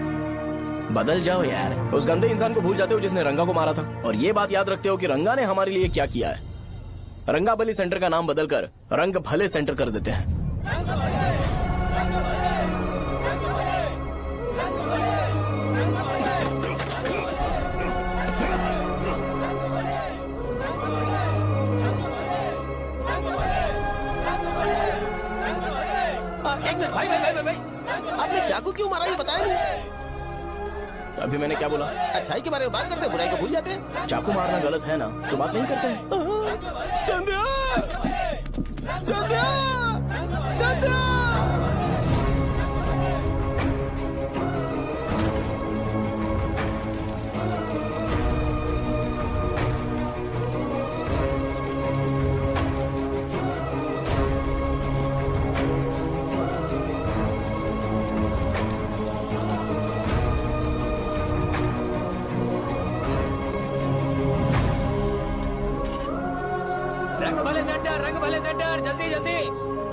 A: बदल जाओ यार। उस गंदे इंसान को भूल जाते हो जिसने रंगा को मारा था, और ये बात याद रखते हो कि रंगा ने हमारे लिए क्या किया है। रंगाबली सेंटर का नाम बदलकर रंग भले सेंटर कर देते हैं।
P: एक मिनट भाई, आपने चाकू क्यों मारा ये बताया नहीं?
A: अभी मैंने क्या बोला?
P: अच्छाई के बारे में बात करते हैं, बुराई को भूल जाते हैं।
A: चाकू मारना गलत है ना, तो बात नहीं करते हैं।
P: संध्या! संध्या! संध्या!
N: रंग भले सेंटर, जल्दी जल्दी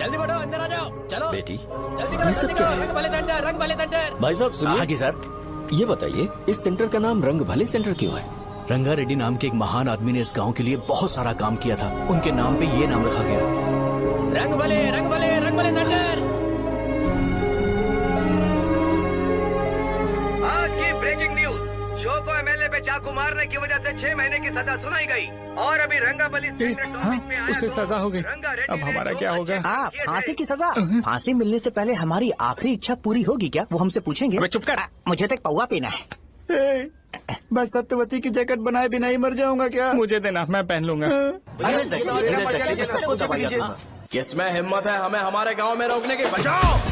N: जल्दी बढ़ो, अंदर आ जाओ। चलो
M: बेटी,
N: जल्दी करो, जल्दी करो। रंग भले सेंटर, रंग भले सेंटर।
M: भाई साहब सुनिए।
G: हाँ जी सर।
M: ये बताइए इस सेंटर का नाम रंग भले सेंटर क्यों है?
G: रंगा रेड्डी नाम के एक महान आदमी ने इस गांव के लिए बहुत सारा काम किया था, उनके नाम पे ये नाम रखा गया।
N: रंग भले, रंग भले, रंग भले सेंटर।
I: आज की ब्रेकिंग न्यूज, शो को एमएलए पे चाकू मारने की वजह से 6 महीने की सजा सुनाई गई और अभी रंगाबली
C: उसे सजा हो गई। अब हमारा क्या होगा?
G: फांसी की सजा? फांसी मिलने से पहले हमारी आखिरी इच्छा पूरी होगी क्या? वो हमसे पूछेंगे।
C: अबे चुप कर।
G: मुझे तो एक पौवा पीना है।
K: बस सत्यवती की जैकेट बनाए बिना ही मर जाऊंगा क्या?
C: मुझे देना, मैं पहन लूंगा।
A: किसमें हिम्मत है हमें हमारे गांव में रोकने की? बचाओ!